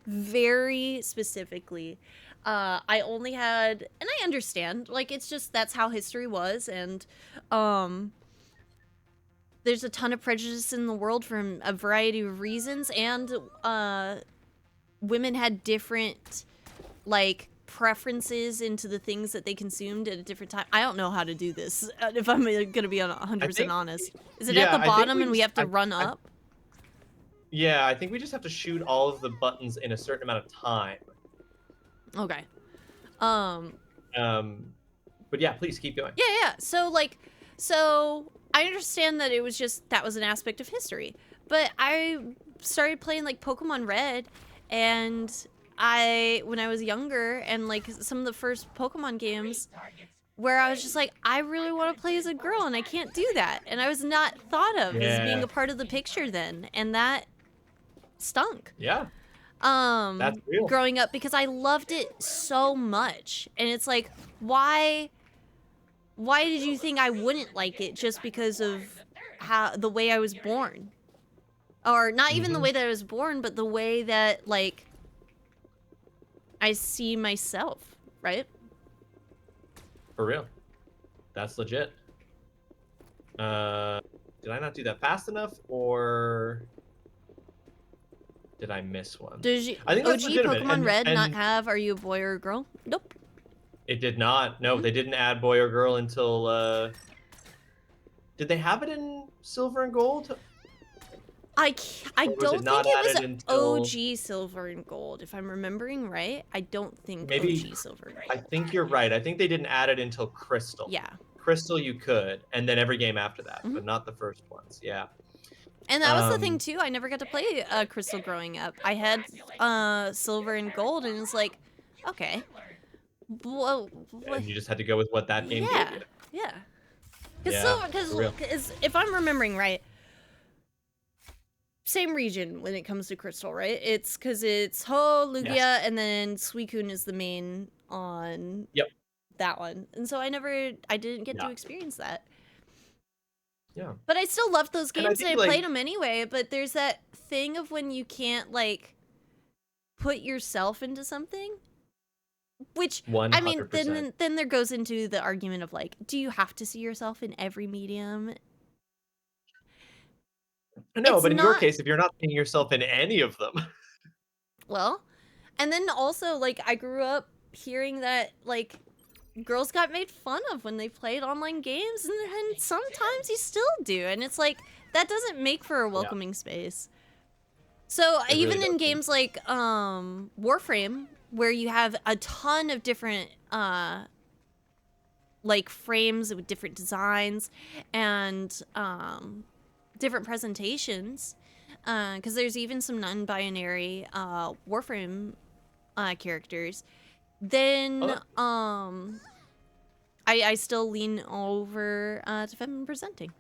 very specifically. I only had, and I understand, like, it's just that's how history was, and there's a ton of prejudice in the world from a variety of reasons, and women had different, like, preferences into the things that they consumed at a different time. I don't know how to do this, if I'm gonna be 100% honest. Is it at the bottom and we have to run up? Yeah, I think we just have to shoot all of the buttons in a certain amount of time. Okay. But yeah, please keep going. Yeah. So I understand that it was just, that was an aspect of history. But I started playing, like, Pokemon Red, and when I was younger, and, like, some of the first Pokemon games, where I was just like, I really want to play as a girl, and I can't do that. And I was not thought of as being a part of the picture then, and that stunk. Yeah. That's real. Growing up, because I loved it so much. And it's like, why did you think I wouldn't like it just because of the way I was born? Or not even the way that I was born, but the way that, like, I see myself, right? For real. That's legit. Did I not do that fast enough, or did I miss one? Did I think that's OG legitimate. Pokemon Red and not have Are You a Boy or a Girl? Nope. It did not. No, they didn't add boy or girl until. Did they have it in Silver and Gold? I don't think it was until... OG Silver and Gold, if I'm remembering right. I don't think Maybe, OG Silver and Gold. I think you're right. I think they didn't add it until Crystal. Yeah. Crystal you could, and then every game after that, but not the first ones. Yeah. And that was the thing too. I never got to play Crystal growing up. I had Silver and Gold, and it's like, okay. Whoa, And you just had to go with what that game gave you. Yeah. Yeah, Because if I'm remembering right, same region when it comes to Crystal, right? It's because it's Ho, Lugia, and then Suicune is the main on that one. And so I didn't get to experience that. Yeah. But I still loved those games, and I like, played them anyway, but there's that thing of when you can't, like, put yourself into something. Which, 100%. I mean, then there goes into the argument of, like, do you have to see yourself in every medium? No, but in your case, if you're not seeing yourself in any of them. Well, and then also, like, I grew up hearing that, like, girls got made fun of when they played online games, and sometimes you still do, and it's like, that doesn't make for a welcoming space. So It even really in doesn't. games like Warframe, where you have a ton of different like frames with different designs and different presentations, because there's even some non-binary Warframe characters, then I still lean over to feminine presenting.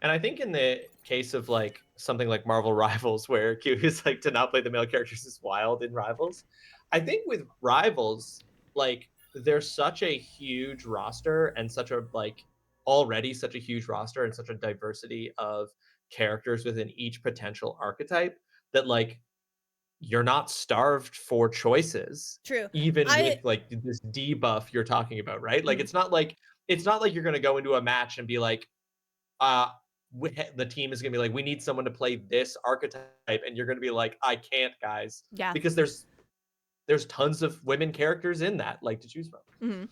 And I think in the case of, like, something like Marvel Rivals, where Q is like, to not play the male characters is wild in Rivals. I think with Rivals, like, there's such a huge roster and such a, like, already such a huge roster and such a diversity of characters within each potential archetype that, like, you're not starved for choices. True. Even with, like, this debuff you're talking about, right? Like, it's not like you're gonna go into a match and be like, the team is gonna be like, we need someone to play this archetype, and you're gonna be like, I can't, guys. Yeah. Because there's tons of women characters in that, like, to choose from.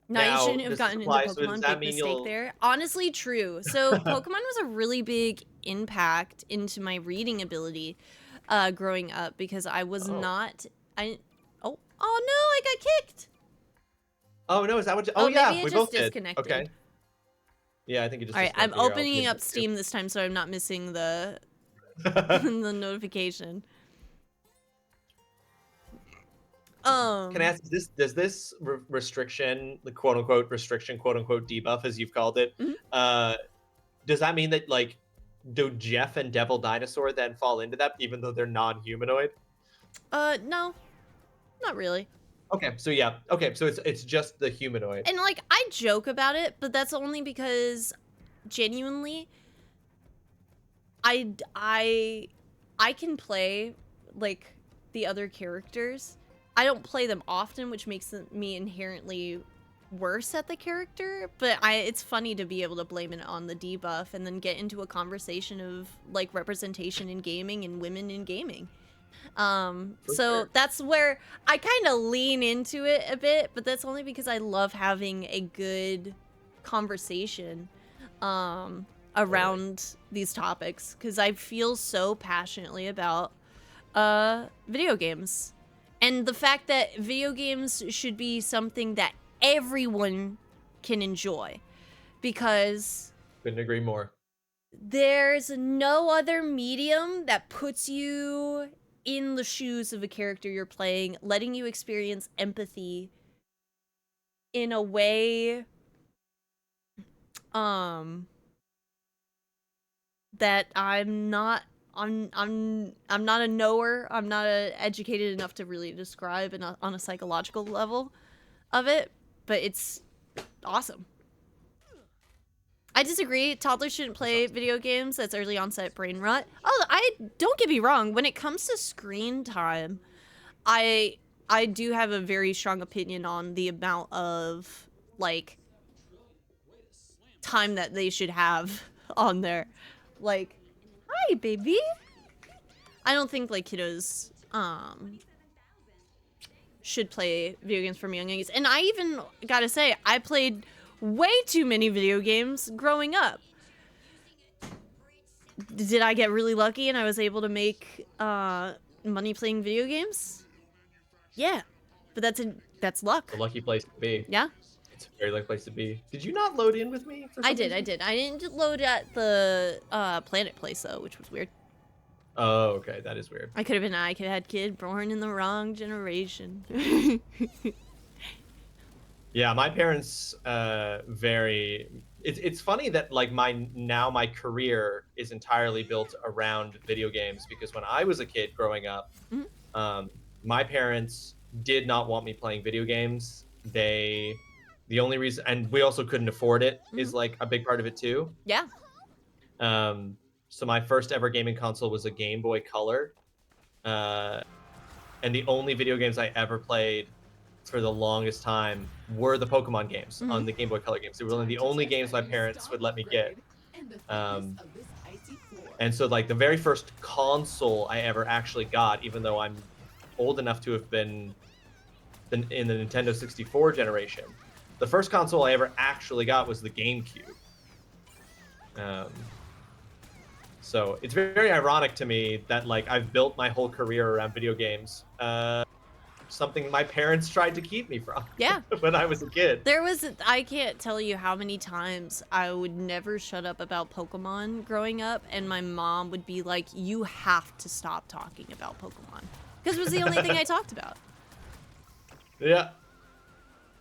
No, you shouldn't have gotten into Pokemon. Big mistake there. Honestly, true. So Pokemon was a really big impact into my reading ability growing up, because I was not. Oh no, I got kicked. Oh no, is that what? Oh, yeah, maybe it we just both did. disconnected. Okay. Yeah, I think it just. All right, takes one I'm finger, I'll opening do up it too. Steam this time so I'm not missing the the notification. Can I ask, does this restriction, the quote unquote restriction, quote unquote debuff, as you've called it, does that mean that like, do Jeff and Devil Dinosaur then fall into that, even though they're non-humanoid? No, not really. Okay, so yeah, okay, so it's just the humanoid. And like, I joke about it, but that's only because genuinely, I can play like the other characters. I don't play them often, which makes me inherently worse at the character, but it's funny to be able to blame it on the debuff and then get into a conversation of like representation in gaming and women in gaming. So sure. that's where I kind of lean into it a bit, but that's only because I love having a good conversation around these topics, because I feel so passionately about video games. And the fact that video games should be something that everyone can enjoy, because Couldn't agree more. there's no other medium that puts you in the shoes of a character you're playing, letting you experience empathy in a way that I'm not a knower. I'm not educated enough to really describe on a psychological level of it, but it's awesome. I disagree. Toddlers shouldn't play video games. That's early onset brain rot. Oh, don't get me wrong. When it comes to screen time, I do have a very strong opinion on the amount of like time that they should have on there. Like, hi, baby. I don't think like kiddos should play video games from young ages. And I even gotta say, I played way too many video games growing up. Did I get really lucky and I was able to make money playing video games? Yeah, but that's luck. A lucky place to be. Yeah. It's a very lucky place to be. Did you not load in with me? For some reason? I did. I didn't load at the planet place though, which was weird. Oh, okay, that is weird. I could have had kid born in the wrong generation. Yeah, my parents it's funny that like my career is entirely built around video games, because when I was a kid growing up, my parents did not want me playing video games. The only reason, and we also couldn't afford it, is like a big part of it too. Yeah. So my first ever gaming console was a Game Boy Color. And the only video games I ever played for the longest time were the Pokemon games on the Game Boy Color games. They were one of the only games my parents would let me get. And so like the very first console I ever actually got, even though I'm old enough to have been in the Nintendo 64 generation, the first console I ever actually got was the GameCube. So it's very ironic to me that like I've built my whole career around video games. Something my parents tried to keep me from. Yeah. When I was a kid. I can't tell you how many times I would never shut up about Pokemon growing up, and my mom would be like, you have to stop talking about Pokemon. Because it was the only thing I talked about. Yeah.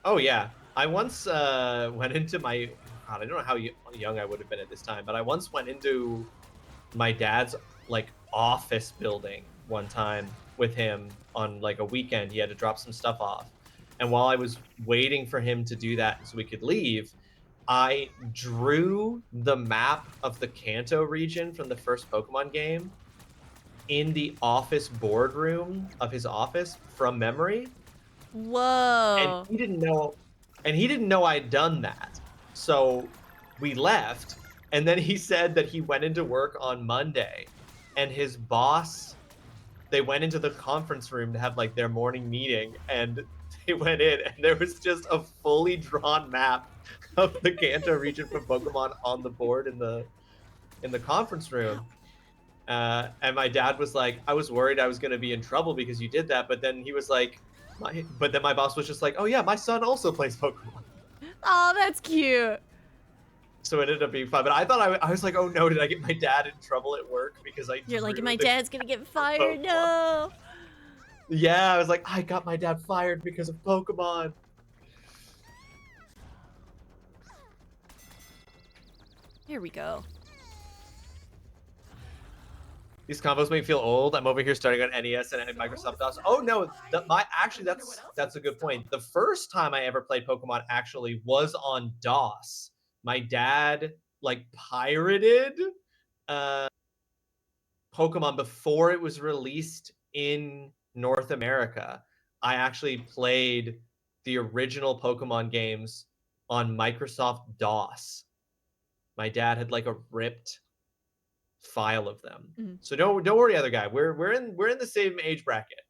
Oh yeah. I once went into my, God, I don't know how young I would have been at this time, but I once went into my dad's like office building one time with him on like a weekend. He had to drop some stuff off, and while I was waiting for him to do that so we could leave, I drew the map of the Kanto region from the first Pokemon game in the office boardroom of his office from memory. Whoa. And he didn't know I'd done that. So we left, and then he said that he went into work on Monday, and his boss, they went into the conference room to have like their morning meeting, and they went in, and there was just a fully drawn map of the Kanto region for Pokemon on the board in the conference room. And my dad was like, I was worried I was going to be in trouble because you did that, but then he was like, but then my boss was just like, oh yeah, my son also plays Pokemon. Oh, that's cute. So it ended up being fun. But I thought I was like, oh no, did I get my dad in trouble at work because I You're like, drew my the dad's gonna get fired. Pokemon? No. Yeah, I was like, I got my dad fired because of Pokemon. Here we go. These combos make me feel old. I'm over here starting on NES and Microsoft DOS. Oh no, that's a good point. The first time I ever played Pokemon actually was on DOS. My dad like pirated Pokemon before it was released in North America. I actually played the original Pokemon games on Microsoft DOS. My dad had like a ripped file of them. Mhm. So don't worry, other guy. We're in the same age bracket.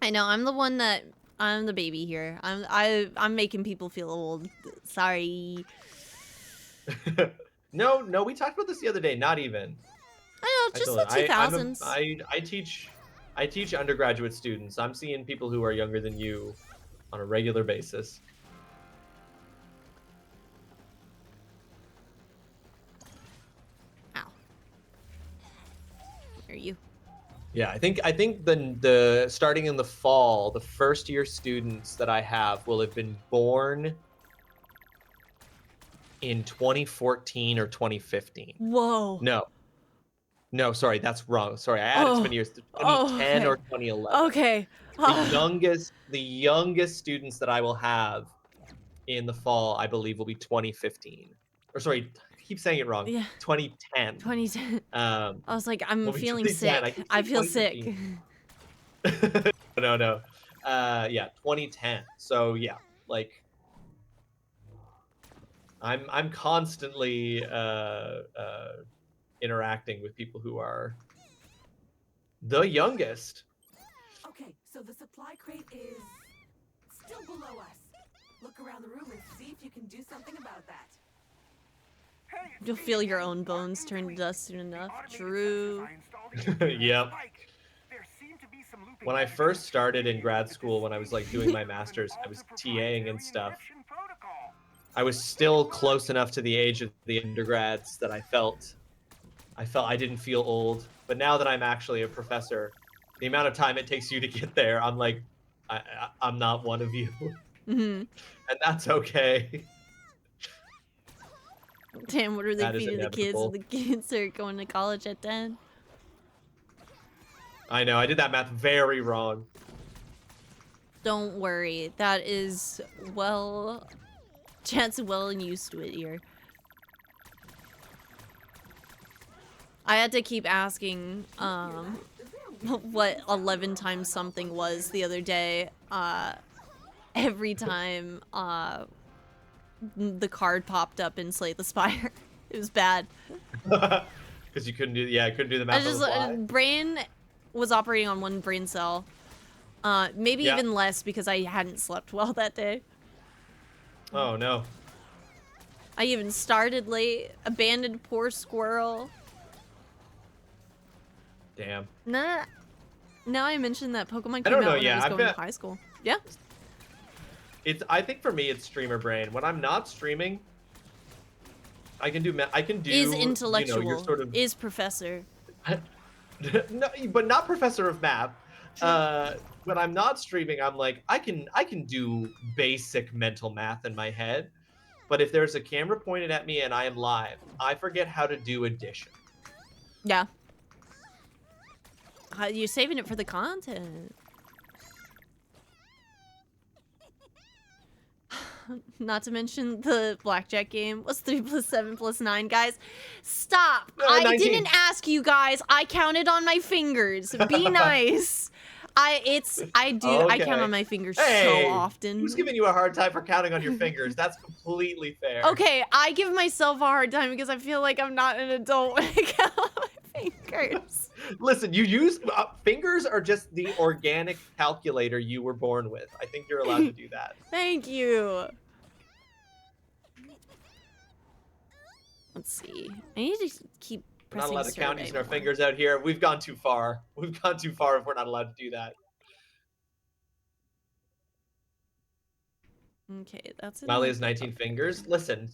I know. I'm the baby here. I'm making people feel old. Sorry. No, we talked about this the other day. Not even. I know, just the 2000s. I teach undergraduate students. I'm seeing people who are younger than you on a regular basis. Ow. Where are you? Yeah, I think the starting in the fall, the first year students that I have will have been born in 2014 or 2015. Whoa. No, sorry, that's wrong. Sorry, I added too many years. 2010 okay. or 2011. Okay. The youngest students that I will have in the fall, I believe, will be 2015. Or sorry, I keep saying it wrong. Yeah. 2010. 2010. I was like, I'm will be feeling 2010. sick. I feel sick. No. Yeah, 2010. So yeah, like I'm constantly interacting with people who are the youngest. Okay, so the supply crate is still below us. Look around the room and see if you can do something about that. Hey, it's You'll me feel your again. own bones Our turn to entry. dust soon The enough. automated True. sensors I installed against the Yep. spike. There seem to be some looping When I evidence first started in indicating grad that school, this when I was like species doing my uses an master's, I was ultra-proprietary TAing and stuff. encryption protocol. I was still close enough to the age of the undergrads that I felt I didn't feel old. But now that I'm actually a professor, the amount of time it takes you to get there, I'm like, I'm not one of you. Mm-hmm. And that's okay. Damn, what are they That is feeding the kids? inevitable. The kids are going to college at 10. I know, I did that math very wrong. Don't worry. That is Chad's well and used to it here. I had to keep asking what 11 times something was the other day. Every time the card popped up in Slay the Spire. It was bad. Because you couldn't do the math on the fly. Brain was operating on one brain cell. Maybe Yeah. even less because I hadn't slept well that day. Oh no. I even started late, abandoned poor squirrel. Damn. Nah. Now I mentioned that Pokemon I came don't out know, when yeah, I was I going to bet- high school. Yeah. I think for me it's streamer brain. When I'm not streaming, I can do Is intellectual. your sort of Is professor. no, but not professor of math. When I'm not streaming, I'm like I can do basic mental math in my head, but if there's a camera pointed at me and I am live, I forget how to do addition. Yeah. You're saving it for the content. Not to mention the blackjack game was 3 + 7 + 9, guys. Stop! I 19. didn't ask you guys. I counted on my fingers. Be nice. I count on my fingers Hey, so often. Who's giving you a hard time for counting on your fingers? That's completely fair. Okay, I give myself a hard time because I feel like I'm not an adult when I count on my fingers. Listen, you use fingers are just the organic calculator you were born with. I think you're allowed to do that. Thank you. Let's see. I need to keep We're not pressing allowed to count survey using our more. fingers out here. We've gone too far. We've gone too far if we're not allowed to do that. Okay, that's it. Smiley has 19 fingers. Listen,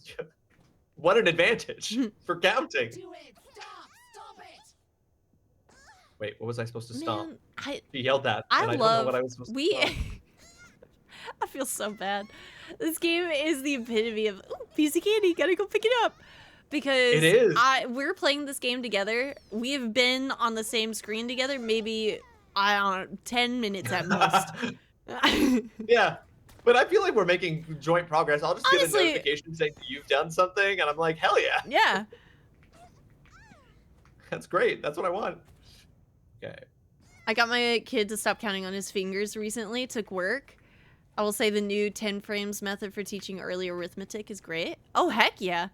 what an advantage for counting. Do it! Stop it! Wait, what was I supposed to stop? Man, He yelled that, I and I don't know what love I was supposed to we. stop. I feel so bad. This game is the epitome of ooh, piece of candy. Gotta go pick it up because It is. we're playing this game together. We have been on the same screen together, maybe I don't know, 10 minutes at most. Yeah, but I feel like we're making joint progress. I'll just get a Honestly- notification saying that you've done something, and I'm like, hell yeah, Yeah. that's great. That's what I want. Okay. I got my kid to stop counting on his fingers recently. It took work. I will say the new 10 frames method for teaching early arithmetic is great. Oh, heck yeah.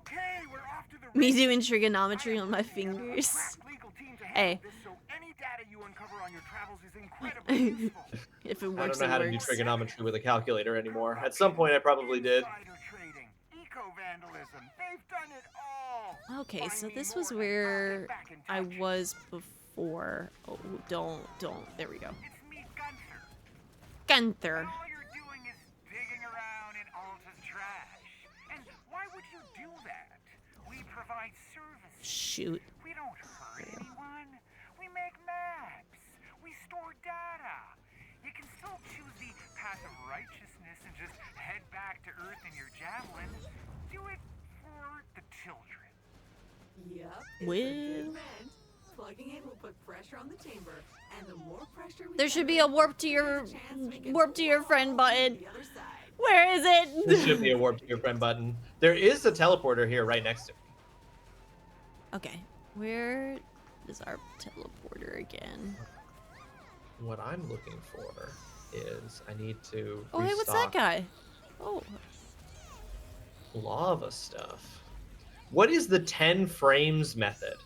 Okay, we're off to the Me races. doing I trigonometry on my have put together a fingers. crack legal team to Hey. handle this, so any data you uncover on your travels is incredibly useful. If it I works, don't know how it to do works. trigonometry with a calculator anymore. At some point, I probably did. Insider trading, eco-vandalism, they've done it all. Okay, so Find me this was more and I'll where get back in I touch. was before. Oh, don't. There we go. It's me, Gunther. Gunther. And all you're doing is digging around in Alta's trash. And why would you do that? We provide services. Shoot. We don't hurt anyone. We make maps. We store data. You can still choose the path of righteousness and just head back to Earth in your javelin. Do it for the children. Yep. It's a Well. good vent. Plugging in will put pressure on the chamber, and the more pressure we There should be a generate, warp to the your chance we can warp to your friend fall to button. the other side. Where is There should it? be a warp to your friend button. There is a teleporter here right next to me. Okay, where is our teleporter again? What I'm looking for is I need to Oh, hey, what's that restock guy? Oh, lava stuff. What is the 10 frames method?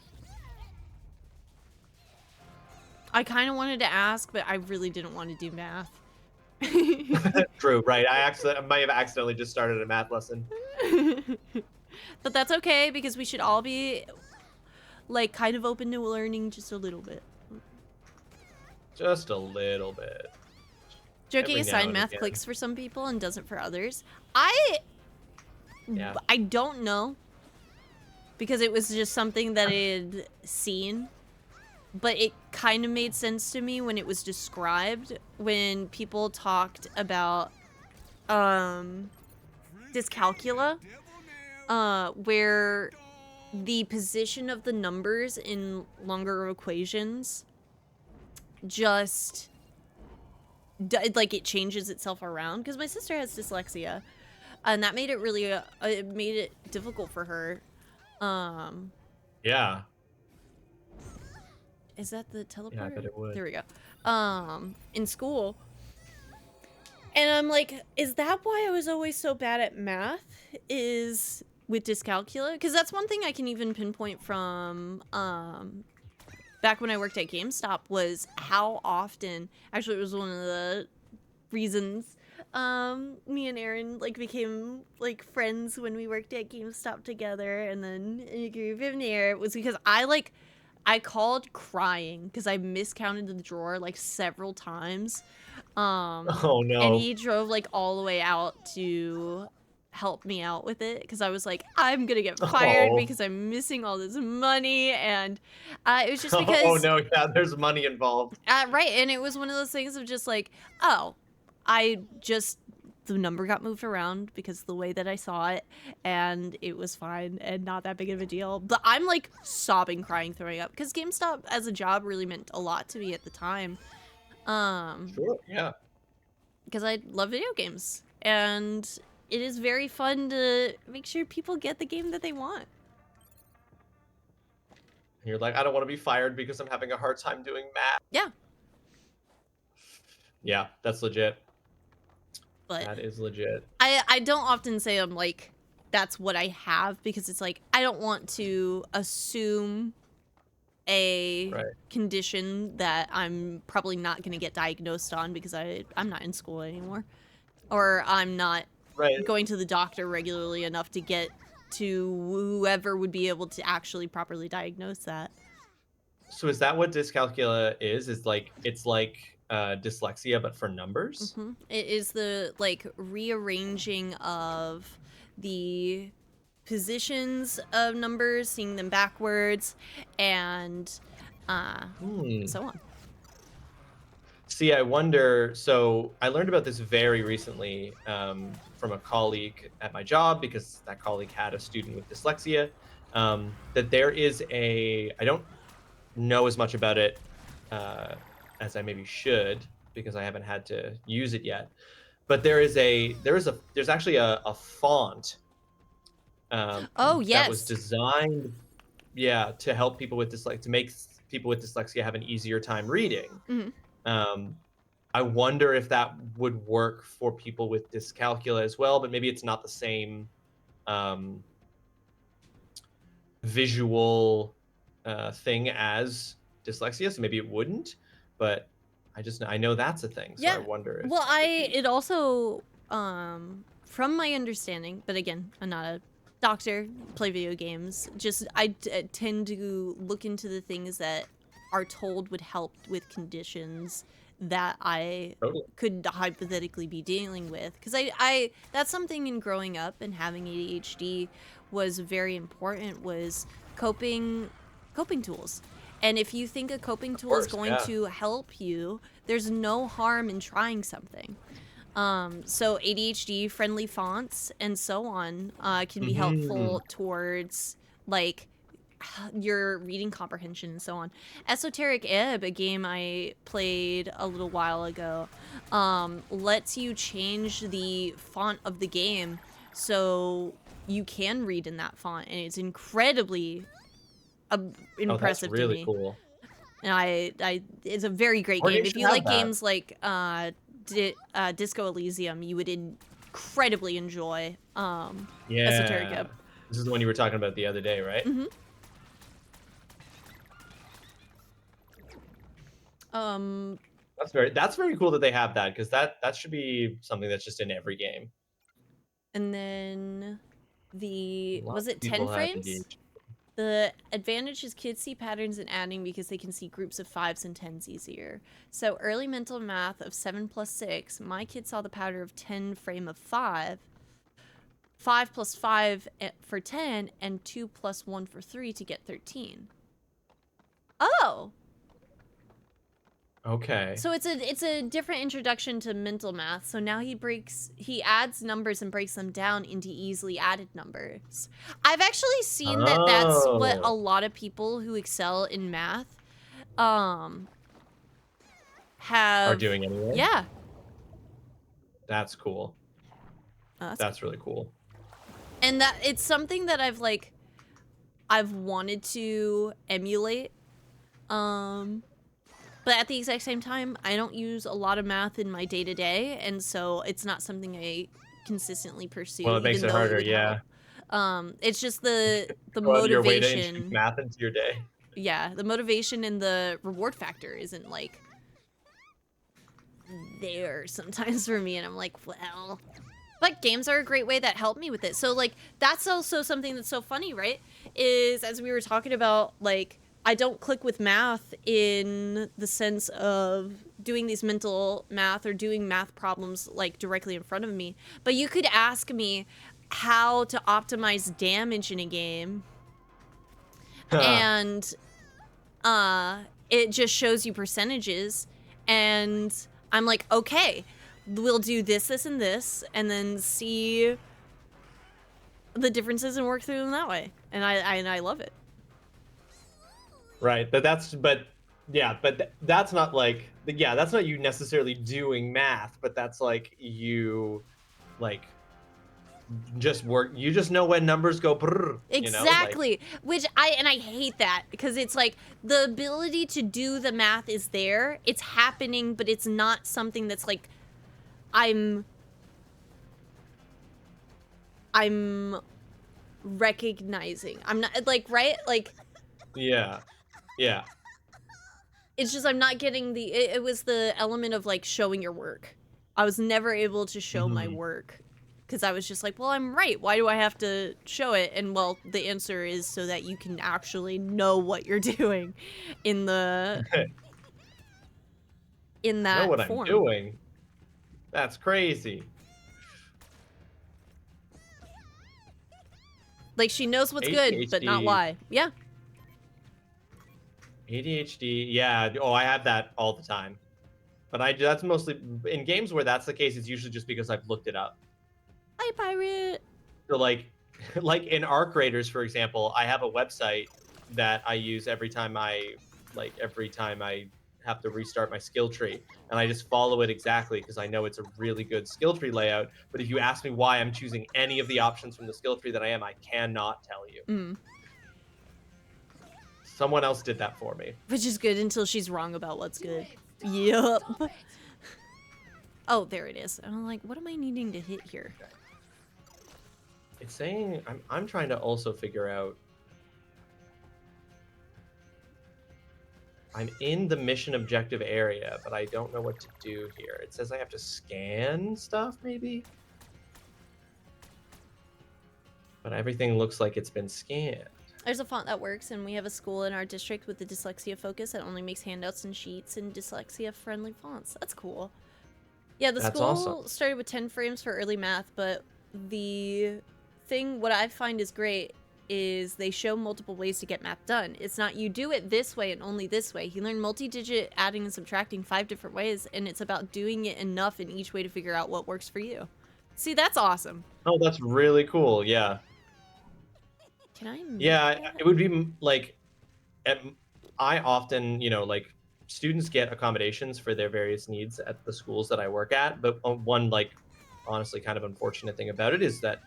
I kind of wanted to ask, but I really didn't want to do math. True, right. I might have accidentally just started a math lesson. But that's okay because we should all be like kind of open to learning just a little bit. Just a little bit. Joking Every now aside, and math again. clicks for some people and doesn't for others. Yeah. I don't know because it was just something that I had seen, but it kind of made sense to me when it was described when people talked about dyscalculia, where the position of the numbers in longer equations just like it changes itself around, because my sister has dyslexia and that made it really it made it difficult for her. Yeah. Is that the teleporter? Yeah, I bet it would. There we go. In school. And I'm like, is that why I was always so bad at math? Is with dyscalculia? Because that's one thing I can even pinpoint from back when I worked at GameStop, was how often, actually it was one of the reasons me and Aaron like became like friends when we worked at GameStop together, and then in a group in there, was because I called crying because I miscounted the drawer like several times. Oh no. And he drove like all the way out to help me out with it because I was like, I'm gonna get fired Oh. because I'm missing all this money, and it was just because Oh no, yeah, there's money involved. right, and it was one of those things of just like, oh, the number got moved around because of the way that I saw it, and it was fine and not that big of a deal. But I'm like sobbing, crying, throwing up because GameStop as a job really meant a lot to me at the time. Sure, yeah. Because I love video games, and it is very fun to make sure people get the game that they want. And you're like, I don't want to be fired because I'm having a hard time doing math. Yeah, Yeah, that's legit. but That is legit. I don't often say I'm like, that's what I have, because it's like, I don't want to assume a Right. condition that I'm probably not going to get diagnosed on because I'm not in school anymore, or I'm not Right. going to the doctor regularly enough to get to whoever would be able to actually properly diagnose that. So is that what dyscalculia is? Is like, it's like dyslexia, but for numbers. It is the like rearranging of the positions of numbers, seeing them backwards, and so on. See, I wonder. So I learned about this very recently from a colleague at my job because that colleague had a student with dyslexia. That there is a. I don't know as much about it as I maybe should because I haven't had to use it yet. But there's actually a font Oh that was yes. designed, yeah, to help people with dyslexia, to make people with dyslexia have an easier time reading. I wonder if that would work for people with dyscalculia as well, but maybe it's not the same visual thing as dyslexia, so maybe it wouldn't. But I know that's a thing, so I wonder if. Well, it also from my understanding, but again, I'm not a doctor, play video games. Just I tend to look into the things that are told would help with conditions that I could hypothetically be dealing with, because I that's something in growing up and having ADHD was very important, was coping tools. And if you think a coping tool is going to help you, there's no harm in trying something. So ADHD friendly fonts and so on can be helpful towards like your reading comprehension and so on. Esoteric Ebb, a game I played a little while ago, lets you change the font of the game so you can read in that font, and it's incredibly impressive really to me. Cool. And it's a very great game. If you like games like Disco Elysium, you would incredibly enjoy Esoteric Ebb. This is the one you were talking about the other day, right? That's very cool that they have that, because that should be something that's just in every game. And then was it 10 frames? The advantage is kids see patterns in adding because they can see groups of 5s and 10s easier. So early mental math of 7 plus 6, my kid saw the pattern of 10 frame of 5, 5 plus 5 for 10, and 2 plus 1 for 3 to get 13. Oh! Okay. So it's a different introduction to mental math. So now he adds numbers and breaks them down into easily added numbers. I've actually seen that that's what a lot of people who excel in math are doing anyway. Yeah. That's cool. That's really cool. And that it's something that I've wanted to emulate. But at the exact same time, I don't use a lot of math in my day-to-day, and so it's not something I consistently pursue. Well, it makes it harder, yeah. It's just the Go out of your way to motivation. introduce math into your day. Yeah, the motivation and the reward factor isn't like there sometimes for me, and I'm like, well, but games are a great way that help me with it. So like that's also something that's so funny, right? Is as we were talking about, like, I don't click with math in the sense of doing these mental math or doing math problems like directly in front of me. But you could ask me how to optimize damage in a game. And it just shows you percentages. And I'm like, okay, we'll do this, this, and this, and then see the differences and work through them that way. And I love it. Right, but that's not like, that's not you necessarily doing math, but that's like you, like, just work. You just know when numbers go brrr, exactly, you know? Which I hate that, because it's like the ability to do the math is there, it's happening, but it's not something that's like I'm recognizing. I'm not like, right, like. Yeah. It's just I'm not getting it was the element of like showing your work. I was never able to show my work because I was just like, well, I'm right. Why do I have to show it? And well, the answer is so that you can actually know what you're doing in the in I know that what I'm form. doing. That's crazy. Like, she knows what's good, but not why. Yeah. ADHD, yeah. Oh, I have that all the time. But that's mostly in games where that's the case. It's usually just because I've looked it up. Hi, pirate. So like, like in Arc Raiders, for example, I have a website that I use every time I have to restart my skill tree, and I just follow it exactly because I know it's a really good skill tree layout. But if you ask me why I'm choosing any of the options from the skill tree that I cannot tell you. Mm. Someone else did that for me. Which is good until she's wrong about what's good. Stop Yup. it. Oh, there it is. I'm like, what am I needing to hit here? It's saying I'm trying to also figure out. I'm in the mission objective area, but I don't know what to do here. It says I have to scan stuff, maybe? But everything looks like it's been scanned. There's a font that works, and we have a school in our district with the dyslexia focus that only makes handouts and sheets in dyslexia-friendly fonts. That's cool. Yeah, the That's school awesome. started with 10 frames for early math, but what I find is great is they show multiple ways to get math done. It's not you do it this way and only this way. You learn multi-digit adding and subtracting 5 different ways, and it's about doing it enough in each way to figure out what works for you. See, that's awesome. Oh, that's really cool. Yeah. Can I make Yeah, that? it would be like, I often, like students get accommodations for their various needs at the schools that I work at. But one, like, honestly, kind of unfortunate thing about it is that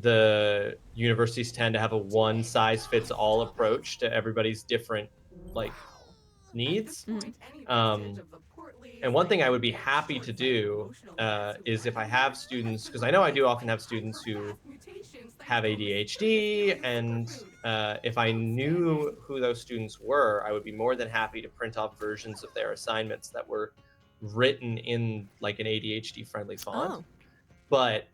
the universities tend to have a one size fits all approach to everybody's different, like, needs. And one thing I would be happy to do is if I have students, because I know I do often have students who have ADHD, and if I knew who those students were, I would be more than happy to print off versions of their assignments that were written in like an ADHD friendly font. Oh. But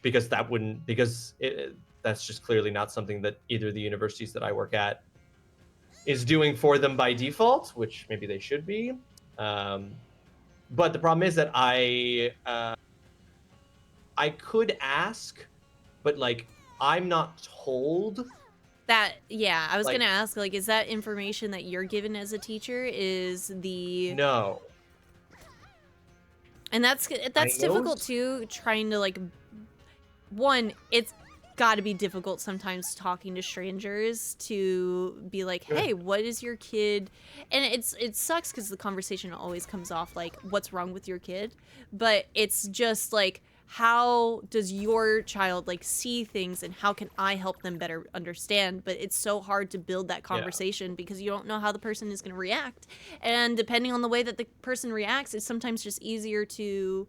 because that's just clearly not something that either of the universities that I work at is doing for them by default, which maybe they should be. But the problem is that I could ask, but like I'm not told. Yeah, I was Like- gonna ask, like, is that information that you're given as a teacher? No. And that's difficult too, trying to like, one, it's got to be difficult sometimes talking to strangers to be like, hey, what is your kid? And it sucks because the conversation always comes off like, what's wrong with your kid? But it's just like, how does your child like see things, and how can I help them better understand? But it's so hard to build that conversation because you don't know how the person is going to react, and depending on the way that the person reacts, it's sometimes just easier to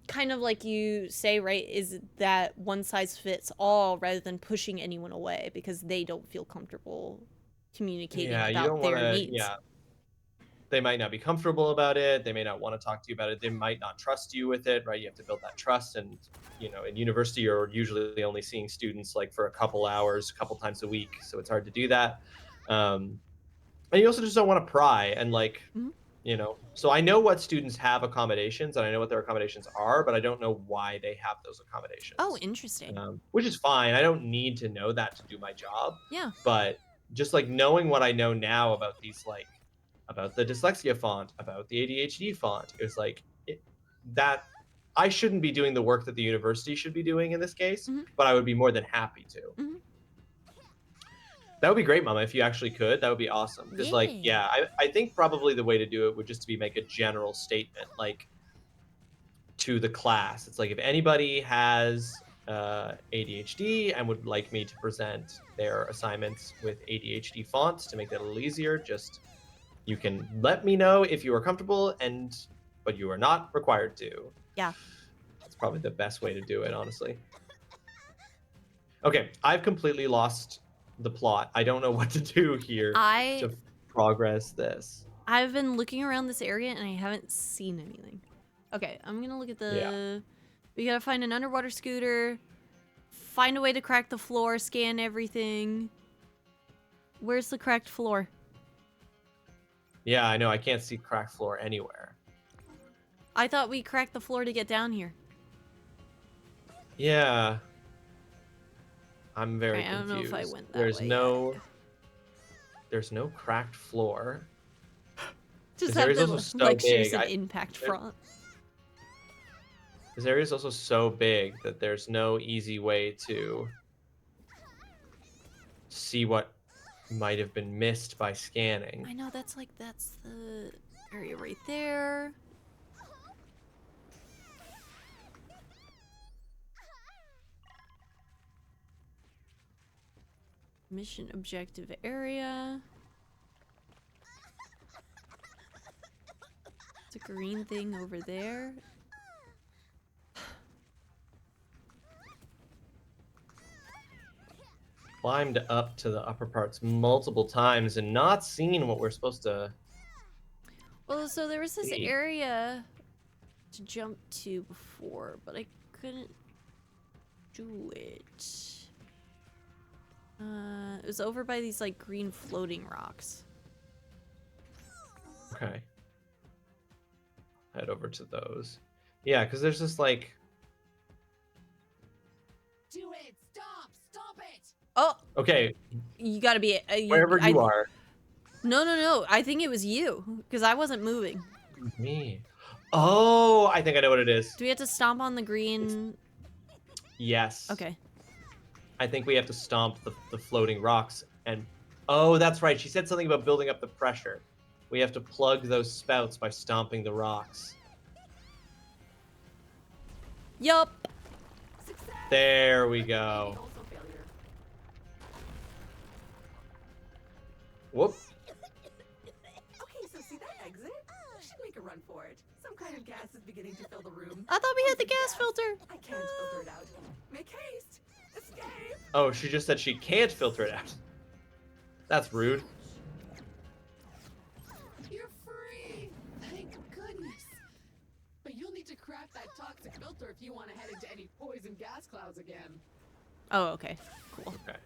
kind of like you say, right, is that one size fits all rather than pushing anyone away because they don't feel comfortable communicating about their needs. Yeah. They might not be comfortable about it. They may not want to talk to you about it. They might not trust you with it, right? You have to build that trust. And, in university, you're usually only seeing students like for a couple hours, a couple times a week. So it's hard to do that. And you also just don't want to pry. And like, so I know what students have accommodations and I know what their accommodations are, but I don't know why they have those accommodations. Oh, interesting. Which is fine. I don't need to know that to do my job. Yeah. But just like knowing what I know now about these, like, about the dyslexia font, about the ADHD font, it was like that I shouldn't be doing the work that the university should be doing in this case, but I would be more than happy to. That would be great, Mama, if you actually could. That would be awesome. Because, I think probably the way to do it would just be make a general statement, like, to the class. It's like, if anybody has ADHD and would like me to present their assignments with ADHD fonts to make that a little easier, just you can let me know if you are comfortable, but you are not required to. Yeah. That's probably the best way to do it, honestly. Okay, I've completely lost the plot. I don't know what to do here to progress this. I've been looking around this area and I haven't seen anything. Okay, I'm gonna look at we gotta find an underwater scooter, find a way to crack the floor, scan everything. Where's the cracked floor? Yeah, I know. I can't see cracked floor anywhere. I thought we cracked the floor to get down here. Yeah. I'm very Right, I don't know if I confused. went that way yet. There's no cracked floor. Just This have area's the also so lectures big. and impact front. This area is also so big that there's no easy way to see what might have been missed by scanning. I know, that's the area right there. Mission objective area. It's a green thing over there. Climbed up to the upper parts multiple times and not seen what we're supposed to Well, so there was this see. area to jump to before, but I couldn't do it. It was over by these like green floating rocks. Okay. Head over to those. Yeah, because there's this like... Do it! Stop! Stop it! Oh, Okay, you gotta be wherever you are. No. I think it was you because I wasn't moving. Me. Oh, I think I know what it is. Do we have to stomp on the green? Yes. Okay. I think we have to stomp the floating rocks and... Oh, that's right. She said something about building up the pressure. We have to plug those spouts by stomping the rocks. Yup. Success! There we go. Also failure. Whoop. Okay, so see that exit? We should make a run for it. Some kind of gas is beginning to fill the room. I thought we had the Poison gas filter. I can't filter it out. Make haste! Escape! Oh, she just said she can't filter it out. That's rude. You're free! Thank goodness. But you'll need to crack that toxic filter if you want to head into any poison gas clouds again. Oh, okay. Cool. Okay.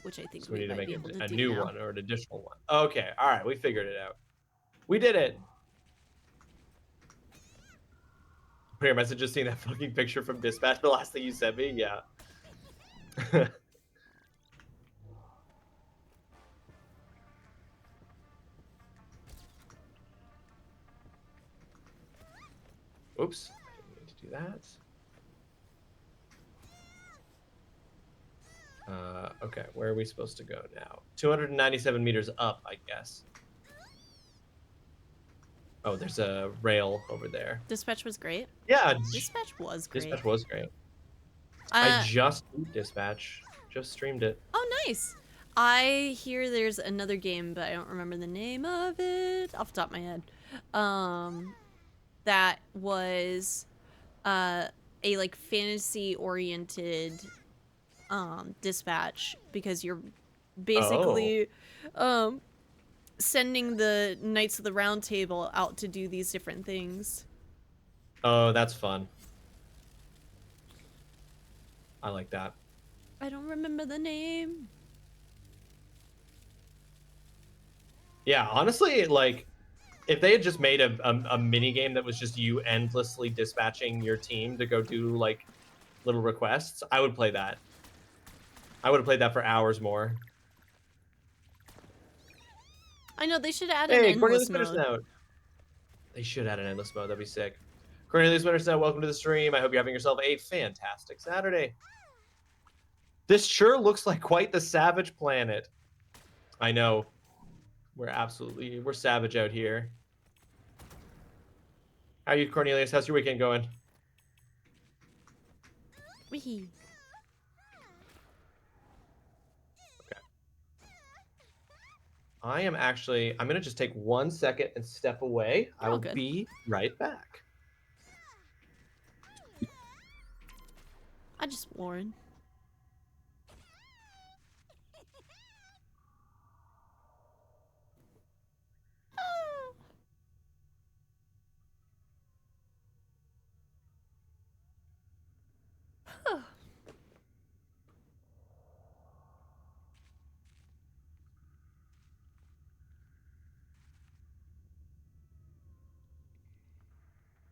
Which I think So we need to might make be able to a do new now. one or an additional one. Okay. All right. We figured it out. We did it. Prayer message just seeing that fucking picture from dispatch. The last thing you sent me. Yeah. Oops. I didn't mean to do that. Okay, where are we supposed to go now? 297 meters up, I guess. Oh, there's a rail over there. Dispatch was great. Yeah, Dispatch was great. dispatch was great. I just beat dispatch. Just streamed it. Oh, nice. I hear there's another game, but I don't remember the name of it off the top of my head. That was a like fantasy oriented dispatch because you're basically sending the Knights of the Round Table out to do these different things. Oh, that's fun. I like that. I don't remember the name. Yeah, honestly, like, if they had just made a mini game that was just you endlessly dispatching your team to go do like little requests, I would play that. I would have played that for hours more. I know they should add an Hey, endless Cornelius mode. Wintersnow. They should add an endless mode. That'd be sick. Cornelius Wintersnow, welcome to the stream. I hope you're having yourself a fantastic Saturday. This sure looks like quite the savage planet. I know. We're savage out here. How are you, Cornelius? How's your weekend going? Wee. Okay. I'm going to just take 1 second and step away. I will good. be right back. I just Warren.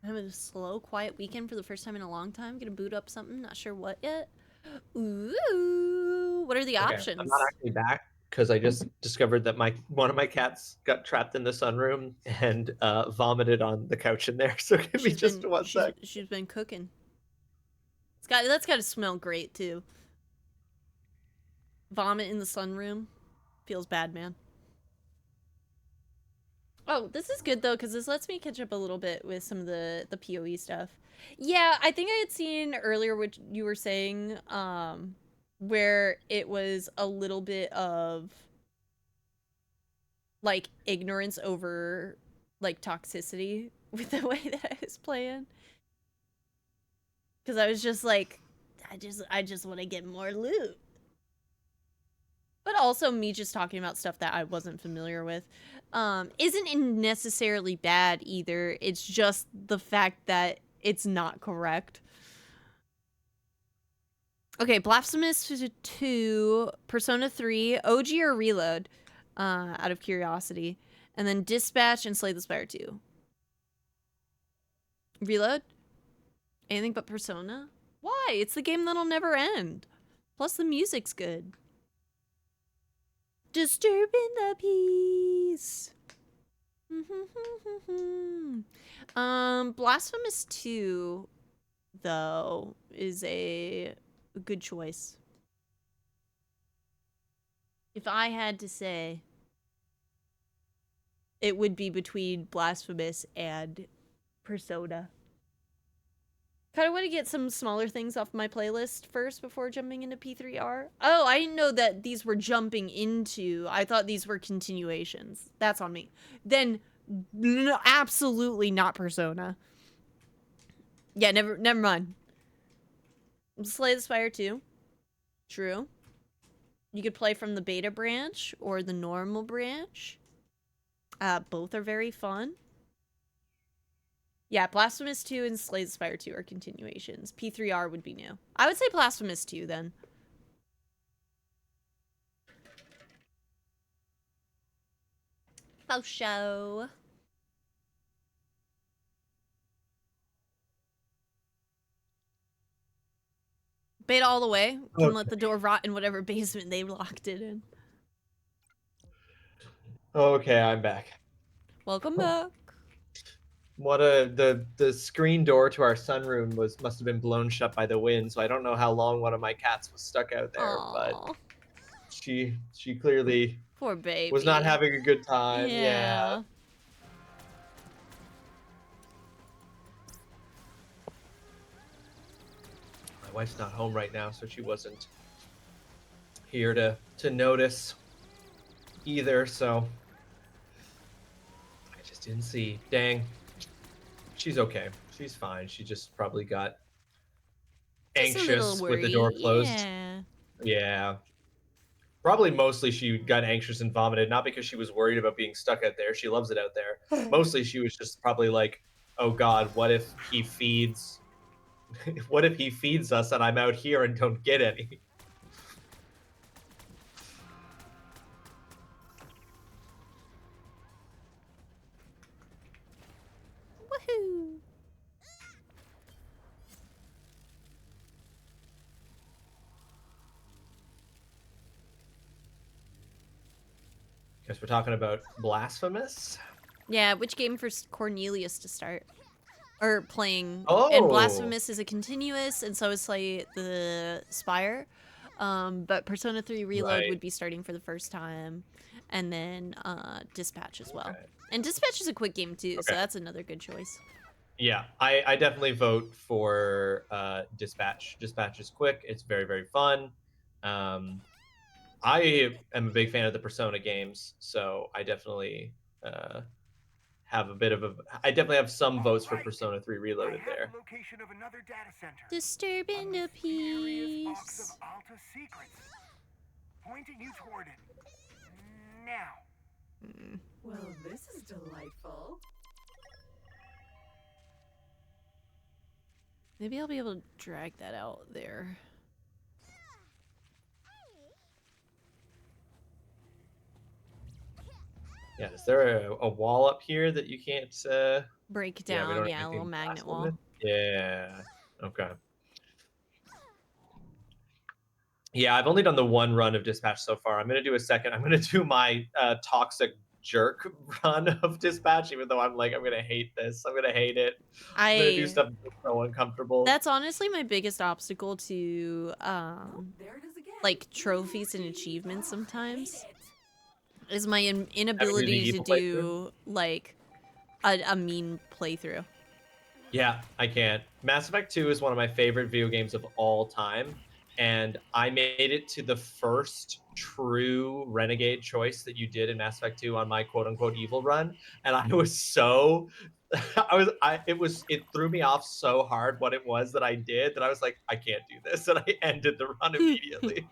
Having a slow, quiet weekend for the first time in a long time. Gonna boot up something, not sure what yet. Ooh, what are the Okay, options? I'm not actually back because I just discovered that one of my cats got trapped in the sunroom and vomited on the couch in there. So give me just one sec. She's been cooking. That's gotta smell great too. Vomit in the sunroom. Feels bad, man. Oh, this is good though, because this lets me catch up a little bit with some of the PoE stuff. Yeah, I think I had seen earlier what you were saying, where it was a little bit of like ignorance over like toxicity with the way that I was playing. Because I was just like, I just want to get more loot. But also me just talking about stuff that I wasn't familiar with isn't necessarily bad either. It's just the fact that it's not correct. Okay, Blasphemous 2, Persona 3, OG or Reload, out of curiosity. And then Dispatch and Slay the Spire 2. Reload? Anything but Persona? Why? It's the game that'll never end. Plus the music's good. Disturbing the peace. Blasphemous 2, though, is a good choice. If I had to say, it would be between Blasphemous and Persona. Kind of want to get some smaller things off my playlist first before jumping into P3R. Oh, I didn't know that these were jumping into. I thought these were continuations. That's on me. Then, no, absolutely not Persona. Yeah, never mind. Slay the Spire 2. True. You could play from the beta branch or the normal branch. Both are very fun. Yeah, Blasphemous 2 and Slay the Spire 2 are continuations. P3R would be new. I would say Blasphemous 2 then. Faux show. Beta all the way. Can Okay. let the door rot in whatever basement they locked it in. Okay, I'm back. Welcome back. The screen door to our sunroom must have been blown shut by the wind, so I don't know how long one of my cats was stuck out there, but she clearly poor baby was not having a good time. Yeah. My wife's not home right now, so she wasn't here to notice either, so I just didn't see. Dang. She's okay. She's fine. She just probably got anxious with the door closed. Yeah. Probably mostly she got anxious and vomited, not because she was worried about being stuck out there. She loves it out there. Mostly she was just probably like, oh God, what if he feeds what if he feeds us and I'm out here and don't get any? Woohoo! Because we're talking about Blasphemous. Yeah, which game for Cornelius to start? Or playing. Oh! And Blasphemous is a continuous, and so is Slay the Spire. But Persona 3 Reload would be starting for the first time. And then Dispatch as well. Okay. And Dispatch is a quick game too, so that's another good choice. Yeah, I definitely vote for Dispatch. Dispatch is quick. It's very, very fun. I am a big fan of the Persona games, so I definitely have a bit of a. I definitely have some votes for Persona 3 Reloaded there. The location of another data center. Disturbing the peace. Box of Alta secrets. Pointing you toward it. Now. Well, this is delightful. Maybe I'll be able to drag that out there. Yeah, is there a wall up here that you can't? Break Yeah, we down, don't have yeah, a little anything magnet blast wall. limit. Yeah. Okay. Yeah, I've only done the one run of Dispatch so far. I'm gonna do a second. I'm gonna do my toxic jerk run of Dispatch, even though I'm like, I'm gonna hate this. I'm gonna hate it. I'm gonna do I stuff that's so uncomfortable. That's honestly my biggest obstacle to Nope, there it is again. like New trophies and music. achievements Oh, I hate sometimes it. is my Having to do the inability to evil playthrough. do like a mean playthrough. Yeah, I can't. Mass Effect 2 is one of my favorite video games of all time, and I made it to the first true renegade choice that you did in Mass Effect 2 on my quote unquote evil run, and I was so it threw me off so hard what it was that I did that I was like, I can't do this, and I ended the run immediately.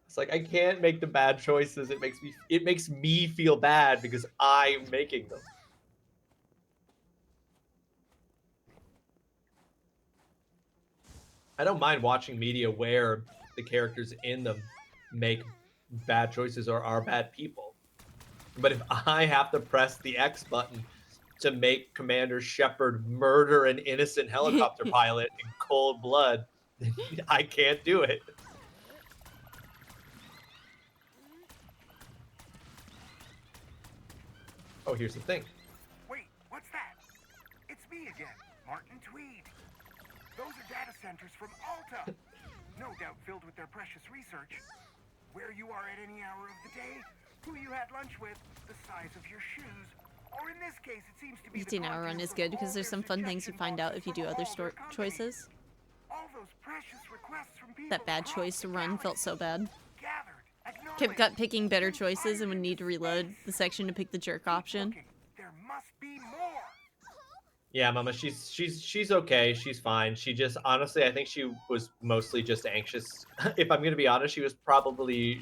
It's like I can't make the bad choices. It makes me feel bad because I'm making them. I don't mind watching media where the characters in them make bad choices or are bad people. But if I have to press the X button to make Commander Shepard murder an innocent helicopter pilot in cold blood, I can't do it. Oh, here's the thing. Wait, what's that? It's me again, Martin Tweed. Those are data centers from Alta. No doubt filled with their precious research. Where you are at any hour of the day, who you had lunch with, the size of your shoes, or in this case, it seems to be the 15-hour run contents is of good all because there's their some fun things you suggestion find out boxes if you from do other all their companies. choices. All those precious requests from people That bad across choice the to run felt so galaxy. bad. Gathered, Kept gut acknowledged, picking better choices, and would need to inspired reload into the space. section to pick the jerk Keep option. looking. There must be more. Yeah, Mama, she's okay. She's fine. She just honestly, I think she was mostly just anxious. If I'm gonna be honest, she probably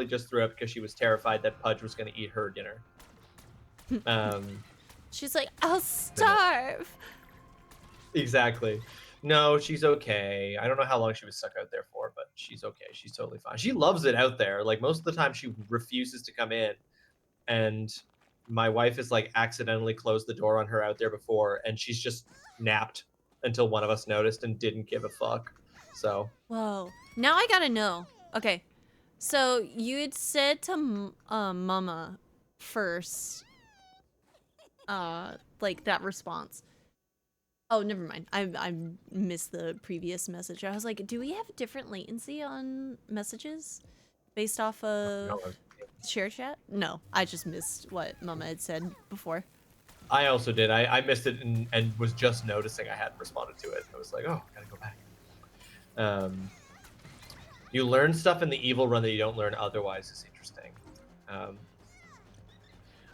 just threw up because she was terrified that Pudge was gonna eat her dinner. She's like, I'll starve. Exactly. No, she's okay. I don't know how long she was stuck out there for, but she's okay. She's totally fine. She loves it out there. Like most of the time, she refuses to come in, and my wife has like accidentally closed the door on her out there before, and she's just napped until one of us noticed and didn't give a fuck. So Whoa. Now I gotta know. Okay. So you had said to Mama first, like that response. Oh, never mind. I missed the previous message. I was like, do we have different latency on messages based off of share chat? No, I just missed what Mama had said before. I also did. I missed it and was just noticing I hadn't responded to it. I was like, oh, I gotta go back. You learn stuff in the evil run that you don't learn otherwise is interesting.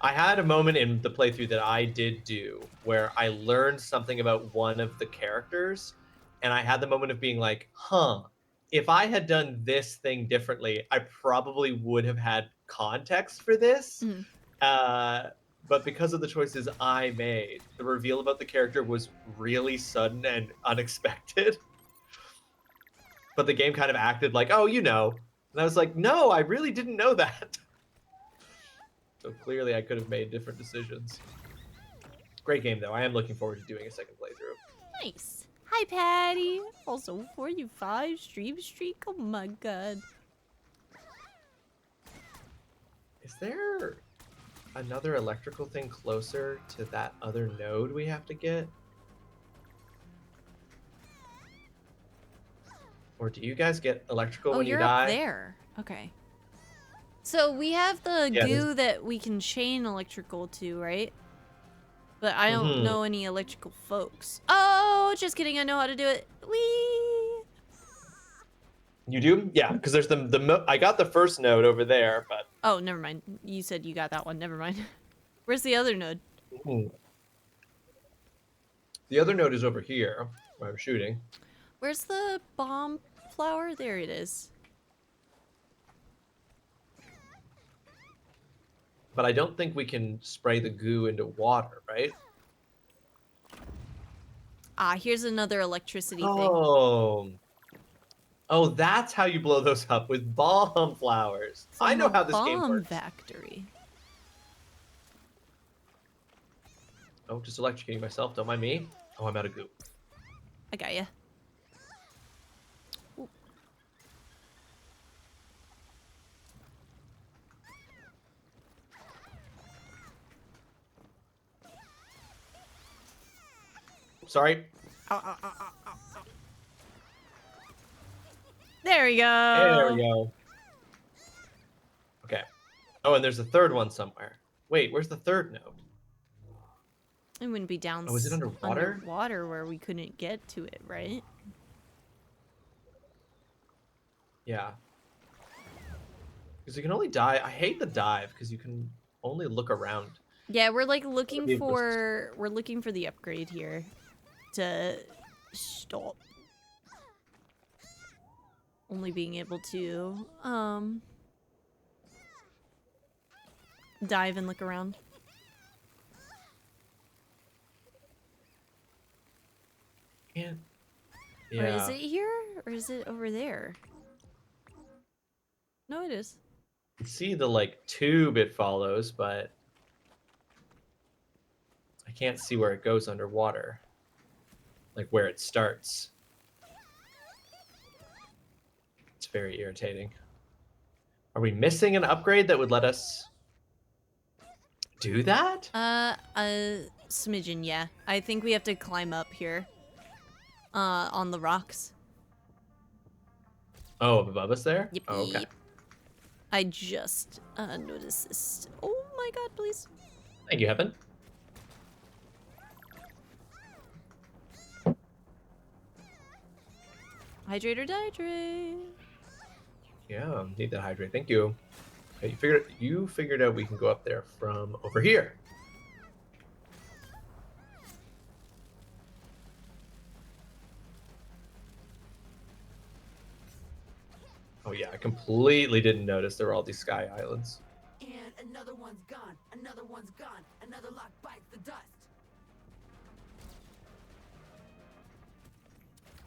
I had a moment in the playthrough that I did do where I learned something about one of the characters, and I had the moment of being like, huh, if I had done this thing differently, I probably would have had context for this. But because of the choices I made, the reveal about the character was really sudden and unexpected. But the game kind of acted like, oh, you know. And I was like, no, I really didn't know that. So clearly I could have made different decisions. Great game, though. I am looking forward to doing a second playthrough. Nice. Hi, Patty. Also, 45 stream streak. Oh my god. Is there another electrical thing closer to that other node we have to get? Or do you guys get electrical when you you're die? up there. Okay. So we have the goo that we can chain electrical to, right? But I don't know any electrical folks. Oh, just kidding. I know how to do it. Whee! You do? Yeah, because there's I got the first node over there, but... Oh, never mind. You said you got that one. Never mind. Where's the other node? The other node is over here, where I'm shooting. Where's the bomb flower? There it is. But I don't think we can spray the goo into water, right? Ah, here's another electricity thing. Oh. Oh, that's how you blow those up, with bomb flowers. I From know a how this game bomb works. factory. Oh, just electrocuting myself. Don't mind me. Oh, I'm out of goop. I got ya. Sorry. Ow, ow, ow, ow, ow, ow. There we go. There we go. Okay. Oh, and there's a third one somewhere. Wait, where's the third node? It wouldn't be down Oh, is it underwater? underwater where we couldn't get to it, right? Yeah. Because you can only dive. I hate the dive because you can only look around. Yeah, we're like Be looking able to for the upgrade here to stop only being able to dive and look around. Can't. Or is Yeah. it here or is it over there? No, it is. You can see the like tube it follows, but I can't see where it goes underwater. Like where it starts. It's very irritating. Are we missing an upgrade that would let us do that? A smidgen, yeah. I think we have to climb up here. On the rocks. Oh, above us there? Yep, Oh, okay. yep. I just noticed this. Oh my god, please. Thank you, Heaven. Hydrate or dihydrate. Yeah, need that hydrate. Thank you. Okay, you figured out we can go up there from over here. Oh yeah, I completely didn't notice there were all these sky islands. And another one's gone. Another one's gone. Another lock bites the dust.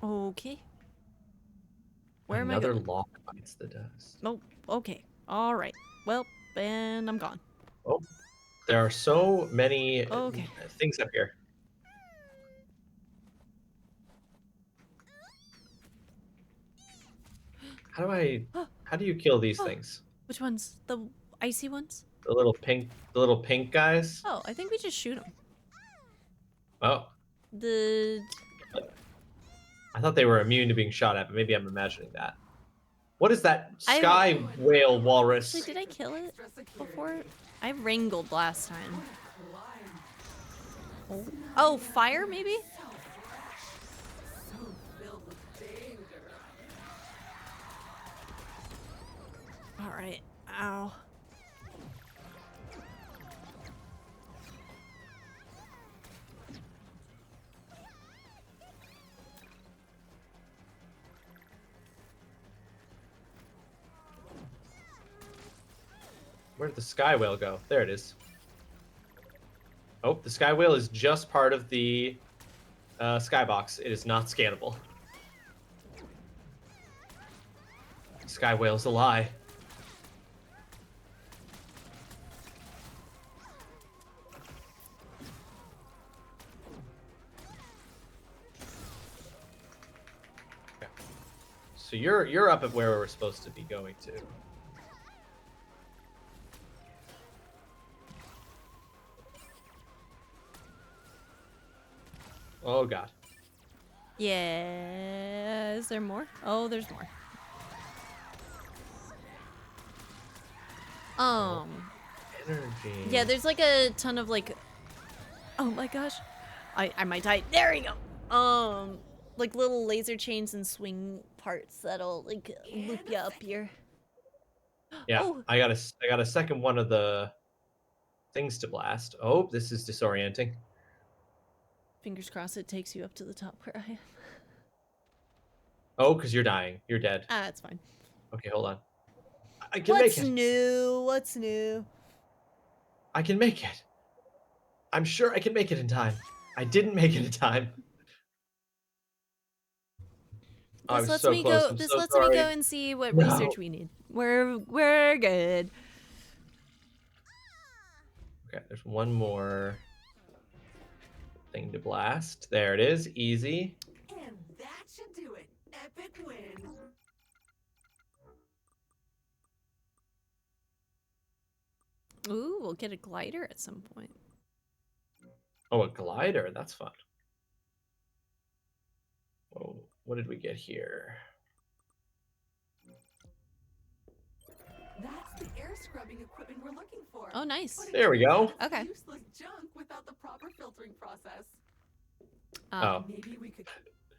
Okay. Where Another am I going? lock bites the dust. Oh, okay. All right. Well, then I'm gone. Oh, there are so many Okay. things up here. How do you kill these things? Which ones? The icy ones? The little pink guys? Oh, I think we just shoot them. Oh, The I thought they were immune to being shot at, but maybe I'm imagining that. What is that I- sky whale walrus? actually, did I kill it before? I wrangled last time. Oh, oh, fire maybe? So filled with danger. All right. Ow. Where did the sky whale go? There it is. Oh, the sky whale is just part of the skybox. It is not scannable. Sky whale's a lie. Okay. So you're up at where we're supposed to be going to. Oh god. Yeah. Is there more? Oh, there's more. Energy. Yeah, there's like a ton of like. Oh my gosh, I might die. There we go. Like little laser chains and swing parts that'll like loop you up here. Yeah, Oh. I got a second one of the things to blast. Oh, this is disorienting. Fingers crossed it takes you up to the top where I am. Oh, because you're dying. You're dead. Ah, that's fine. Okay, hold on. I can What's make it. new? What's new? I can make it. I'm sure I can make it in time. I didn't make it in time. I This was lets so me close. go. I'm This so lets sorry. me go and see what No. research we need. We're good. Okay, there's one more thing to blast. There it is. Easy. And that should do it. Epic win. Ooh, we'll get a glider at some point. Oh, a glider. That's fun. Oh, what did we get here? That's the air scrubbing equipment we're looking for. Oh, nice. But it There we turns go. out it's Okay. Useless junk without the proper filtering process. Oh. Maybe we could.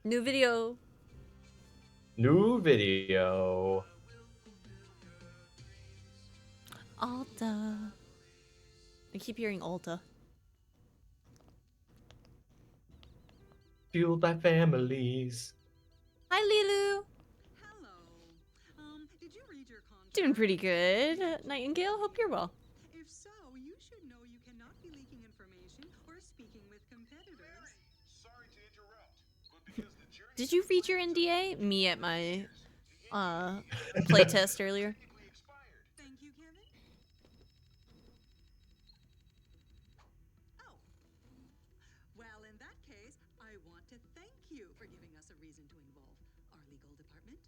New video. New video. Alta. I keep hearing Alta. Fueled by families. Hi, Lilu. Hello. Did you read your contract? Doing pretty good. Nightingale, hope you're well. If so, you should know you cannot be leaking information or speaking with competitors. Sorry to interrupt, but because the jury Did you read your NDA? Me at my playtest earlier. technically expired. Thank you, Kevin. Oh. Well, in that case, I want to thank you for giving us a reason to involve our legal department.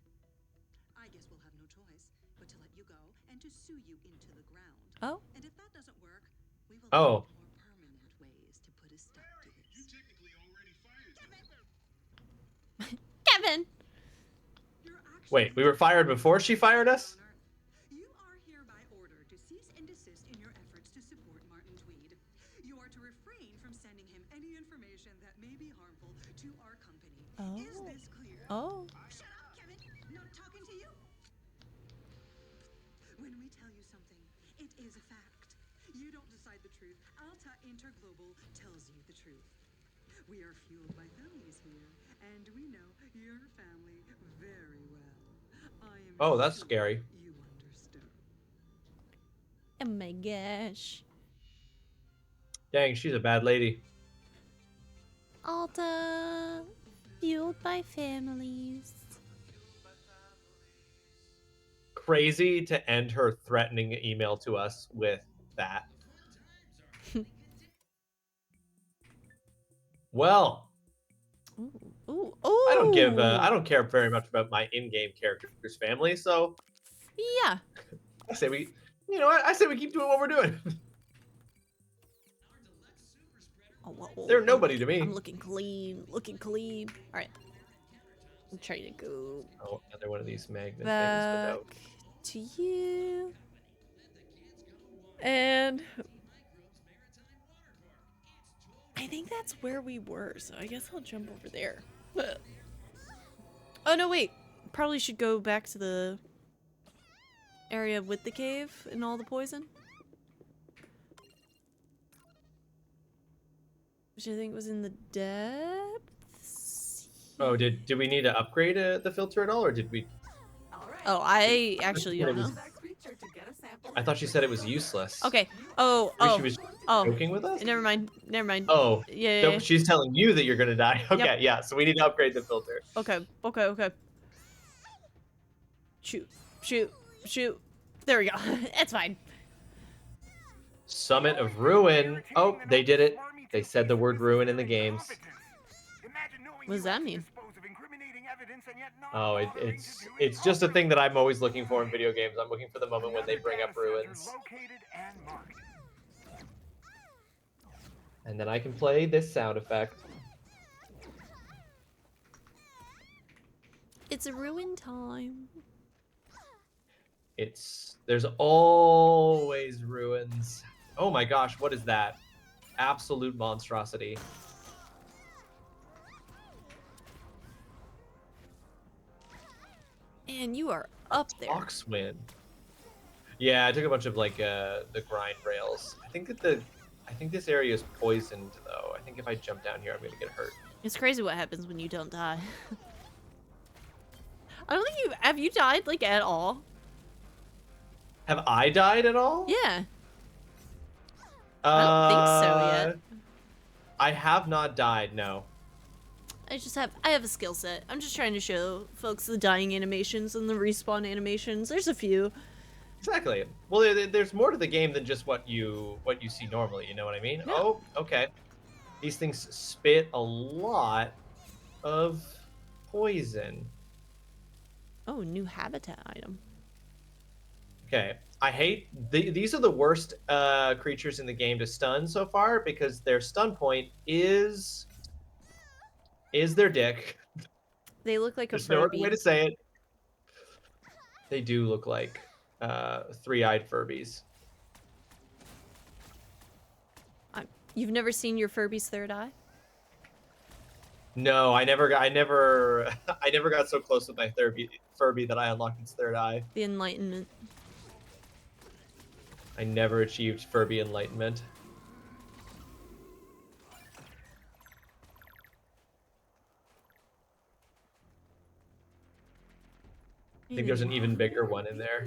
I guess we'll have no choice but to let you go and to sue you into the ground. Oh. And if that doesn't work, we will Oh. find more permanent ways to put a stop to You this. technically already fired Kevin. You're actually Wait, we were fired before she fired us? You are hereby ordered to cease and desist in your efforts to support Martin Tweed. You are to refrain from sending him any information that may be harmful to our company. Oh. Is this clear? Oh. Shut up, Kevin! Not talking to you! When we tell you something, it is a fact. You don't decide the truth. Alta Interglobal tells you the truth. We are fueled by families here, and we know your family very well. I am Oh, that's sure scary. You understand. Oh my gosh. Dang, she's a bad lady. Alta. Fueled by families. Crazy to end her threatening email to us with that. Well, Ooh. Ooh. Ooh. I don't care very much about my in-game character's family, so Yeah. I say we, I say we keep doing what we're doing. Oh, whoa, whoa, They're I'm nobody looking- to me. I'm looking clean. Looking clean. All right. I'm trying to go Oh, another one of these magnet back things to you. And I think that's where we were, so I guess I'll jump over there. Oh, no, wait. Probably should go back to the area with the cave and all the poison. Which I think was in the depths. Oh, did we need to upgrade the filter at all, or did we? All right. Oh, I actually It don't was- know. That creature to get a sample. I thought she said it was useless. Okay. Oh, Maybe oh, she was oh. joking with us. Never mind. Never mind. Oh, Yeah. so she's telling you that you're gonna die. Okay, yeah. So we need to upgrade the filter. Okay. Okay. Okay. Shoot. Shoot. Shoot. There we go. It's fine. Summit of Ruin. Oh, they did it. They said the word ruin in the games. What does that mean? Oh, it's just a thing that I'm always looking for in video games. I'm looking for the moment when they bring up ruins. And then I can play this sound effect. It's a ruin time. There's always ruins. Oh my gosh, what is that? Absolute monstrosity. And you are up there. Oxwind. Yeah, I took a bunch of like the grind rails. I think this area is poisoned though. I think if I jump down here, I'm gonna get hurt. It's crazy what happens when you don't die. I don't think have you died like at all? Have I died at all? Yeah. I don't think so yet. I have not died. No. I have a skill set. I'm just trying to show folks the dying animations and the respawn animations. There's a few. Exactly. Well, there's more to the game than just what you see normally. You know what I mean? Yeah. Oh, okay. These things spit a lot of poison. Oh, new habitat item. Okay. I hate these are the worst creatures in the game to stun so far because their stun point is their dick. They look like There's a no other Furby. way to say it. They do look like three-eyed Furbies. You've never seen your Furby's third eye? No, I never got so close with my Furby that I unlocked its third eye. The enlightenment. I never achieved Furby enlightenment. I think there's an even bigger one in there.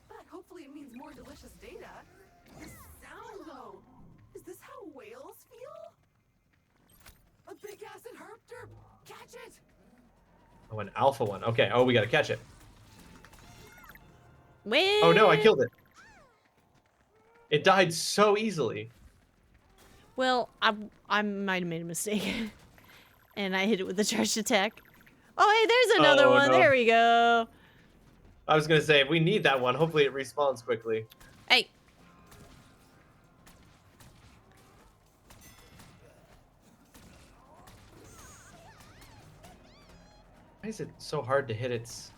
But hopefully it means more delicious data. The sound though. Is this how whales feel? A big acid herpter. Catch it. Oh, an alpha one. Okay. Oh, we gotta catch it. Wait. Oh no, I killed it. It died so easily. Well, I might have made a mistake. And I hit it with the charged attack. Oh, hey, there's another one. No. There we go. I was gonna say, if we need that one, hopefully it respawns quickly. Hey. Why is it so hard to hit its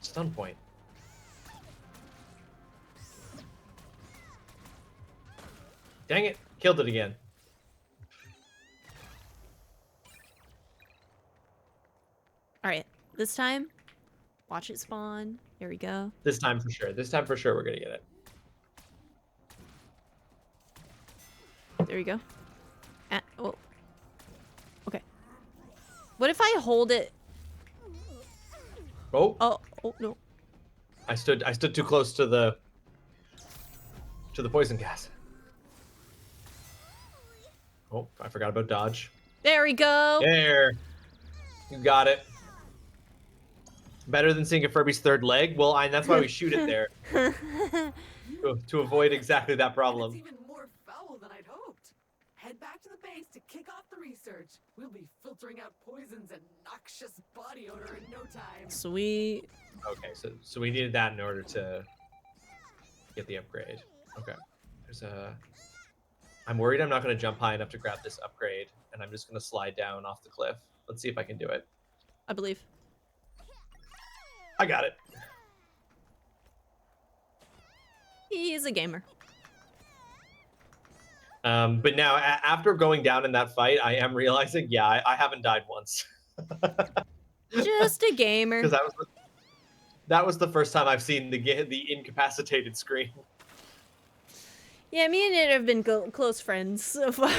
stun point? Dang it, killed it again. All right, this time, watch it spawn. There we go. This time for sure. This time for sure we're gonna get it. There we go. Oh. Okay. What if I hold it? Oh, Oh no. I stood too close to the poison gas. Oh, I forgot about dodge. There we go. There. You got it. Better than seeing a Furby's third leg? Well, that's why we shoot it there. to avoid exactly that problem. It's even more foul than I'd hoped. Head back to the base to kick off the research. We'll be filtering out poisons and noxious body odor in no time. Sweet. Okay, so we needed that in order to get the upgrade. Okay. I'm worried I'm not going to jump high enough to grab this upgrade, and I'm just going to slide down off the cliff. Let's see if I can do it. I believe. I got it. He's a gamer. But now, after going down in that fight, I am realizing, yeah, I haven't died once. Just a gamer. Because that was the first time I've seen the incapacitated screen. Yeah, me and it have been close friends so far.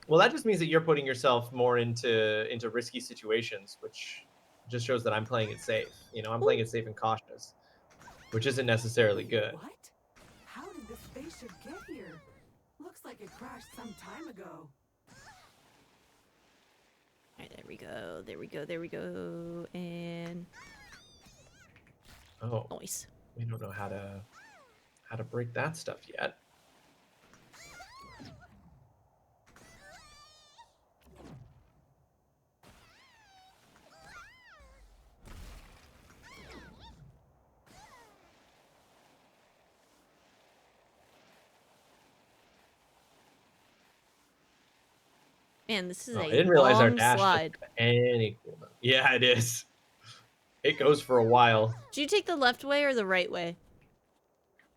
Well, that just means that you're putting yourself more into risky situations, which just shows that I'm playing it safe. You know, I'm playing it safe and cautious, which isn't necessarily good. What? How did this spaceship get here? Looks like it crashed some time ago. Alright, there we go. There we go. There we go. And Oh, nice. we don't know how to break that stuff yet. Man, this is Oh, a I didn't realize our long dash slide. took any cooldown. Yeah, it is. It goes for a while. Do you take the left way or the right way?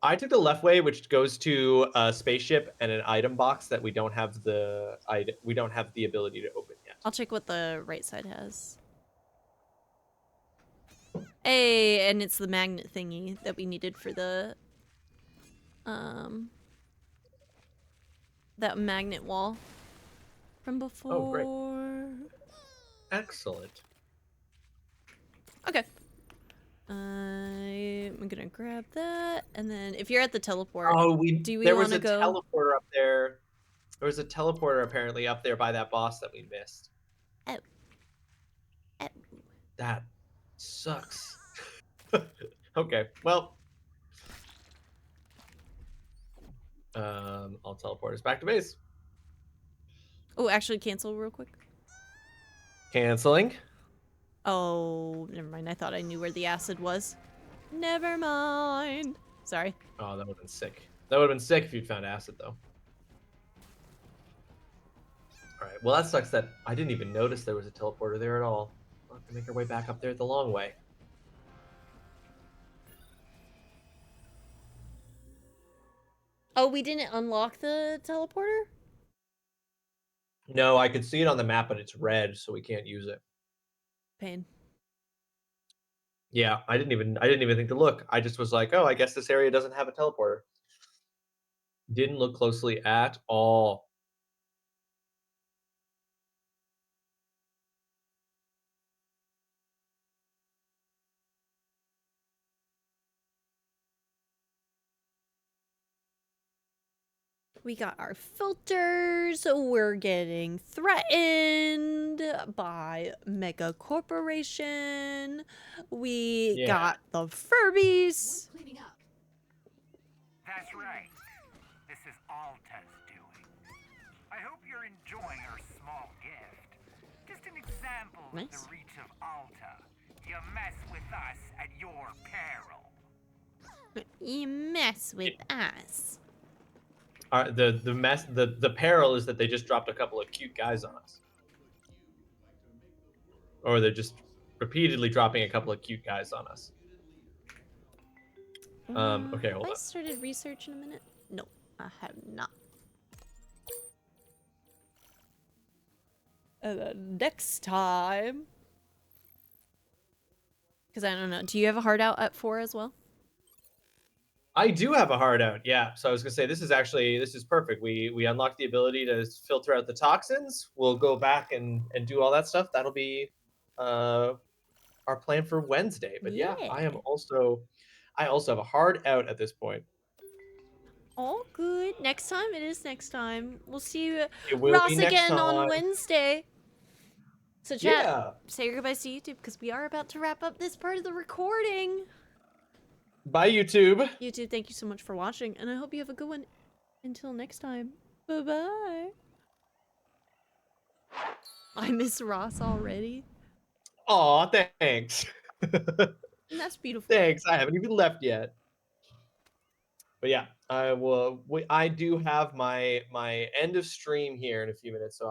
I took the left way, which goes to a spaceship and an item box that we don't have the ability to open yet. I'll check what the right side has. Hey, and it's the magnet thingy that we needed for the that magnet wall from before. Oh, great. Excellent. Okay. I'm gonna grab that, and then if you're at the teleport, Oh, do we there was want to a go? teleporter up there. There was a teleporter apparently up there by that boss that we missed. Oh. Oh. That sucks. Okay, well. I'll teleport us back to base. Oh, actually cancel real quick. Canceling. Oh, never mind. I thought I knew where the acid was. Never mind. Sorry. Oh, that would have been sick. That would have been sick if you'd found acid, though. All right. Well, that sucks that I didn't even notice there was a teleporter there at all. We'll have to make our way back up there the long way. Oh, we didn't unlock the teleporter? No, I could see it on the map, but it's red, so we can't use it. Pain. Yeah, I didn't even think to look. I just was like, oh, I guess this area doesn't have a teleporter. Didn't look closely at all. We got our filters. We're getting threatened by Mega Corporation. We got the Furbies. Cleaning up. That's right. This is Alta's doing. I hope you're enjoying our small gift. Just an example of Nice. the reach of Alta. You mess with us at your peril. You mess with us. The peril is that they just dropped a couple of cute guys on us. Or they're just repeatedly dropping a couple of cute guys on us. Okay, hold Have I on. started research in a minute? No, I have not. And then next time. Because I don't know. Do you have a hard out at 4 as well? I do have a hard out, yeah. So I was gonna say this is perfect. We unlock the ability to filter out the toxins. We'll go back and do all that stuff. That'll be our plan for Wednesday. But yeah, I also have a hard out at this point. All good. Next time, it is next time. We'll see you, It will Ross, be next again on time. Wednesday. So chat, Yeah. say your goodbyes to YouTube because we are about to wrap up this part of the recording. Bye, YouTube. YouTube, thank you so much for watching, and I hope you have a good one. Until next time, bye-bye. I miss Ross already. Aw, thanks. And that's beautiful. Thanks. I haven't even left yet. But yeah, I do have my end of stream here in a few minutes, so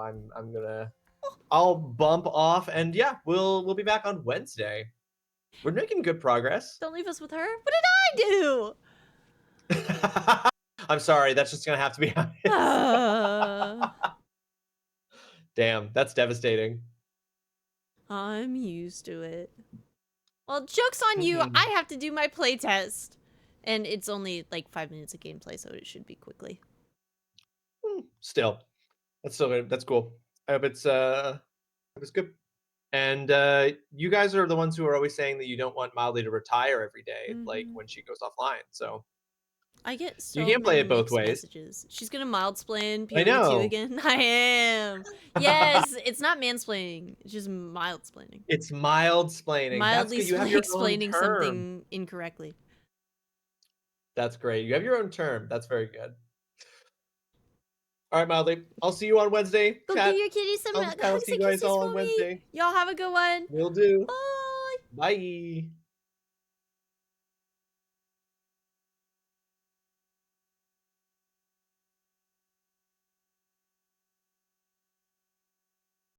I'll bump off, and yeah, we'll be back on Wednesday. We're making good progress. Don't leave us with her. What did I do? I'm sorry, that's just gonna have to be how it is. Damn, that's devastating. I'm used to it. Well, joke's on you. I have to do my playtest. And it's only like 5 minutes of gameplay, so it should be quickly. Still, that's still good. That's cool. I hope it's good. And you guys are the ones who are always saying that you don't want Mildly to retire every day, like when she goes offline. So I get so you can't play many it both mixed ways. Messages. She's gonna mild-splain I know. POE2 again. I am. Yes, it's not mansplaining. It's just mild-splaining. It's mild-splaining. Mildly That's good. You have your own explaining term. something incorrectly. That's great. You have your own term. That's very good. All right, Mildly. I'll see you on Wednesday. Go Chat. give your kitty some I'll hugs see and you guys kisses all for on me. Wednesday. Y'all have a good one. Will do. Bye. Bye.